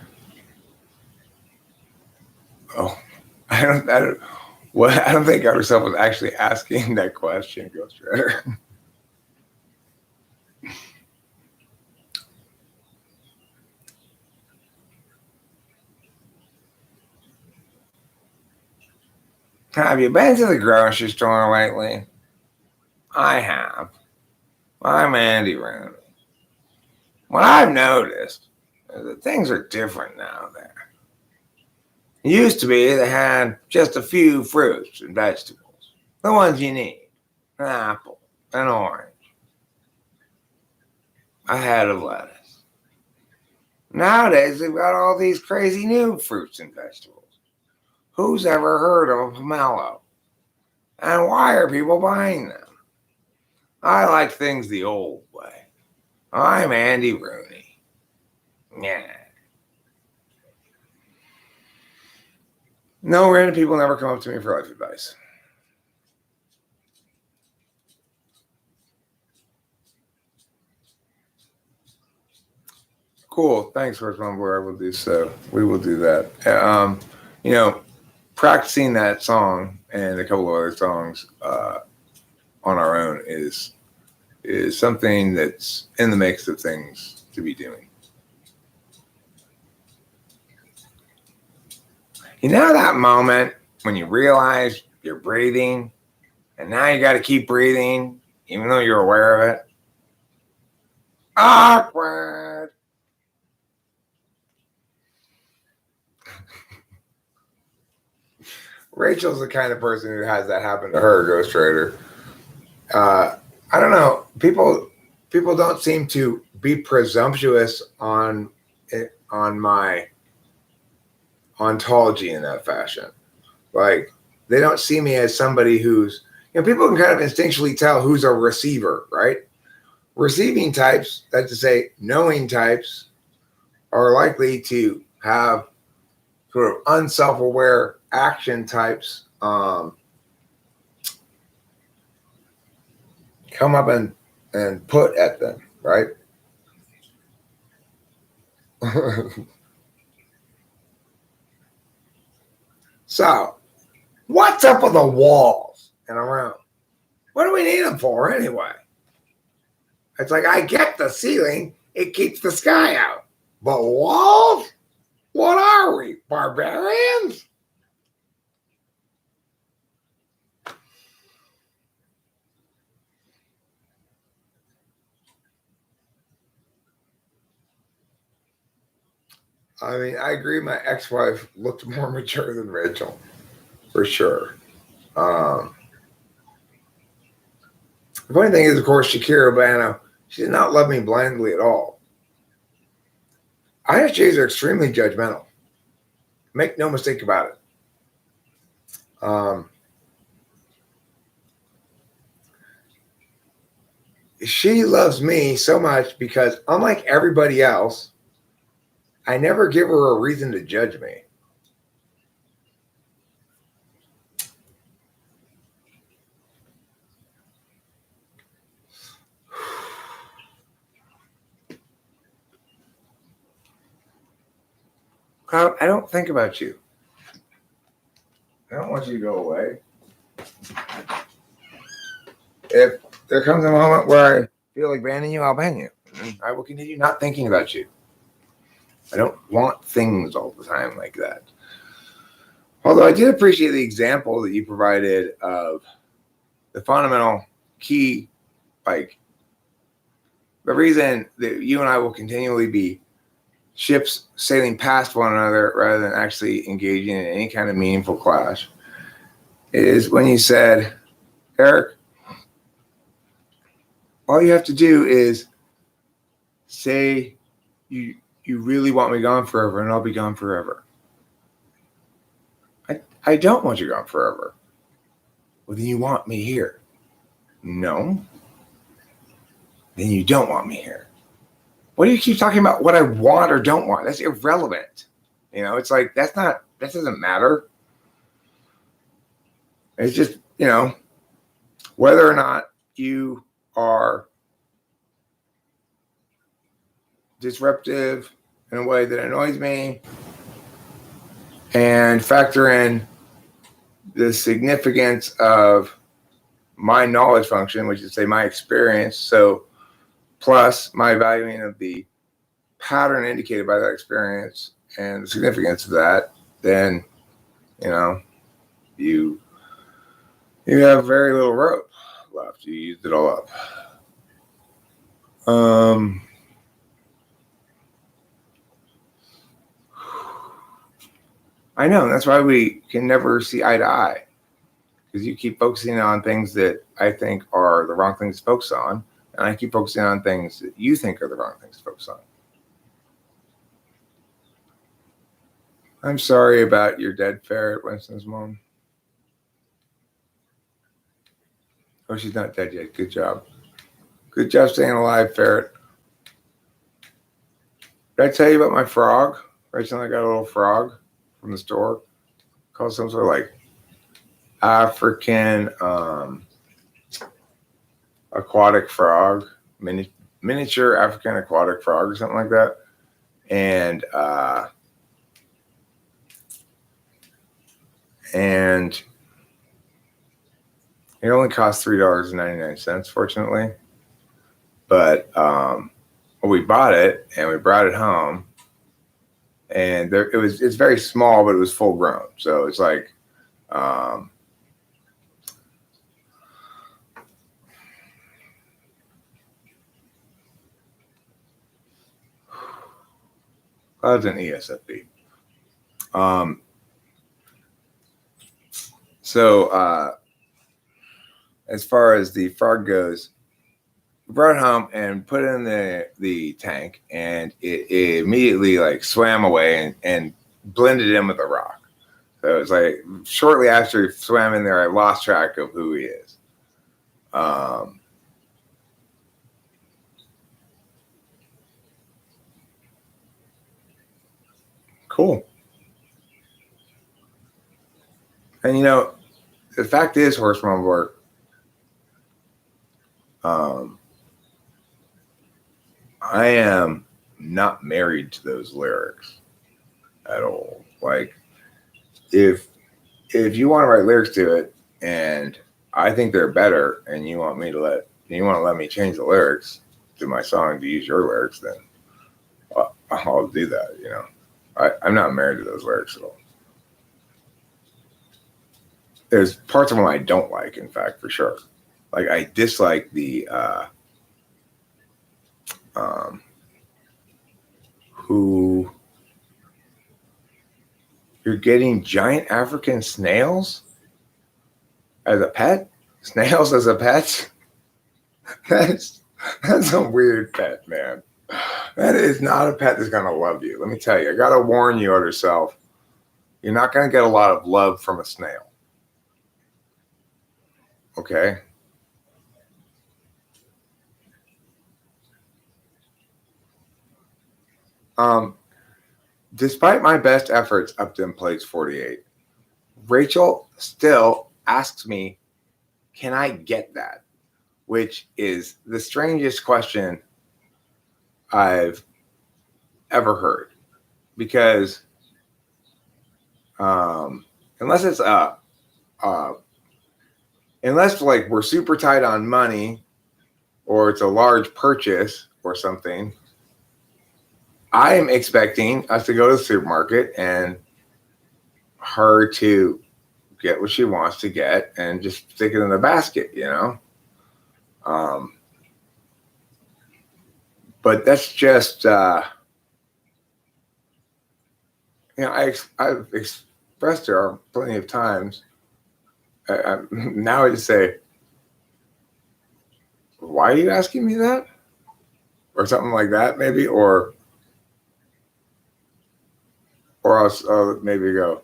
Speaker 1: Oh, I don't think ourselves was actually asking that question, Ghostwriter. Have you been to the grocery store lately? I have. I'm Andy Rooney. What I've noticed is that things are different now there. It used to be they had just a few fruits and vegetables, the ones you need, an apple, an orange, a head of lettuce. Nowadays, they've got all these crazy new fruits and vegetables. Who's ever heard of a pomelo? And why are people buying them? I like things the old way. I'm Andy Rooney. Yeah. No, random people never come up to me for life advice. Cool. Thanks, First One Boy. I will do so. We will do that. Practicing that song and a couple of other songs on our own is something that's in the mix of things to be doing. You know that moment when you realize you're breathing and now you got to keep breathing even though you're aware of it? Awkward. Rachel's the kind of person who has that happen to her, Ghost Trader. I don't know. People don't seem to be presumptuous on my ontology in that fashion. Like, they don't see me as somebody who's, people can kind of instinctually tell who's a receiver, right? Receiving types, that's to say, knowing types, are likely to have sort of unself-aware action types come up and put at them, right? So, what's up with the walls and around? What do we need them for anyway? It's like, I get the ceiling, it keeps the sky out. But walls? What are we, barbarians? I mean, I agree my ex-wife looked more mature than Rachel, for sure. The funny thing is, of course, Shakira Bano, she did not love me blindly at all. ISJs are extremely judgmental. Make no mistake about it. She loves me so much because, unlike everybody else, I never give her a reason to judge me. I don't think about you. I don't want you to go away. If there comes a moment where I feel like banning you, I'll ban you. I will continue not thinking about you. I don't want things all the time like that. Although I did appreciate the example that you provided of the fundamental key, like the reason that you and I will continually be ships sailing past one another rather than actually engaging in any kind of meaningful clash is when you said, Eric, all you have to do is say you really want me gone forever, and I'll be gone forever. I don't want you gone forever. Well, then you want me here. No. Then you don't want me here. What do you keep talking about what I want or don't want? That's irrelevant. It's like, that doesn't matter. It's just, whether or not you are disruptive in a way that annoys me, and factor in the significance of my knowledge function, which is, say, my experience. So plus my valuing of the pattern indicated by that experience and the significance of that, then, you have very little rope left. You used it all up. I know. That's why we can never see eye to eye, because you keep focusing on things that I think are the wrong things to focus on, and I keep focusing on things that you think are the wrong things to focus on. I'm sorry about your dead ferret, Winston's mom. Oh, she's not dead yet. Good job. Good job staying alive, ferret. Did I tell you about my frog? Recently I got a little frog from the store called some sort of like African aquatic frog, miniature African aquatic frog or something like that. And It only cost $3.99, fortunately. But we bought it and we brought it home, and it's very small, but it was full grown. So it's like that's an ESFP. So as far as the frog goes, we brought it home and put it in the tank, and it immediately like swam away and blended in with the rock. So it was like shortly after he swam in there, I lost track of who he is. Cool. And the fact is, Horse Mom work. I am not married to those lyrics at all. Like, if you want to write lyrics to it, and I think they're better, and you want to let me change the lyrics to my song to use your lyrics, then I'll do that. I'm not married to those lyrics at all. There's parts of them I don't like, in fact, for sure. Like, I dislike the who you're getting giant African snails as a pet? Snails as a pet? That's a weird pet, man. That is not a pet that's gonna love you. Let me tell you, I gotta warn you, other self. You're not gonna get a lot of love from a snail. Okay? Despite my best efforts up to place 48, Rachel still asks me, can I get that? Which is the strangest question I've ever heard. Because unless it's unless like we're super tight on money or it's a large purchase or something, I'm expecting us to go to the supermarket and her to get what she wants to get and just stick it in the basket, but that's just I've expressed to her plenty of times. Now I just say, why are you asking me that? Or something like that, maybe, or I'll maybe go,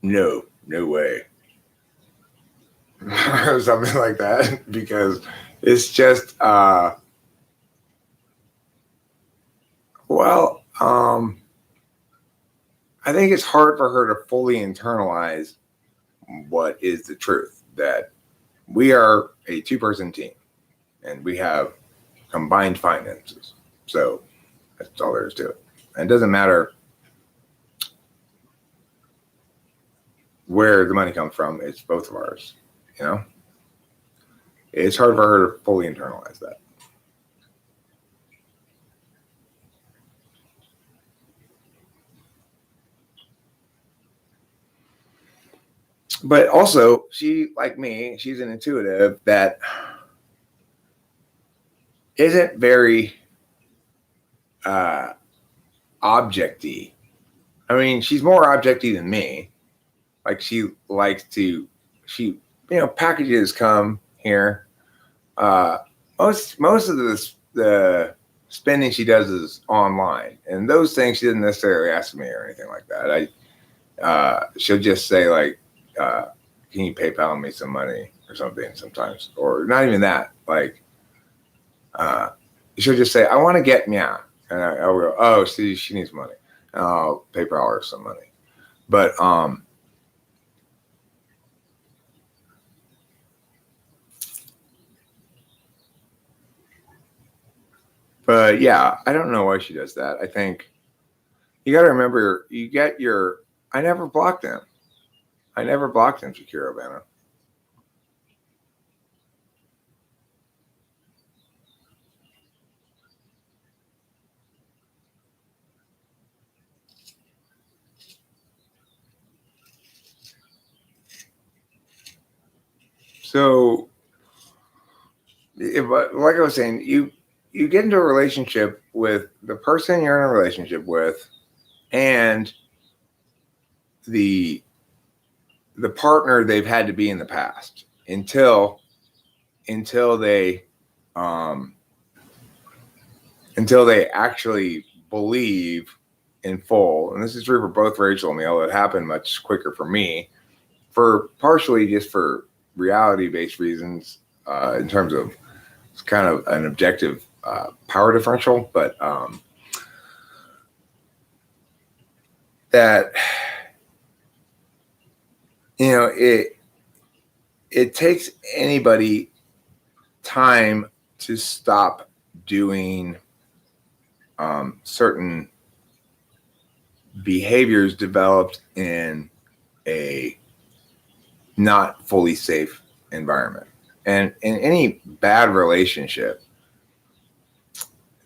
Speaker 1: no way. Or something like that, because it's just I think it's hard for her to fully internalize what is the truth, that we are a 2-person team and we have combined finances. So that's all there is to it. And it doesn't matter where the money comes from, it's both of ours, It's hard for her to fully internalize that. But also, she, like me, she's an intuitive that isn't very objecty. I mean, she's more objecty than me. Like, she likes to, packages come here. Most of the spending she does is online, and those things she doesn't necessarily ask me or anything like that. She'll just say like, can you PayPal me some money or something sometimes, or not even that. Like, she'll just say, I want to get meow, and I'll go, oh, she needs money, and I'll PayPal her some money. But yeah, I don't know why she does that. I think you got to remember, I never blocked them. I never blocked him, Shakira Banner. So, like I was saying, you get into a relationship with the person you're in a relationship with, and the partner they've had to be in the past until they um, until they actually believe in full. And this is true for both Rachel and me, although it happened much quicker for me, for partially just for reality-based reasons, in terms of it's kind of an objective power differential, but that it takes anybody time to stop doing certain behaviors developed in a not fully safe environment. And in any bad relationship,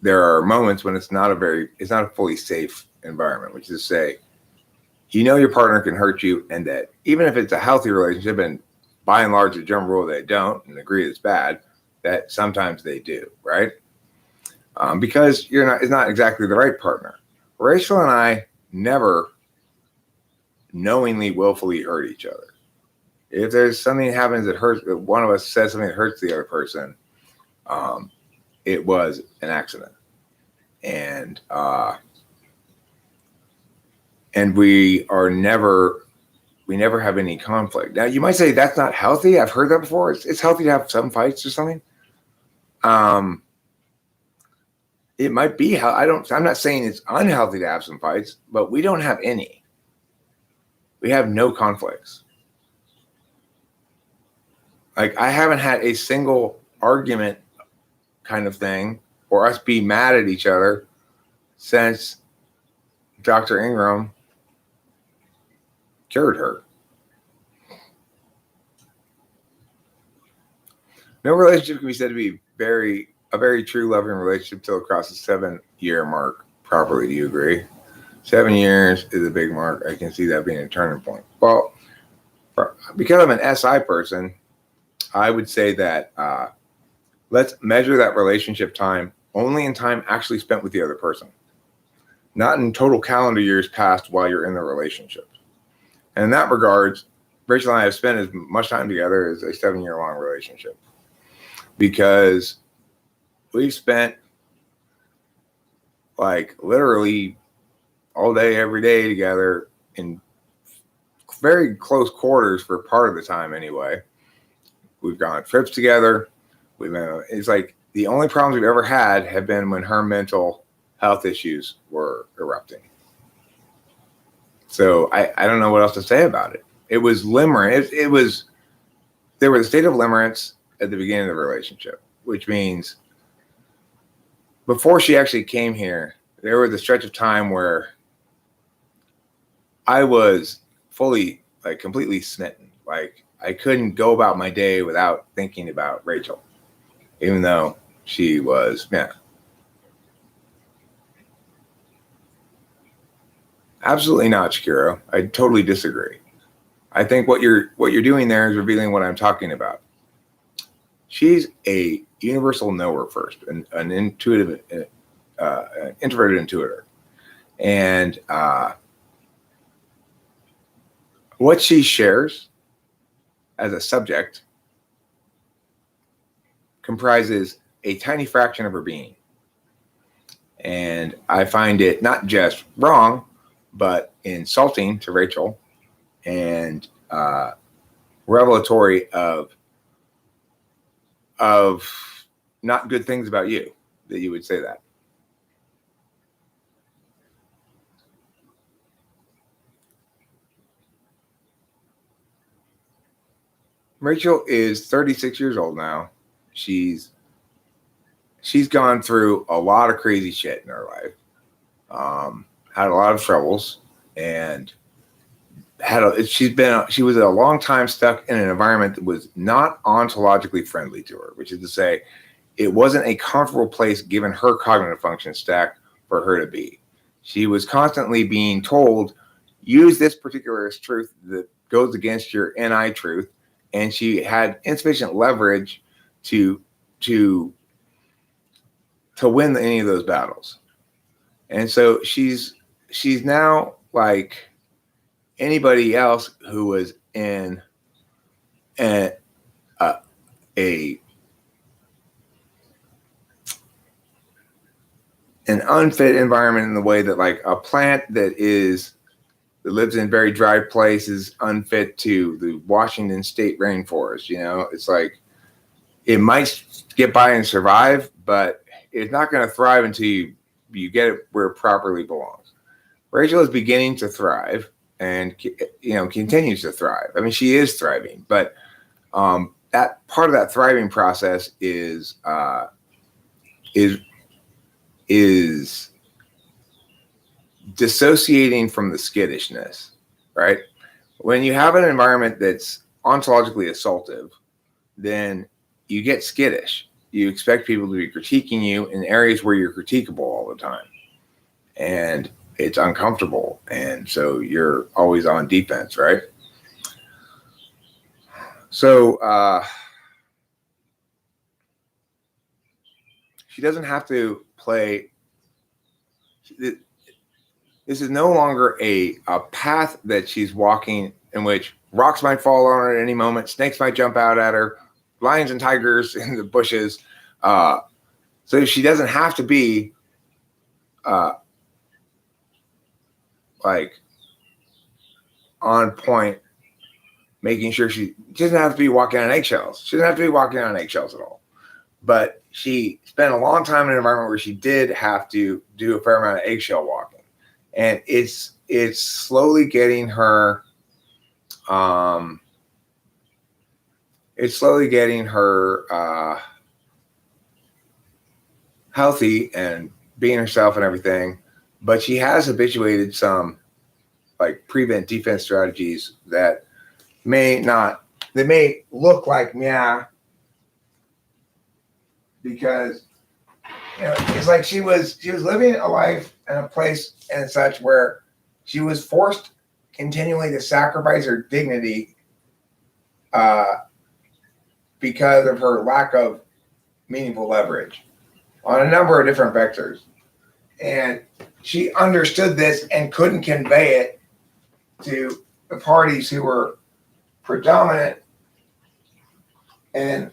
Speaker 1: there are moments when it's not a fully safe environment, which is to say, your partner can hurt you, and that even if it's a healthy relationship, and by and large, the general rule they don't, and agree it's bad, that sometimes they do, right? Because it's not exactly the right partner. Rachel and I never knowingly, willfully hurt each other. If there's something that happens that hurts, that one of us says something that hurts the other person, it was an accident, and we never have any conflict. Now, you might say that's not healthy. I've heard that before. It's healthy to have some fights or something. It might be how I'm not saying it's unhealthy to have some fights, but we don't have any. We have no conflicts. Like, I haven't had a single argument kind of thing, or us be mad at each other, since Dr. Ingram cured her. No relationship can be said to be a very true loving relationship till it crosses the 7-year mark properly. Do you agree? 7 years is a big mark. I can see that being a turning point. Well, because I'm an SI person, I would say that let's measure that relationship time only in time actually spent with the other person, not in total calendar years passed while you're in the relationship. And in that regards, Rachel and I have spent as much time together as a 7-year-long relationship, because we've spent like literally all day, every day together in very close quarters for part of the time anyway. We've gone on trips together. It's like the only problems we've ever had have been when her mental health issues were erupting. So I don't know what else to say about it. It was limerence. There was a state of limerence at the beginning of the relationship, which means before she actually came here, there was a stretch of time where I was fully, like, completely smitten. Like, I couldn't go about my day without thinking about Rachel, even though she was, Absolutely not, Shakiro. I totally disagree. I think what you're doing there is revealing what I'm talking about. She's a universal knower first, an intuitive, an introverted intuitor, and what she shares as a subject comprises a tiny fraction of her being. And I find it not just wrong, but insulting to Rachel, and revelatory of not good things about you, that you would say that. Rachel is 36 years old now. She's gone through a lot of crazy shit in her life. Had a lot of troubles, and she was a long time stuck in an environment that was not ontologically friendly to her, which is to say, it wasn't a comfortable place given her cognitive function stack for her to be. She was constantly being told, use this particular truth that goes against your NI truth, and she had insufficient leverage to to win any of those battles. And so she's now like anybody else who was in a an unfit environment, in the way that like a plant that lives in very dry places unfit to the Washington state rainforest. It's like it might get by and survive, but it's not going to thrive until you get it where it properly belongs. Rachel is beginning to thrive and continues to thrive. I mean, she is thriving, but that part of that thriving process is dissociating from the skittishness, right? When you have an environment that's ontologically assaultive, then you get skittish. You expect people to be critiquing you in areas where you're critiquable all the time. And it's uncomfortable. And so you're always on defense, right? So she doesn't have to play. This is no longer a path that she's walking in which rocks might fall on her at any moment, snakes might jump out at her, lions and tigers in the bushes. So she doesn't have to be like on point, making sure she doesn't have to be walking on eggshells. She doesn't have to be walking on eggshells at all. But she spent a long time in an environment where she did have to do a fair amount of eggshell walking. And it's slowly getting her healthy and being herself and everything. But she has habituated some like prevent defense strategies that may look like meow, because it's like she was living a life in a place and such where she was forced continually to sacrifice her dignity because of her lack of meaningful leverage on a number of different vectors. And she understood this and couldn't convey it to the parties who were predominant and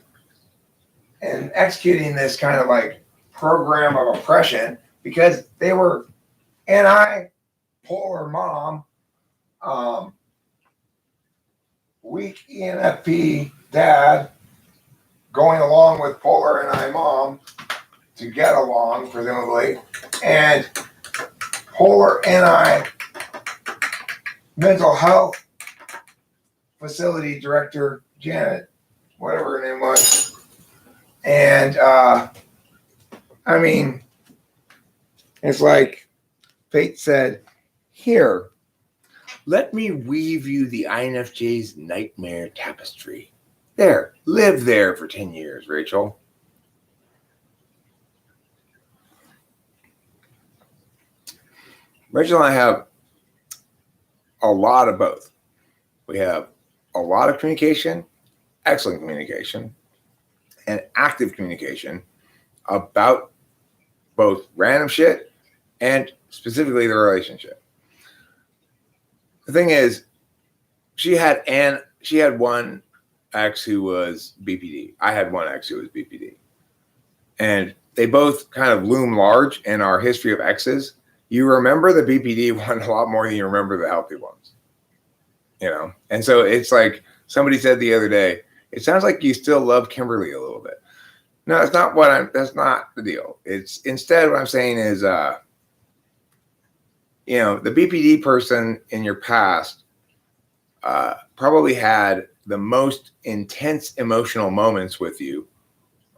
Speaker 1: executing this kind of like program of oppression, because they were polar mom, weak ENFP dad going along with polar NI mom to get along, presumably, and polar NI mental health facility director Janet, whatever her name was. And I mean, it's like fate said, here, let me weave you the INFJ's nightmare tapestry. There, live there for 10 years, Rachel. Rachel and I have a lot of both. We have a lot of communication, excellent communication, and active communication about both random shit and specifically the relationship. The thing is, she had one ex who was BPD. I had one ex who was BPD. And they both kind of loom large in our history of exes. You remember the BPD one a lot more than you remember the healthy ones. And so it's like somebody said the other day, it sounds like you still love Kimberly a little bit. No, that's not the deal. It's instead what I'm saying is, the BPD person in your past probably had the most intense emotional moments with you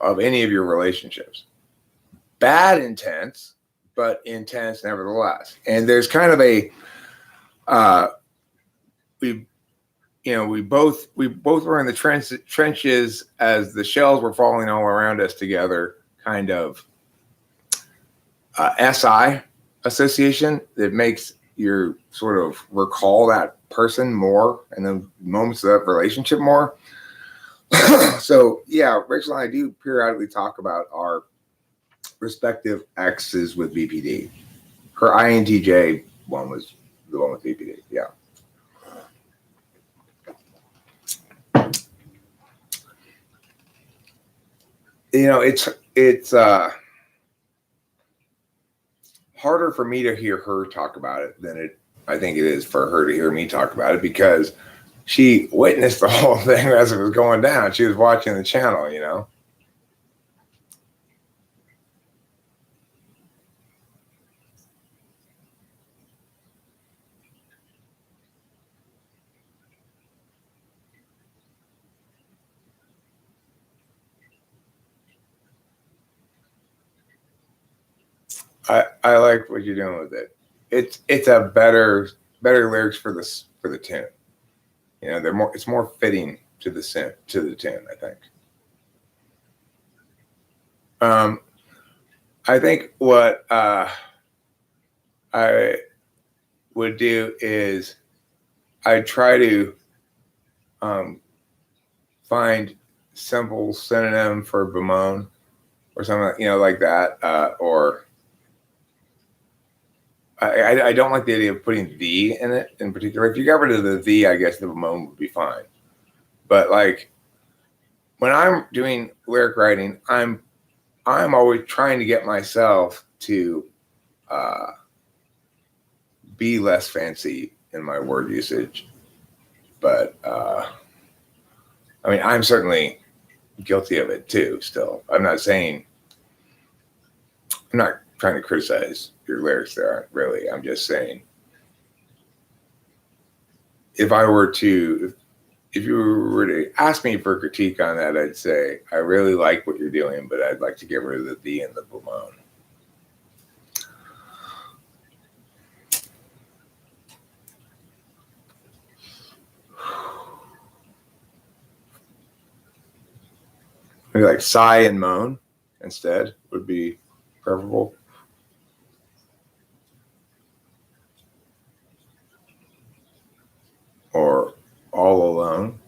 Speaker 1: of any of your relationships. Bad intense, but intense nevertheless. And there's kind of a we both were in the trenches as the shells were falling all around us together, kind of SI association that makes you sort of recall that person more and the moments of that relationship more. So yeah, Rachel and I do periodically talk about our respective X's with BPD. Her INTJ one was the one with BPD. Yeah. It's harder for me to hear her talk about it than I think it is for her to hear me talk about it, because she witnessed the whole thing as it was going down. She was watching the channel, you know. I like what you're doing with it. It's a better lyrics for the tune. You know, it's more fitting to the tune, I think. I think what I would do is I try to find simple synonym for bemoan or something, you know, like that, or I don't like the idea of putting the in it in particular. If you got rid of the, I guess the bemoan would be fine. But like when I'm doing lyric writing, I'm always trying to get myself to be less fancy in my word usage. But I mean, I'm certainly guilty of it too. Still, I'm not trying to criticize your lyrics there, really. I'm just saying, if you were to ask me for critique on that, I'd say I really like what you're doing, but I'd like to get rid of the and the bemoan. Maybe like sigh and moan instead would be preferable. Or all alone.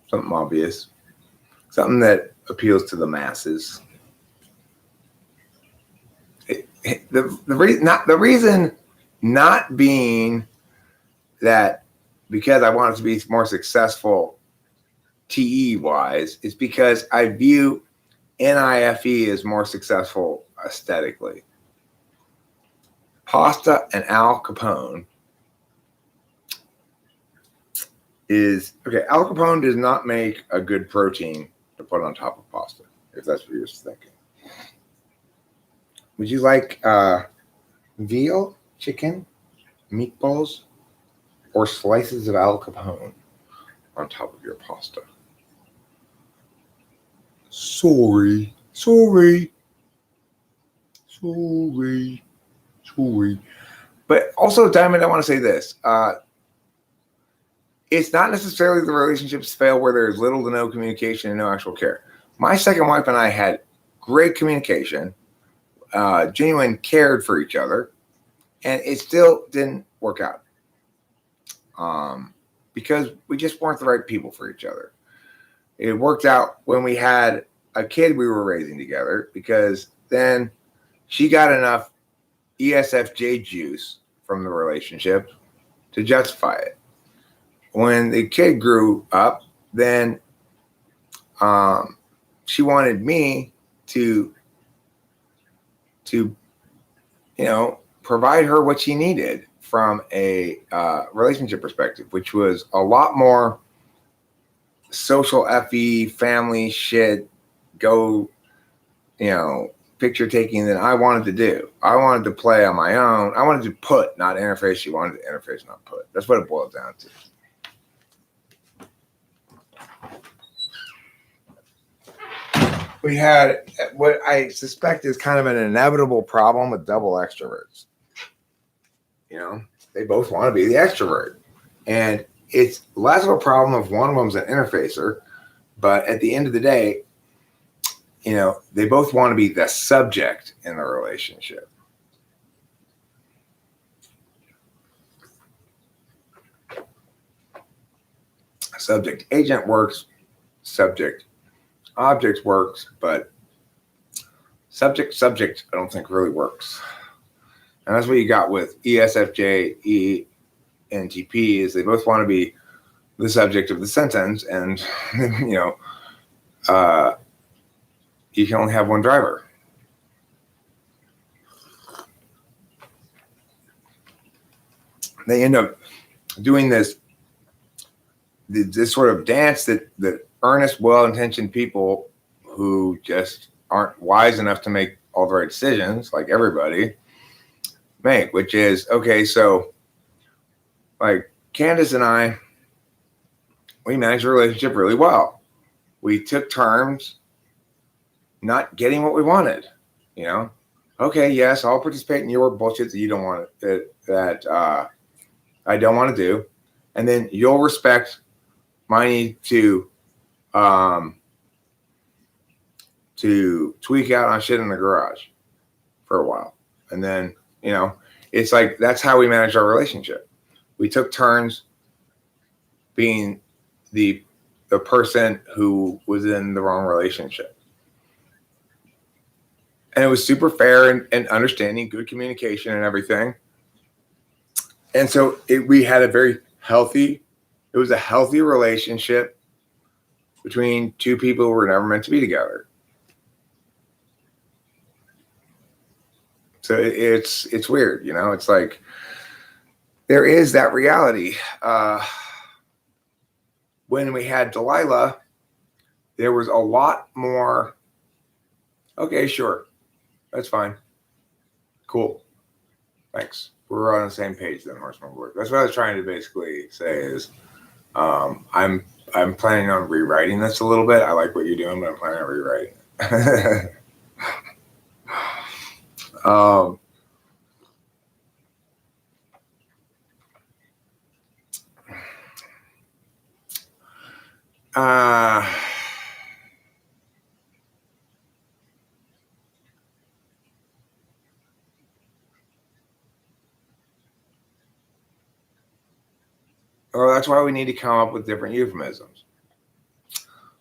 Speaker 1: Something obvious. Something that appeals to the masses. The reason not being that because I want it to be more successful TE wise is because I view NIFE as more successful aesthetically. Pasta and Al Capone is okay. Al Capone does not make a good protein to put on top of pasta, if that's what you're thinking. Would you like veal, chicken, meatballs, or slices of Al Capone on top of your pasta? Sorry. But also, Diamond, I want to say this. It's not necessarily the relationships fail where there's little to no communication and no actual care. My second wife and I had great communication, genuine cared for each other, and it still didn't work out because we just weren't the right people for each other. It worked out when we had a kid we were raising together, because then she got enough ESFJ juice from the relationship to justify it. When the kid grew up, then she wanted me to provide her what she needed from a relationship perspective, which was a lot more social FE family shit, picture taking than I wanted to do. I wanted to play on my own. I wanted to put, not interface. She wanted to interface, not put. That's what it boils down to. We had what I suspect is kind of an inevitable problem with double extroverts. They both want to be the extrovert. And it's less of a problem if one of them's an interfacer, but at the end of the day, they both want to be the subject in the relationship. Subject agent works, subject object works, but subject subject I don't think really works. And that's what you got with ESFJ, ENTP is they both want to be the subject of the sentence, and you know, you can only have one driver. They end up doing this sort of dance that earnest, well-intentioned people who just aren't wise enough to make all the right decisions, like everybody make, which is, okay, so like Candace and I, we managed a relationship really well. We took turns not getting what we wanted, you know? Okay, yes, I'll participate in your bullshit that you don't want, that I don't want to do. And then you'll respect my need to tweak out on shit in the garage for a while. And then, you know, it's like, that's how we managed our relationship. We took turns being the person who was in the wrong relationship. And it was super fair and understanding, good communication and everything. And so we had a very healthy, it was a healthy relationship between two people who were never meant to be together. So it's weird, you know, it's like, there is that reality. When we had Delilah, there was a lot more, okay, sure, that's fine. Cool. Thanks. We're on the same page then, Horseman Board. That's what I was trying to basically say is I'm planning on rewriting this a little bit. I like what you're doing, but I'm planning on rewriting it. Well, that's why we need to come up with different euphemisms.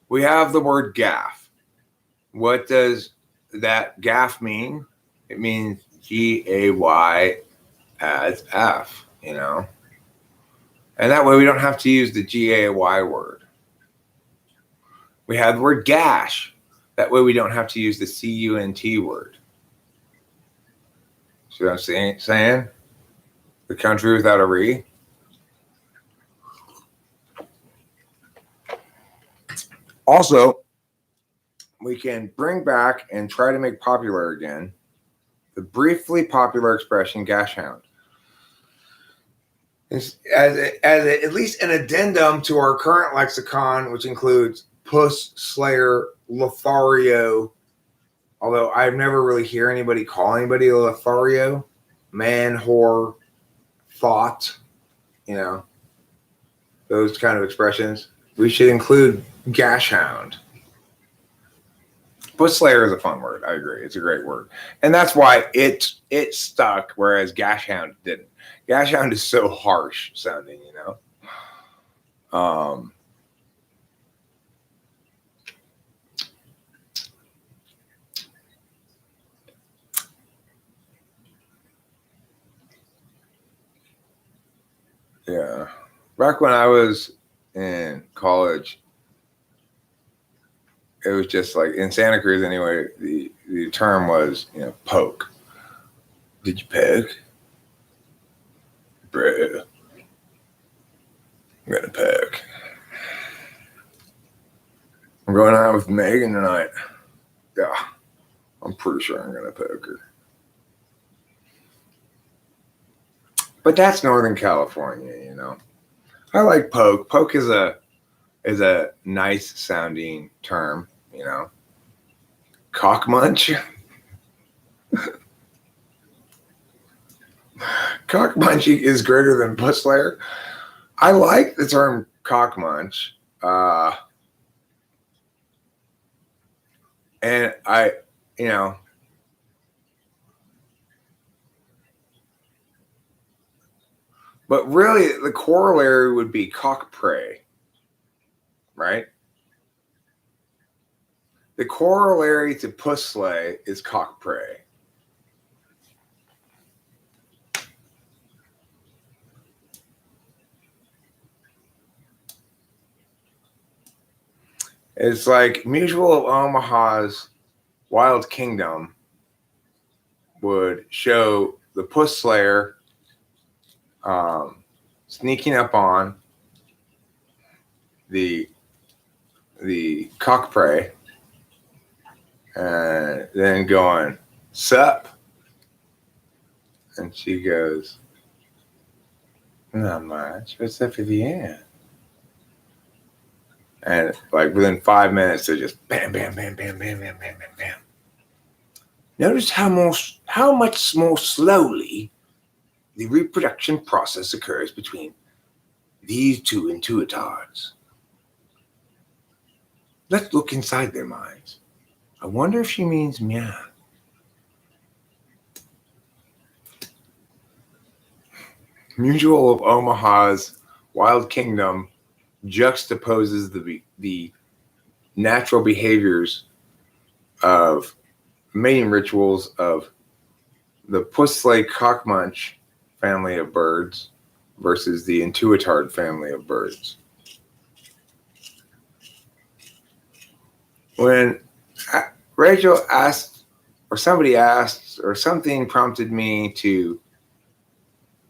Speaker 1: We have the word gaff. What does that gaff mean? It means G-A-Y as F, you know? And that way we don't have to use the G-A-Y word. We have the word gash. That way we don't have to use the C-U-N-T word. See what I'm saying? The country without a re. Also, we can bring back and try to make popular again the briefly popular expression gash hound. As at least an addendum to our current lexicon, which includes puss, slayer, Lothario, although I've never really hear anybody call anybody a Lothario, man, whore, thought, you know, those kind of expressions. We should include gash hound. Puss slayer is a fun word. I agree. It's a great word. And that's why it stuck, whereas gash hound didn't. Gash hound is so harsh sounding, you know. Yeah. Back when I was in college, it was just like in Santa Cruz anyway, the term was, you know, poke. Did you poke? Bruh. I'm gonna poke. I'm going out with Megan tonight. Yeah. I'm pretty sure I'm gonna poke her. But that's Northern California, you know. I like poke. Poke is a nice sounding term, you know. Cock munch. Cock munching is greater than puss slayer. I like the term cock munch. And I, you know, but really the corollary would be cock prey. right? The corollary to puss slay is cock prey. It's like Mutual of Omaha's Wild Kingdom would show the puss slayer sneaking up on the cock prey and then going, "Sup?" And she goes, "Not much. What's up with you?" And like within 5 minutes, they're just bam, bam, bam, bam, bam, bam, bam, bam, bam. Notice how much more slowly the reproduction process occurs between these two intuitards. Let's look inside their minds. I wonder if she means meow. Mutual of Omaha's Wild Kingdom juxtaposes the natural behaviors of mating rituals of the puss slay cockmunch family of birds versus the intuitard family of birds. When Rachel asked, or somebody asked, or something prompted me to,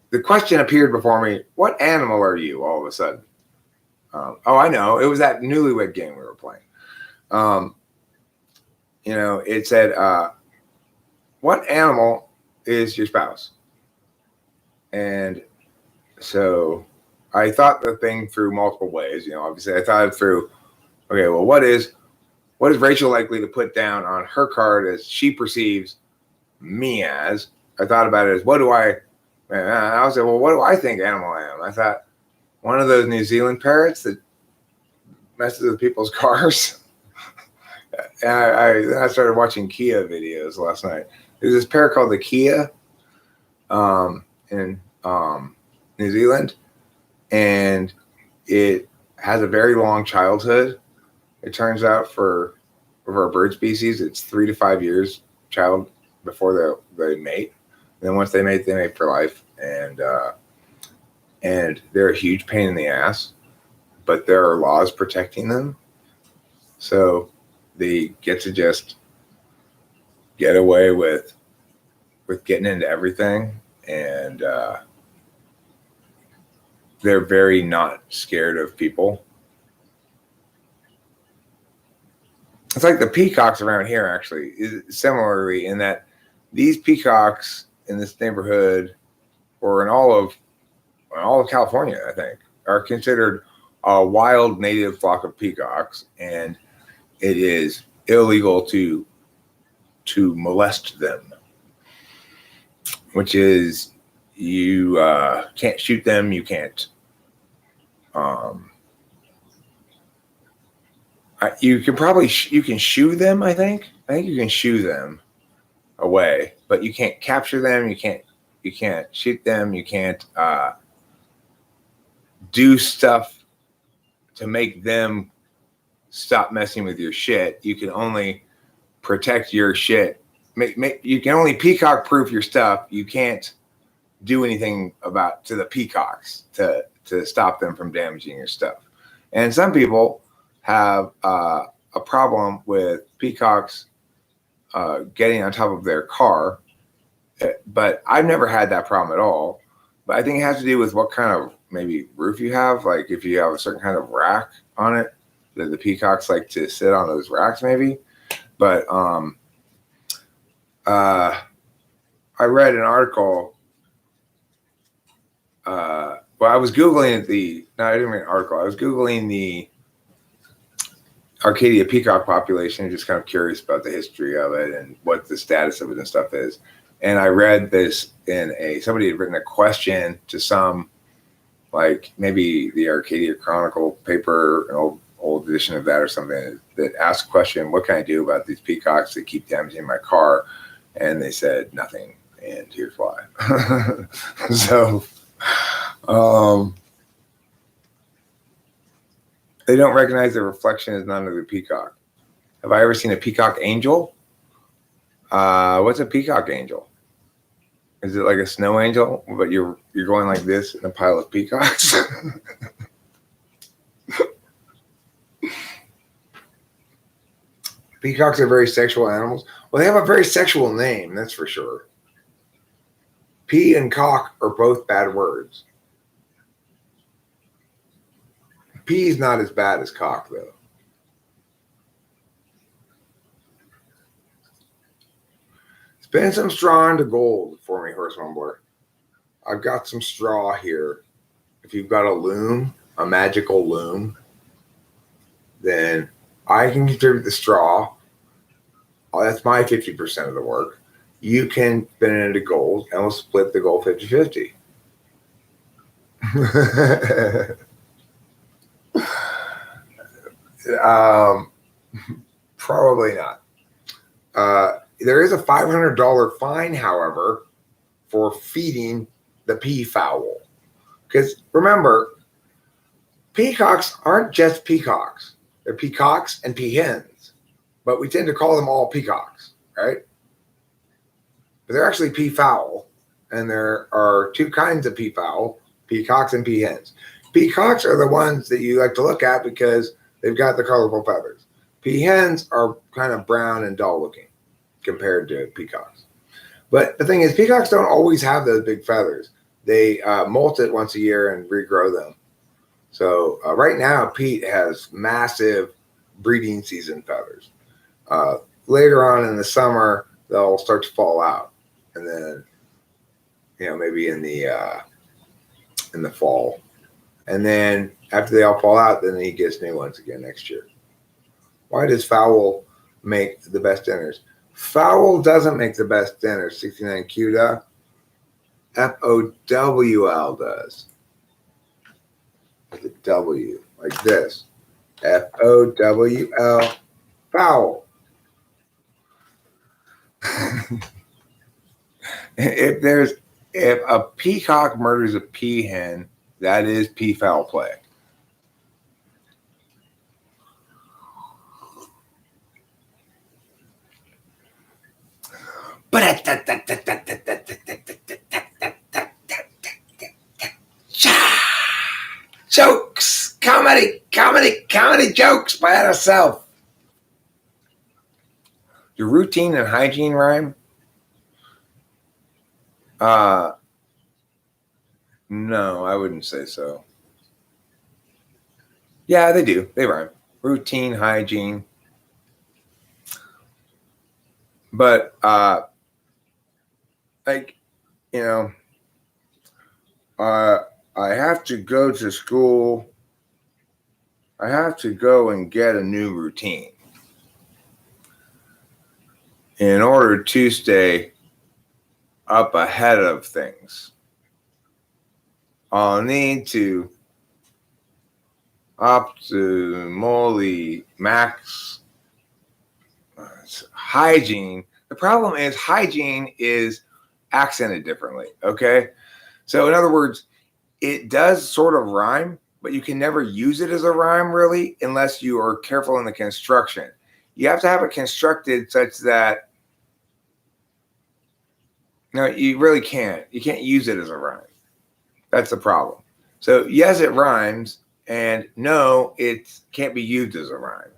Speaker 1: the question appeared before me, what animal are you, all of a sudden? Oh, I know. It was that newlywed game we were playing. It said, what animal is your spouse? And so I thought the thing through multiple ways. Obviously I thought it through, okay, well, what is Rachel likely to put down on her card as she perceives me as? I thought about it as, what do I was like, well, what do I think animal I am? I thought one of those New Zealand parrots that messes with people's cars. And I started watching Kia videos last night. There's this parrot called the Kia in New Zealand, and it has a very long childhood. It turns out for our bird species, it's 3 to 5 years child before they mate. And then once they mate for life, and they're a huge pain in the ass, but there are laws protecting them, so they get to just get away with getting into everything, and they're very not scared of people. It's like the peacocks around here, actually, similarly, in that these peacocks in this neighborhood, or in all of California, I think, are considered a wild native flock of peacocks, and it is illegal to molest them, which is you can't shoot them, you can't. You can shoo them. I think you can shoo them away, but you can't capture them. You can't shoot them. You can't do stuff to make them stop messing with your shit. You can only protect your shit. You can only peacock proof your stuff. You can't do anything to the peacocks to stop them from damaging your stuff. And some people have a problem with peacocks getting on top of their car, but I've never had that problem at all. But I think it has to do with what kind of maybe roof you have. Like if you have a certain kind of rack on it, the peacocks like to sit on those racks maybe. But I read an article. I was Googling I didn't read an article. I was Googling the Arcadia peacock population, just kind of curious about the history of it and what the status of it and stuff is. And I read this somebody had written a question to some, like maybe the Arcadia Chronicle paper, an old edition of that or something, that asked a question, what can I do about these peacocks that keep damaging my car? And they said nothing, and here's why. So They don't recognize the reflection is none of the peacock. Have I ever seen a peacock angel? What's a peacock angel? Is it like a snow angel, but you're going like this in a pile of peacocks? Peacocks are very sexual animals. Well, they have a very sexual name, that's for sure. Pea and cock are both bad words. Pea is not as bad as cock, though. Spin some straw into gold for me, Horse Mumbler. I've got some straw here. If you've got a loom, a magical loom, then I can contribute the straw. That's my 50% of the work. You can spin it into gold, and we'll split the gold 50-50. Probably not. There is a $500 fine, however, for feeding the peafowl. Because remember, peacocks aren't just peacocks. They're peacocks and peahens. But we tend to call them all peacocks, right? But they're actually peafowl. And there are two kinds of peafowl, peacocks and peahens. Peacocks are the ones that you like to look at because they've got the colorful feathers. Peahens are kind of brown and dull looking compared to peacocks. But the thing is, peacocks don't always have those big feathers. They molt it once a year and regrow them. So right now, Pete has massive breeding season feathers. Later on in the summer, they'll start to fall out. And then, maybe in the fall. And then after they all fall out, then he gets new ones again next year. Why does fowl make the best dinners? Fowl doesn't make the best dinners. 69 CUDA. FOWL does. With a W, like this. FOWL. Fowl. If a peacock murders a peahen, that is peafowl play. Jokes, comedy jokes by herself. Do routine and hygiene rhyme? No, I wouldn't say so. Yeah, they do. They rhyme. Routine, hygiene. But, I have to go to school. I have to go and get a new routine in order to stay up ahead of things. I'll need to optimally max hygiene. The problem is hygiene is accented differently, okay? So in other words, it does sort of rhyme, but you can never use it as a rhyme really unless you are careful in the construction. You have to have it constructed such that you really can't. You can't use it as a rhyme. That's the problem. So yes, it rhymes, and no, it can't be used as a rhyme.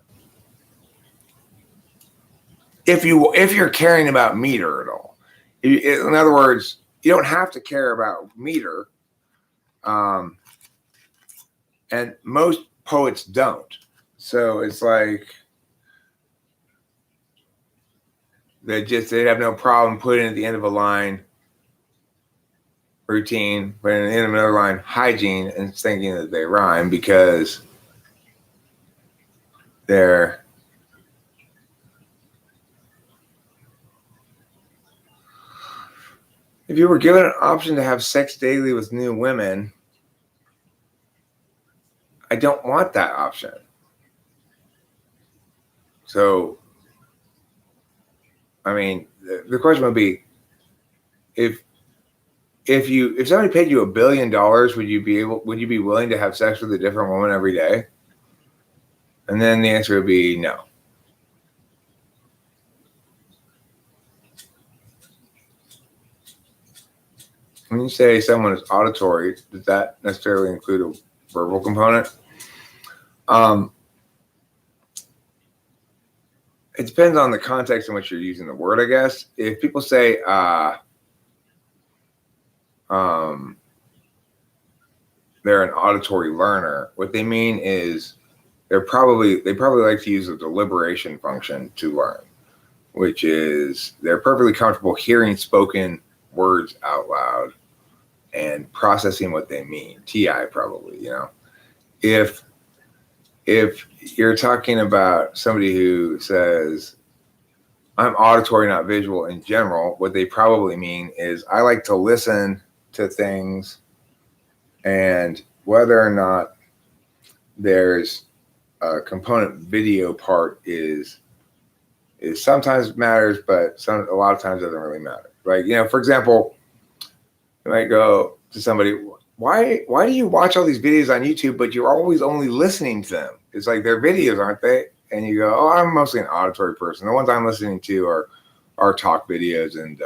Speaker 1: If you're caring about meter at all. In other words, you don't have to care about meter. And most poets don't. So it's like they have no problem putting at the end of a line routine, but at the end of another line hygiene, and thinking that they rhyme because they're if you were given an option to have sex daily with new women, I don't want that option. So, I mean, the question would be, if somebody paid you $1 billion, would you be willing to have sex with a different woman every day? And then the answer would be no. When you say someone is auditory, does that necessarily include a verbal component? It depends on the context in which you're using the word, I guess. If people say, they're an auditory learner, what they mean is they probably like to use a deliberation function to learn, which is they're perfectly comfortable hearing spoken words out loud and processing what they mean. TI probably, you know. If you're talking about somebody who says, I'm auditory, not visual in general, what they probably mean is I like to listen to things, and whether or not there's a component video part is sometimes matters, but a lot of times doesn't really matter. Like, you know, for example, you might go to somebody, why do you watch all these videos on YouTube, but you're always only listening to them? It's like they're videos, aren't they? And you go, oh, I'm mostly an auditory person. The ones I'm listening to are talk videos, and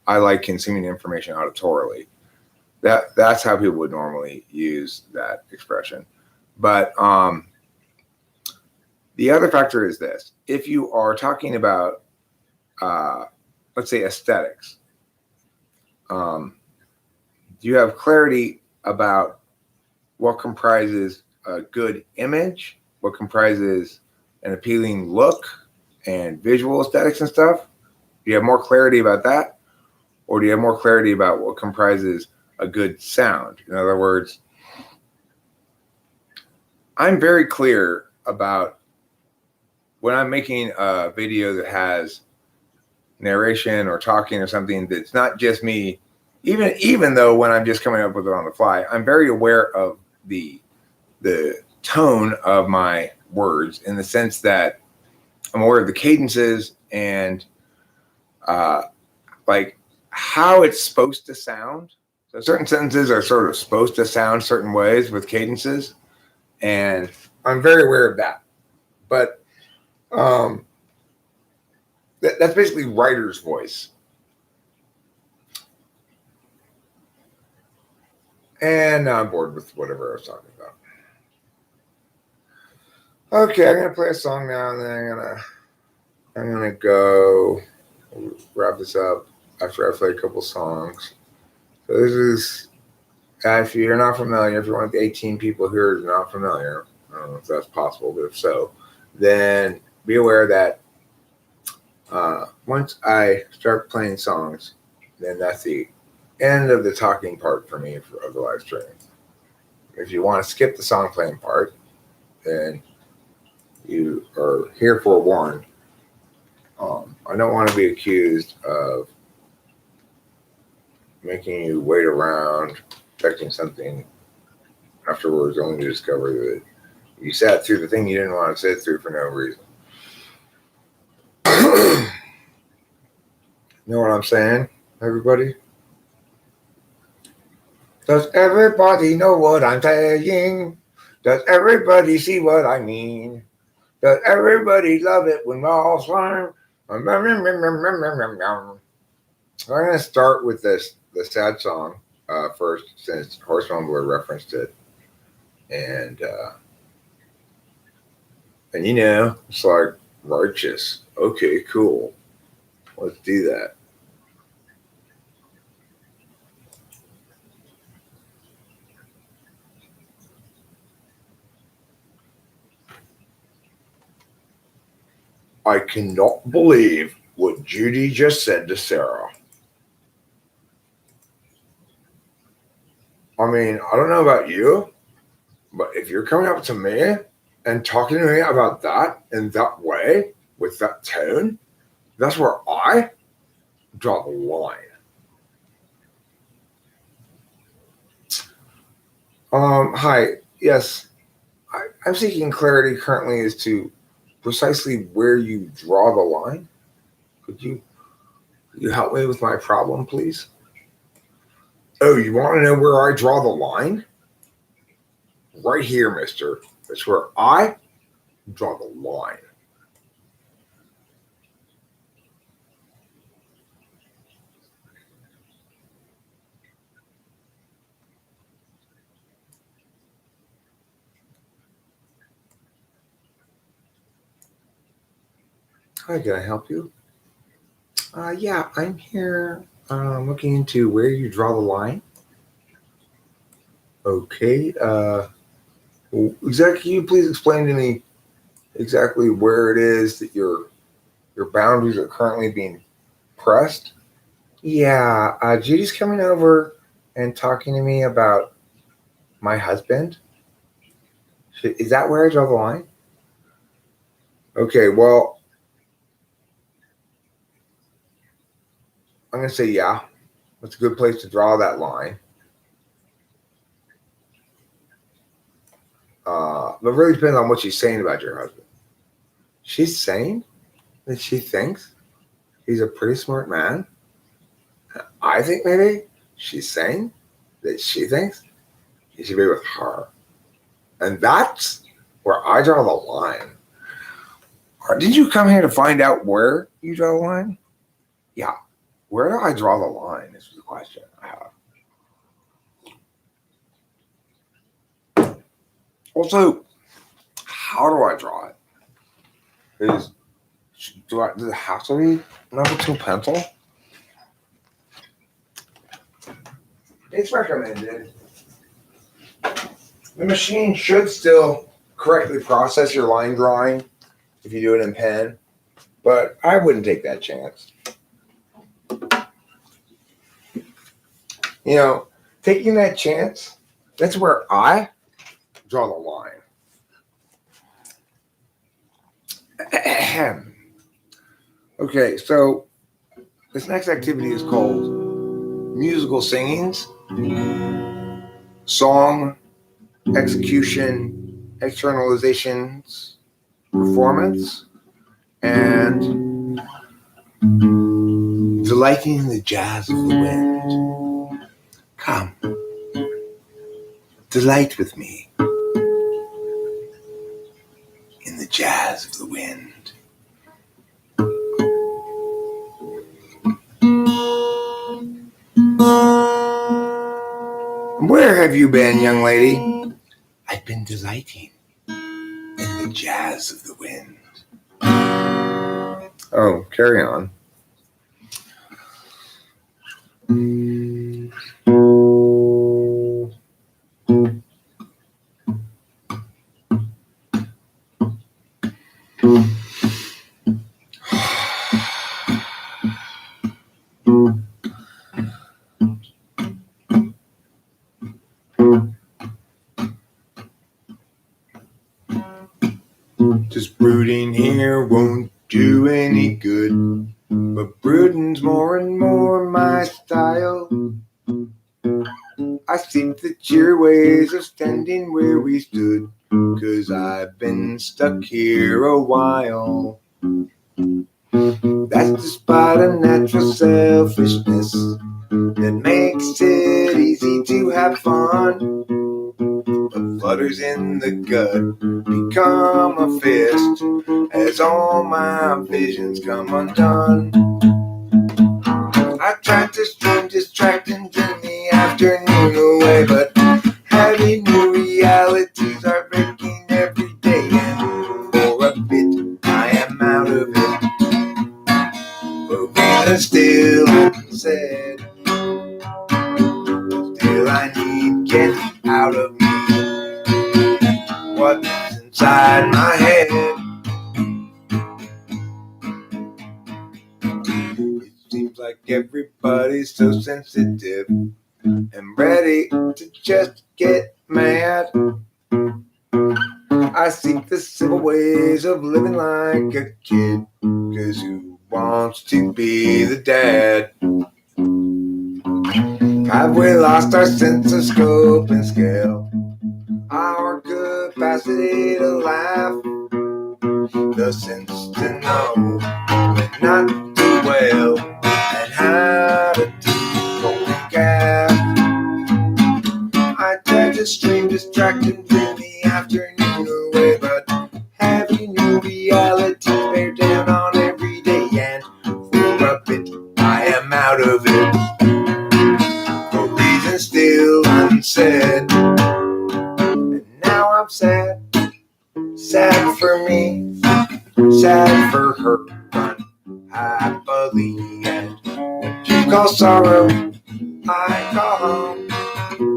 Speaker 1: I like consuming information auditorily. That's how people would normally use that expression. But the other factor is this. If you are talking about, let's say, aesthetics, do you have clarity about what comprises a good image, what comprises an appealing look and visual aesthetics and stuff? Do you have more clarity about that? Or do you have more clarity about what comprises a good sound? In other words, I'm very clear about when I'm making a video that has narration or talking or something that's not just me, even though when I'm just coming up with it on the fly, I'm very aware of the tone of my words, in the sense that I'm aware of the cadences and like how it's supposed to sound. So certain sentences are sort of supposed to sound certain ways with cadences, and I'm very aware of that. But that's basically writer's voice. And now I'm bored with whatever I was talking about. Okay, I'm gonna play a song now, and then I'm gonna go wrap this up after I play a couple songs. So this is, if you're not familiar, if you're one of the 18 people here who's not familiar, I don't know if that's possible, but if so, then be aware that once I start playing songs, then that's the end of the talking part for me of the live stream. If you want to skip the song playing part, then you are here forewarned. I don't want to be accused of making you wait around expecting something afterwards, only to discover that you sat through the thing you didn't want to sit through for no reason. You know what I'm saying, everybody? Does everybody know what I'm saying? Does everybody see what I mean? Does everybody love it when all slime? I'm going to start with the sad song first, since Horse Mumbler referenced it. And you know, it's like, righteous. Okay, cool. Let's do that. I cannot believe what Judy just said to Sarah. I mean, I don't know about you, but if you're coming up to me and talking to me about that in that way, with that tone, that's where I draw the line. Hi. Yes, I'm seeking clarity currently as to precisely where you draw the line. Could you help me with my problem, please? Oh, you want to know where I draw the line? Right here, mister. That's where I draw the line. Hi, can I help you? Yeah, I'm here looking into where you draw the line. Okay. Exactly. Can you please explain to me exactly where it is that your boundaries are currently being pressed? Yeah, Judy's coming over and talking to me about my husband. Is that where I draw the line? Okay, well, I'm going to say yeah. That's a good place to draw that line. But it really depends on what she's saying about your husband. She's saying that she thinks he's a pretty smart man. I think maybe she's saying that she thinks he should be with her. And that's where I draw the line. Did you come here to find out where you draw the line? Yeah. Where do I draw the line? This was the question I have. Also, how do I draw it? Does it have to be number 2 pencil? It's recommended. The machine should still correctly process your line drawing if you do it in pen, but I wouldn't take that chance. You know, taking that chance, that's where I draw the line. Okay, so this next activity is called musical singings, song, execution, externalizations, performance, and delighting in the jazz of the wind. Come, delight with me in the jazz of the wind. Where have you been, young lady? I've been delighting in the jazz of the wind. Oh, carry on. Just brooding here won't do any good, but brooding's more and more my style. I think that your ways of standing where we stood, 'cause I've been stuck here a while. That's despite a natural selfishness that makes it easy to have fun. But flutters in the gut become a fist as all my visions come undone. I tried to stream distracting in the afternoon away, but heavy new realities are breaking every day, and for a bit I am out of it. But when it's still unsaid, still I need get out of me what's inside my head. It seems like everybody's so sensitive and ready to just get mad. I seek the simple ways of living like a kid, 'cause who wants to be the dad? Have we lost our sense of scope and scale, our capacity to laugh, the sense to know when not to wail, and how to do what we can? I tried to stream distracting in the afternoon away, but heavy sad for me, sad for her, unhappily, and what you call sorrow, I call home.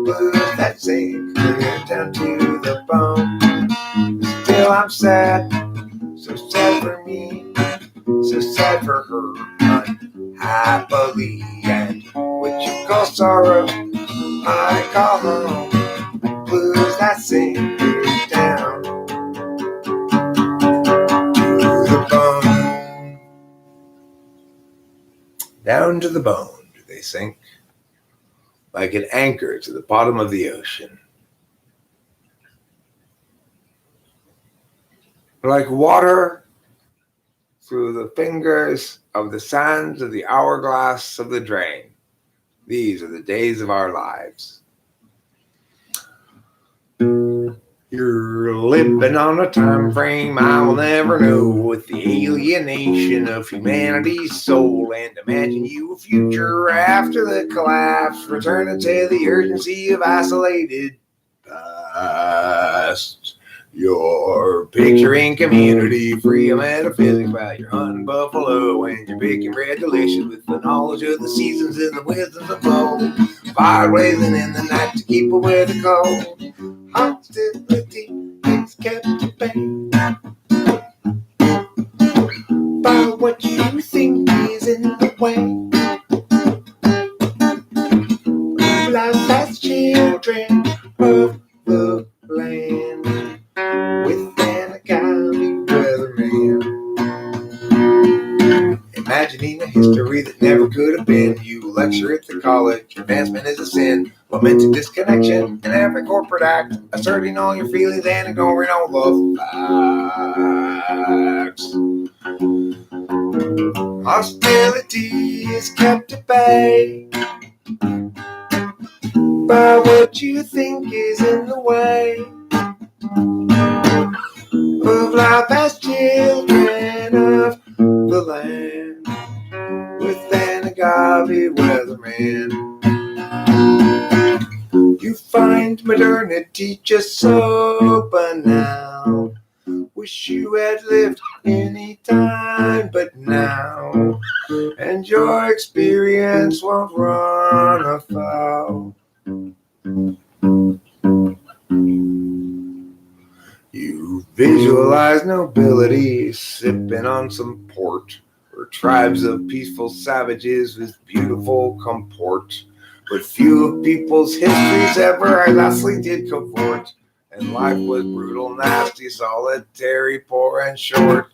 Speaker 1: Blues that sink clear down to the bone. Still I'm sad, so sad for me, so sad for her, unhappily, and what you call sorrow, I call home. Blues that sink down to the bone. Down to the bone do they sink, like an anchor to the bottom of the ocean. Like water through the fingers of the sands of the hourglass of the drain. These are the days of our lives. You're living on a time frame I will never know, with the alienation of humanity's soul, and imagine you a future after the collapse, returning to the urgency of isolated past. You're picturing community, free of metaphysics, while you're hunting buffalo and you're picking red delicious with the knowledge of the seasons and the wisdoms of old. Fire blazing in the night to keep away the cold. Hostility is kept at bay by what you think is in the way. Life as children of the land, with an agave weatherman. Imagining a history that never could have been. You lecture at the college, advancement is a sin. Lamenting disconnection in every corporate act, asserting all your feelings and ignoring all the facts. Hostility is kept at bay by what you think is in the way of life as children of the land, with an agave weatherman. You find modernity just so banal. Wish you had lived any time but now, and your experience won't run afoul. You visualize nobility sipping on some port, or tribes of peaceful savages with beautiful comport. But few of people's histories ever lastly did comport, and life was brutal, nasty, solitary, poor, and short.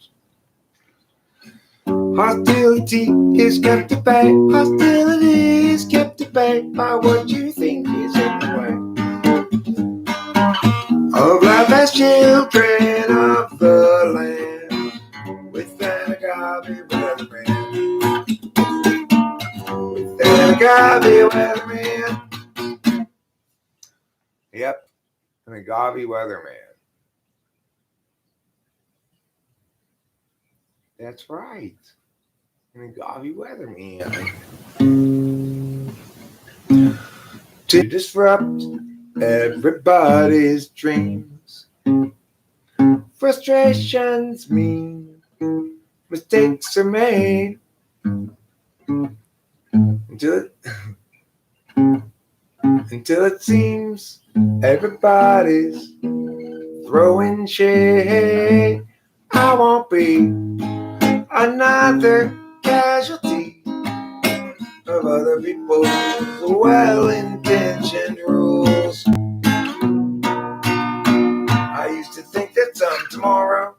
Speaker 1: Hostility is kept at bay, hostility is kept at bay by what you think is in the way of life as children of the land, with an agave weatherman, with an agave weatherman. Yep, an agave weatherman. That's right, an agave weatherman. To disrupt everybody's dreams, frustrations mean mistakes are made until it seems everybody's throwing shade. I won't be another casualty of other people's well-intentioned rules. I used to think that some tomorrow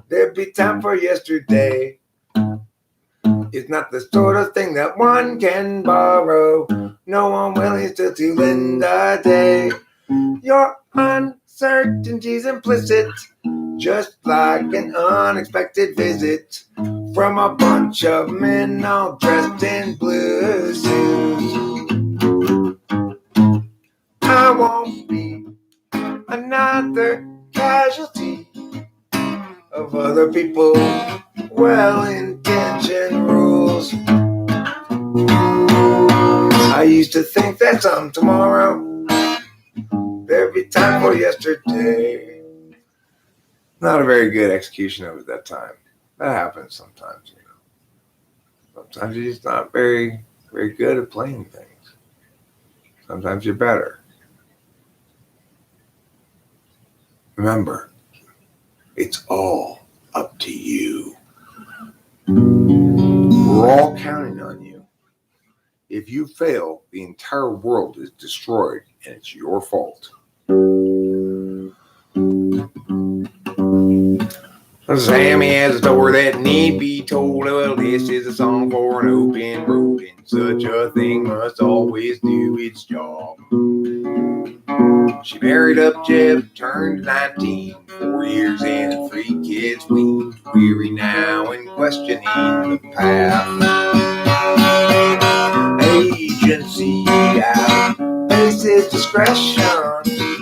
Speaker 1: there'd be time for yesterday. It's not the sort of thing that one can borrow. No one willing still to lend a day. Your uncertainty's implicit, just like an unexpected visit from a bunch of men all dressed in blue suits. I won't be another casualty of other people's well-intentioned rules. I used to think that some tomorrow there'd be time for yesterday. Not a very good execution of it that time. That happens sometimes, you know. Sometimes you're just not very, very good at playing things. Sometimes you're better. Remember, it's all up to you. We're all counting on you. If you fail, the entire world is destroyed, and it's your fault. Sammy has a story that need be told. Well, this is a song for an open road, and such a thing must always do its job. She married up Jeb, turned 19, 4 years in and 3 kids weaned, weary now and questioning the path. Agency out, faces discretion,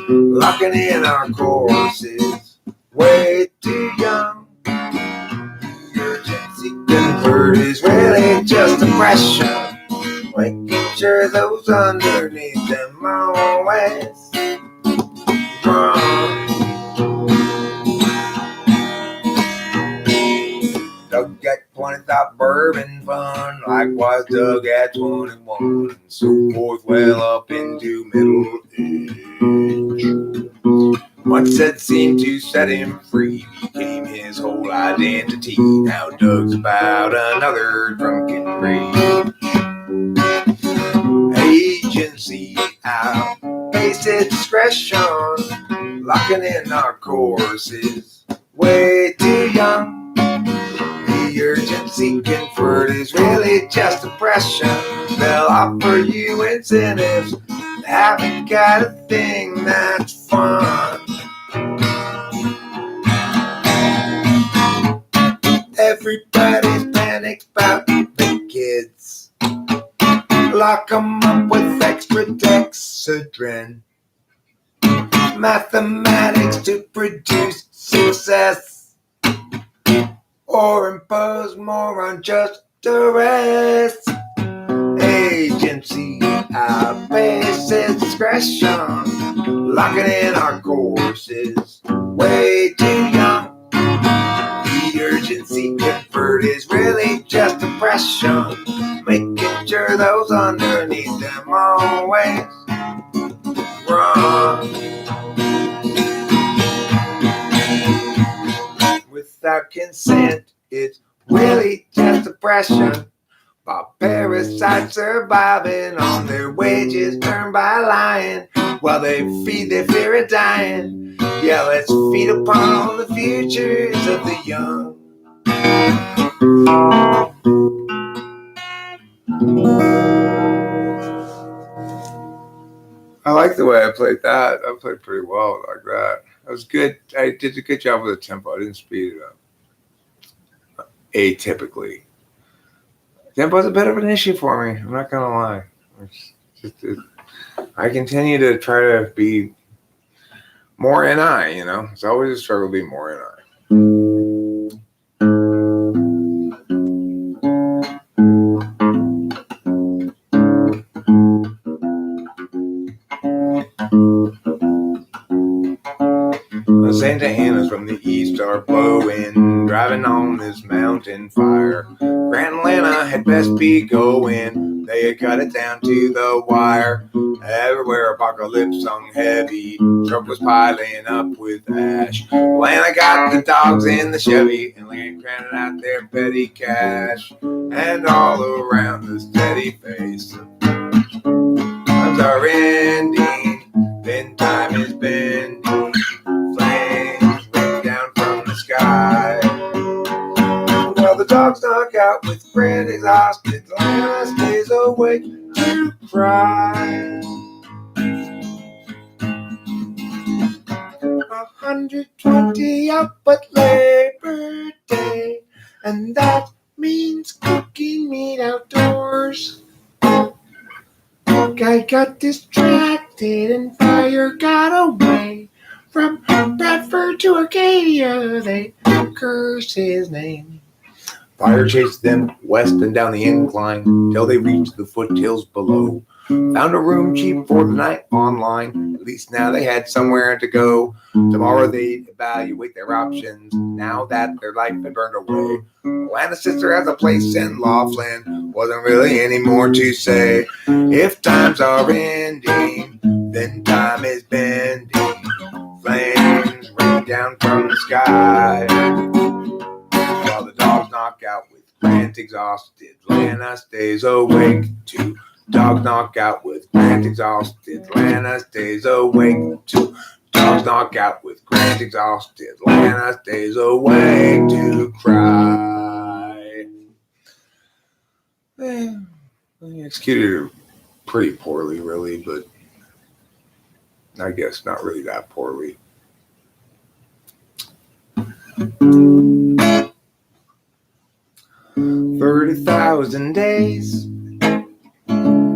Speaker 1: locking in our courses, way too young. Urgency convert is really just depression, making sure those underneath them always wrong. Doug at 20 thought bourbon fun, likewise Doug at 21, and so forth well up into middle age. Once that seemed to set him free became his whole identity. Now Doug's about another drunken rage. Agency out, faces discretion, locking in our courses, way too young. The urgency convert is really just depression. They'll offer you incentives, haven't got a thing that's fun. Everybody's panicked about the kids. Lock 'em up with extra dexedrine. Mathematics to produce success, or impose more unjust duress. Agency outpaces discretion, locking in our courses, way too young. The urgency convert is really just depression, making sure those underneath them always wrong. Without consent, it's really just depression. While parasites surviving on their wages earned by lying, while they feed their fear of dying. Yeah, let's feed upon the futures of the young. I like the way I played that. I played pretty well like that. That was good. I did a good job with the tempo. I didn't speed it up. Atypically. Tempo's a bit of an issue for me. I'm not going to lie. I continue to try to be more NI, you know. It's always a struggle to be more NI. Santa Ana's from the east are blowing, driving on this mountain fire. Grand Atlanta had best be going, they had cut it down to the wire. Everywhere apocalypse hung heavy, truck was piling up with ash. Atlanta got the dogs in the Chevy, and Land cranning out their petty cash. And all around the steady face, times are ending, then time is bending. Flames rain down from the sky. Well, the dogs knock out with grand exhausted. Atlanta stays awake to cry. 120 up at Labor Day, and that means cooking meat outdoors. Guy got distracted and fire got away. From Bradford to Arcadia, they cursed his name. Fire chased them west and down the incline till they reached the foothills below. Found a room cheap for the night online. At least now they had somewhere to go. Tomorrow they'd evaluate their options now that their life had burned away. Alana's sister has a place in Laughlin. Wasn't really any more to say. If times are ending, then time is bending. Flames rain down from the sky. While the dogs knock out with Grant exhausted, Lana stays awake too. Dogs knock out with Grant exhausted, Lana stays awake too. Dogs knock out with Grant exhausted, Lana stays awake to cry. They executed it pretty poorly, really, but I guess not really that poorly. 30,000 days,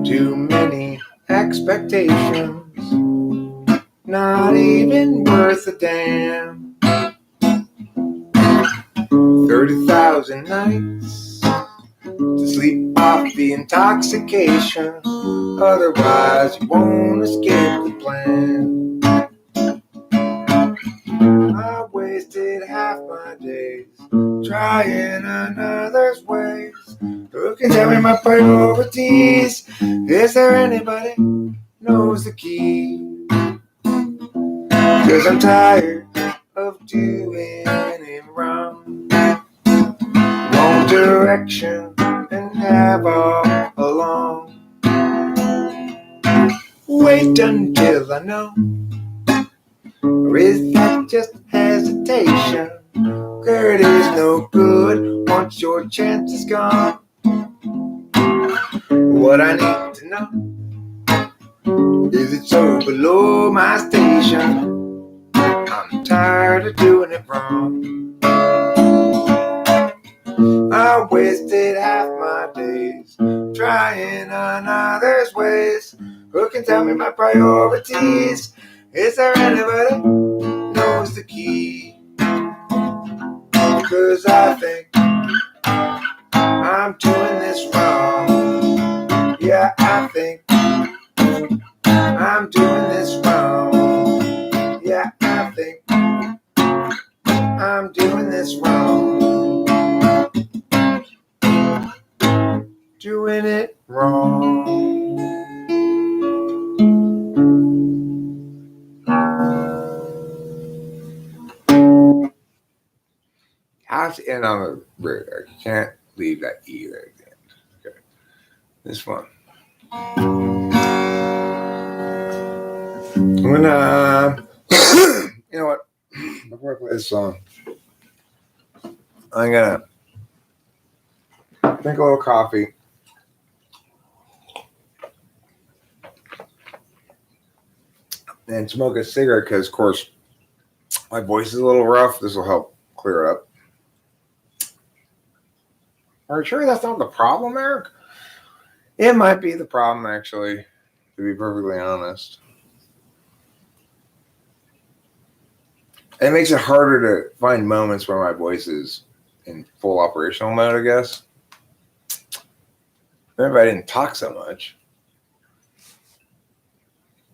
Speaker 1: too many expectations, not even worth a damn. 30,000 nights to sleep off the intoxication, otherwise you won't escape the plan. I wasted half my days trying another's ways. Who can tell me my priorities? Is there anybody knows the key? 'Cause I'm tired of doing it wrong. Wrong direction and have all along. Wait until I know. Or is that just hesitation? It is no good once your chance is gone. What I need to know is it so below my station? I'm tired of doing it wrong. I wasted half my days trying another's ways. Who can tell me my priorities? Is there anybody knows the key? 'Cause I think I'm doing this wrong. Yeah, I think I'm doing this wrong. Yeah, I think I'm doing this wrong. Doing it wrong. Have to end on a radar. You can't leave that E there at the end. Okay. This one. I'm gonna, you know what? Before I play this song, I'm gonna drink a little coffee. And smoke a cigarette because, of course, my voice is a little rough. This will help clear it up. Are you sure that's not the problem, Eric? It might be the problem, actually, to be perfectly honest. It makes it harder to find moments where my voice is in full operational mode, I guess. Maybe I didn't talk so much.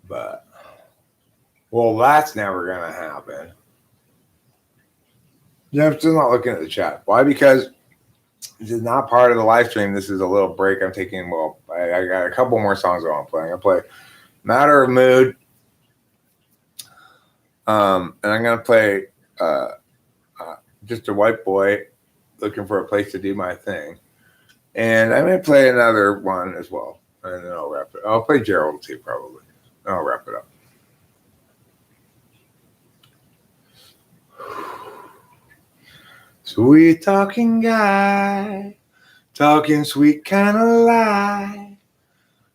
Speaker 1: But, well, that's never going to happen. Yeah, I'm still not looking at the chat. Why? Because this is not part of the live stream. This is a little break I'm taking. Well, I got a couple more songs I want to play. I'm going to play Matter of Mood. And I'm going to play Just a White Boy Looking for a Place to Do My Thing. And I'm going to play another one as well. And then I'll wrap it. I'll play Gerald too, probably. And I'll wrap it up. Sweet talking guy, talking sweet kind of lie.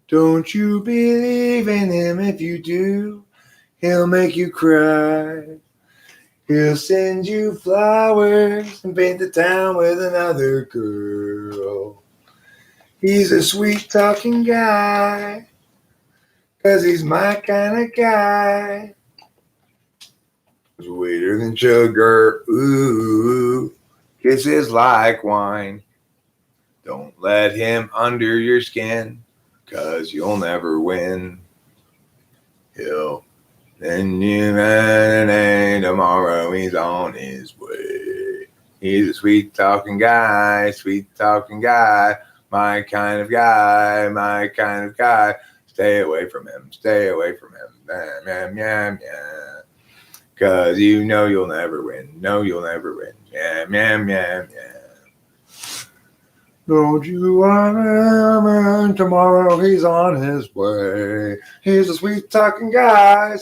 Speaker 1: Don't you believe in him? If you do, he'll make you cry. He'll send you flowers and paint the town with another girl. He's a sweet talking guy, 'cause he's my kind of guy. Sweeter than sugar, ooh. Kisses like wine. Don't let him under your skin, 'cause you'll never win. Then you and tomorrow he's on his way. He's a sweet talking guy, my kind of guy. Stay away from him. Yam, yam, yam. 'Cause you know you'll never win. Yam, yam, yam, yam. Don't you want him? Tomorrow he's on his way. He's a sweet talking guy,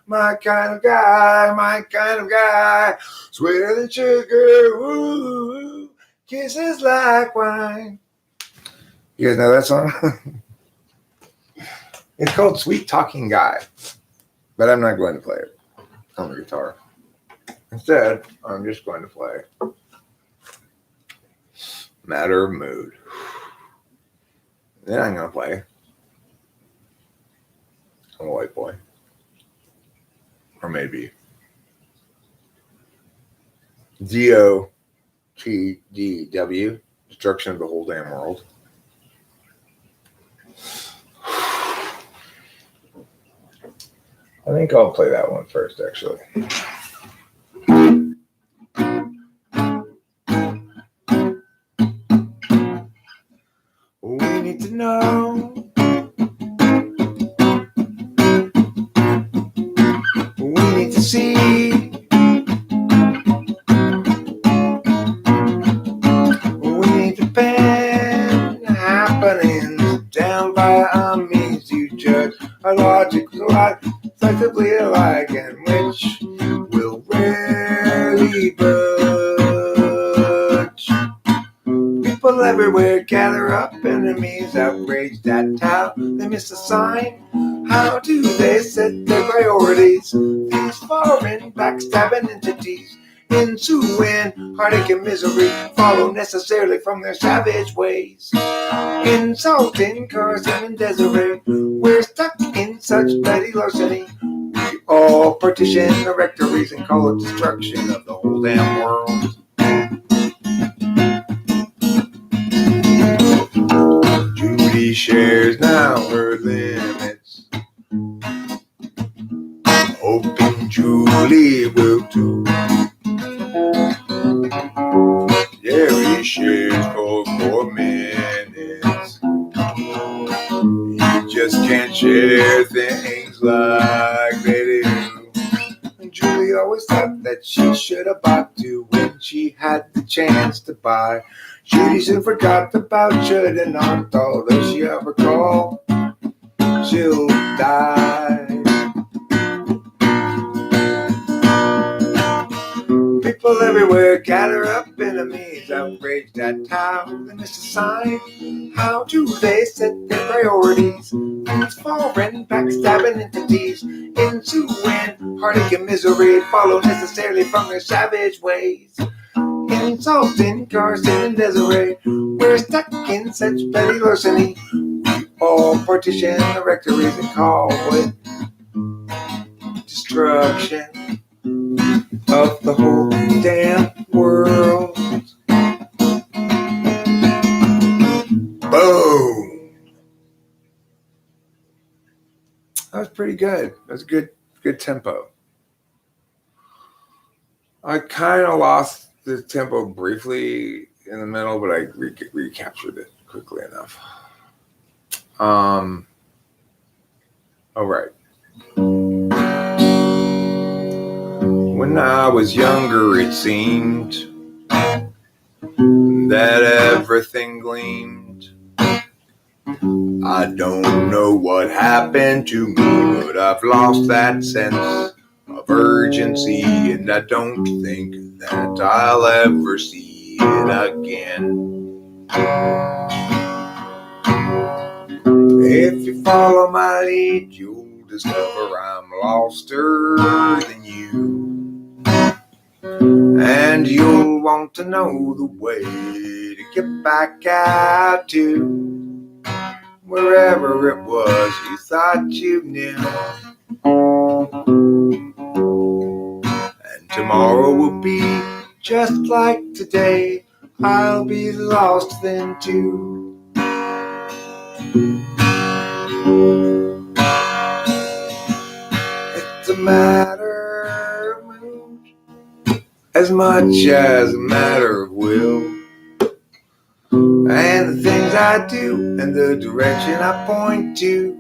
Speaker 1: my kind of guy. Sweeter than sugar, ooh, kisses like wine. You guys know that song? It's called Sweet Talking Guy, but I'm not going to play it on the guitar. Instead, I'm just going to play Matter of Mood. Then I'm going to play I'm a White Boy. Or maybe DOTDW, Destruction of the Whole Damn World. I think I'll play that one first, actually. We need to know. We need to see. We need to pen happenings down by our means. You judge our logic alike, effectively alike, and which will rarely budge. People everywhere gather up, enemies outraged at how they miss a sign. How do they set their priorities? These foreign backstabbing entities ensuing heartache and misery follow necessarily from their savage ways. Insulting Carson and Desiree, we're stuck in such petty larceny. We all partition directories and call it destruction of the whole damn world. Judy shares now her limits, hoping Julie will too. Jerry shares for 4 minutes. You just can't share things like they do. Julie always thought that she should have bought two when she had the chance to buy. Judy soon forgot about should and not, although she ever called, she'll die. People everywhere gather up, enemies outraged at how they miss a sign. How do they set their priorities? These foreign backstabbing entities ensuing heartache and misery follow necessarily from their savage ways. Insulting Carson and Desiree, we're stuck in such petty larceny. We all partition directories and call it destruction of the whole damn world. Boom! That was pretty good. That was good tempo. I kind of lost the tempo briefly in the middle, but I recaptured it quickly enough. All right. When I was younger, it seemed that everything gleamed. I don't know what happened to me, but I've lost that sense of urgency, and I don't think that I'll ever see it again. If you follow my lead, you'll discover I'm loster than you. And you'll want to know the way to get back out to wherever it was you thought you knew. And tomorrow will be just like today. I'll be lost then too. It's a matter of mood as much as a matter of will. And the things I do and the direction I point to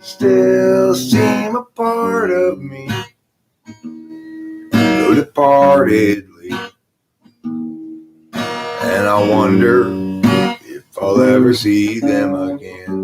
Speaker 1: still seem a part of me, though departedly. And I wonder if I'll ever see them again.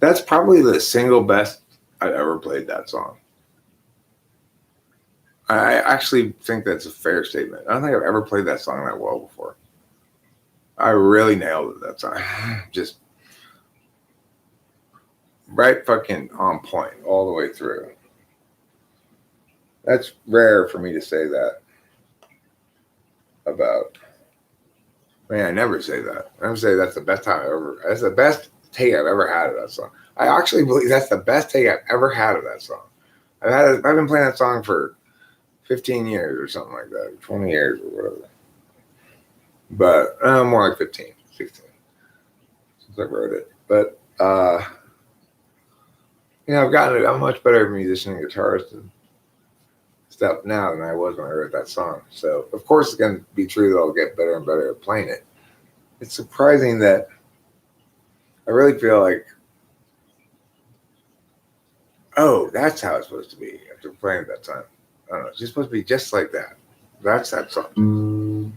Speaker 1: That's probably the single best I've ever played that song. I actually think that's a fair statement. I don't think I've ever played that song that well before. I really nailed it that song. Just right fucking on point all the way through. That's rare for me to say that about. Man, I never say that. I never say that's the best time that's the best take I've ever had of that song. I actually believe that's the best take I've ever had of that song. I've been playing that song for 15 years or something like that, 20 years or whatever. But more like 15, 16 since I wrote it. But I'm a much better musician and guitarist and stuff now than I was when I wrote that song. So of course it's gonna be true that I'll get better and better at playing it. It's surprising that I really feel like, oh, that's how it's supposed to be after playing it that time. I don't know. It's just supposed to be just like that. That's that song.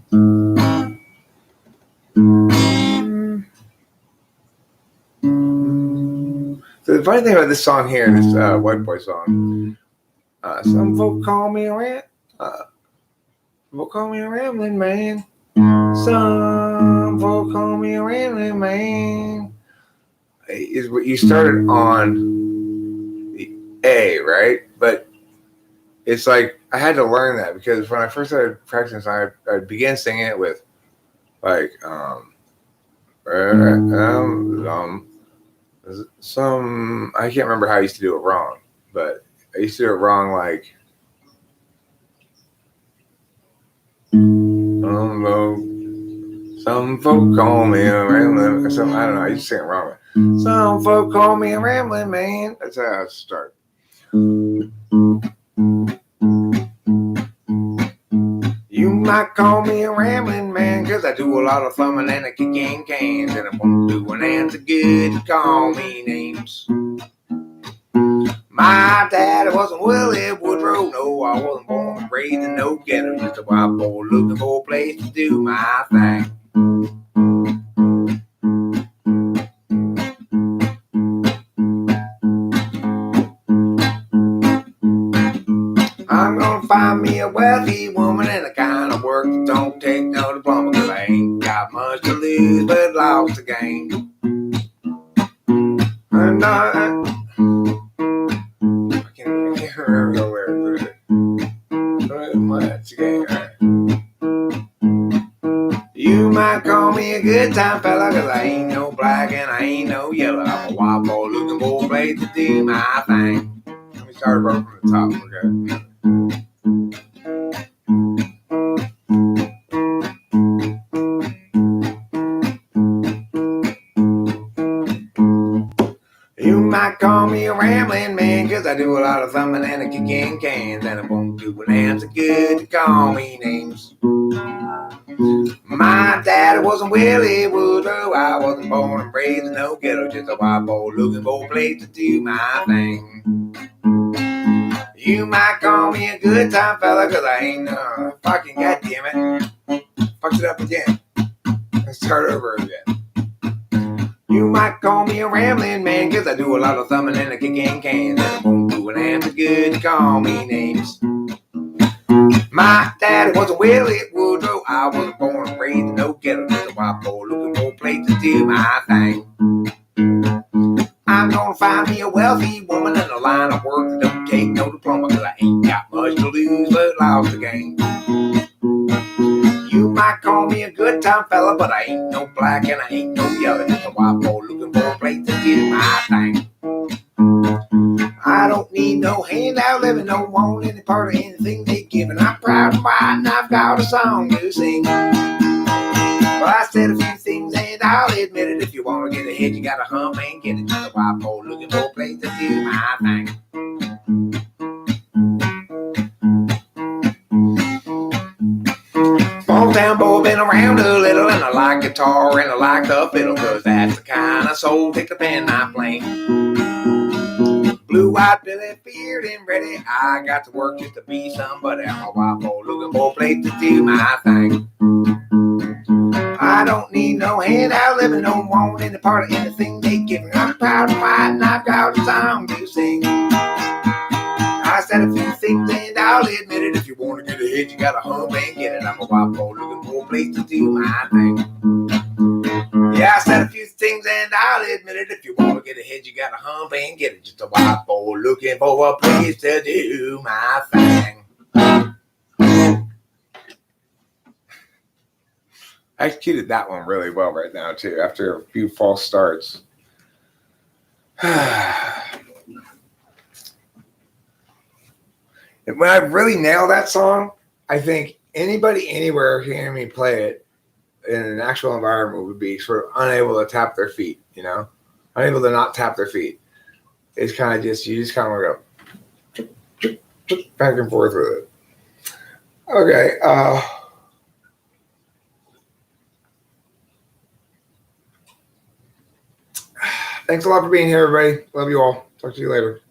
Speaker 1: So the funny thing about this song here, this White Boy song, some folk call me a rambling man. Some folk call me a rambling man. Is what you started on the A, right? But it's like I had to learn that because when I first started practicing song, I began singing it with like some I can't remember how I used to do it wrong, but I used to do it wrong like some folk call me a rambling or something. I don't know. I used to sing it wrong. Some folk call me a rambling man. That's how I start. You might call me a rambling man, cause I do a lot of thumbing and a kicking cans, and I won't do an answer good to call me names. My dad wasn't Willie Woodrow, no, I wasn't born and raised in no ghetto, just a white boy looking for a place to do my thing. I'm gonna find me a wealthy woman and the kind of work that don't take no diploma, cause I ain't got much to lose but lots to gain. And I can't remember where it is. Much to gain. You might call me a good time fella, cause I ain't no black and I ain't no yellow. I'm a wild boy looking for a place to do my thing. Let me start over from the top, okay? You might call me a rambling man, cause I do a lot of thumbing and a kicking cans, and I won't do an answer good to call me names. My daddy wasn't Willie Woodrow, I wasn't born and raised in no ghetto, just a white boy looking for a place to do my thing. You might call me a good time fella, cause I ain't fucking goddamn it. Fucked it up again. Let's start over again. You might call me a rambling man, cause I do a lot of thumbing and a kicking cans, and I won't do an answer good to call me names. My daddy wasn't Willie Woodrow, I wasn't born and raised in no ghetto, just a white boy looking for a place to do my thing. I'm gonna find me a wealthy woman in a line of work that don't take no diploma, cause I ain't got much much to lose, but lost the game. You might call me a good time fella, but I ain't no black and I ain't no yellow. Just a white boy looking for a place to do my thing. I don't need no handout living, no want any part of anything they giving. I'm proud and white and I've got a song to sing. Well, I said a few things and I'll admit it. If you want to get ahead, you gotta hum and get it. Just a white boy looking for a place to do my thing. Small town boy, been around a little, and I like guitar and I like the fiddle, cause that's the kind of soul take the pen I play. Blue-eyed Billy, feared and ready, I got to work just to be somebody. I'm a wild boy looking for a place to do my thing. I don't need no handout living, no want any part of anything they give me. I'm proud and white and I've got a song to sing. I said a few things and I'll admit it. If you want to get ahead, you gotta hum and get it. I'm a wild boy looking for a place to do my thing. Yeah, I said a few things and I'll admit it. If you want to get ahead, you gotta hum and get it. Just a wild boy looking for a place to do my thing. I executed that one really well right now too, after a few false starts. When I really nail that song, I think anybody anywhere hearing me play it in an actual environment would be sort of unable to tap their feet, you know? Unable to not tap their feet. It's kind of just, you just kind of want to go back and forth with it. Okay. Thanks a lot for being here, everybody. Love you all. Talk to you later.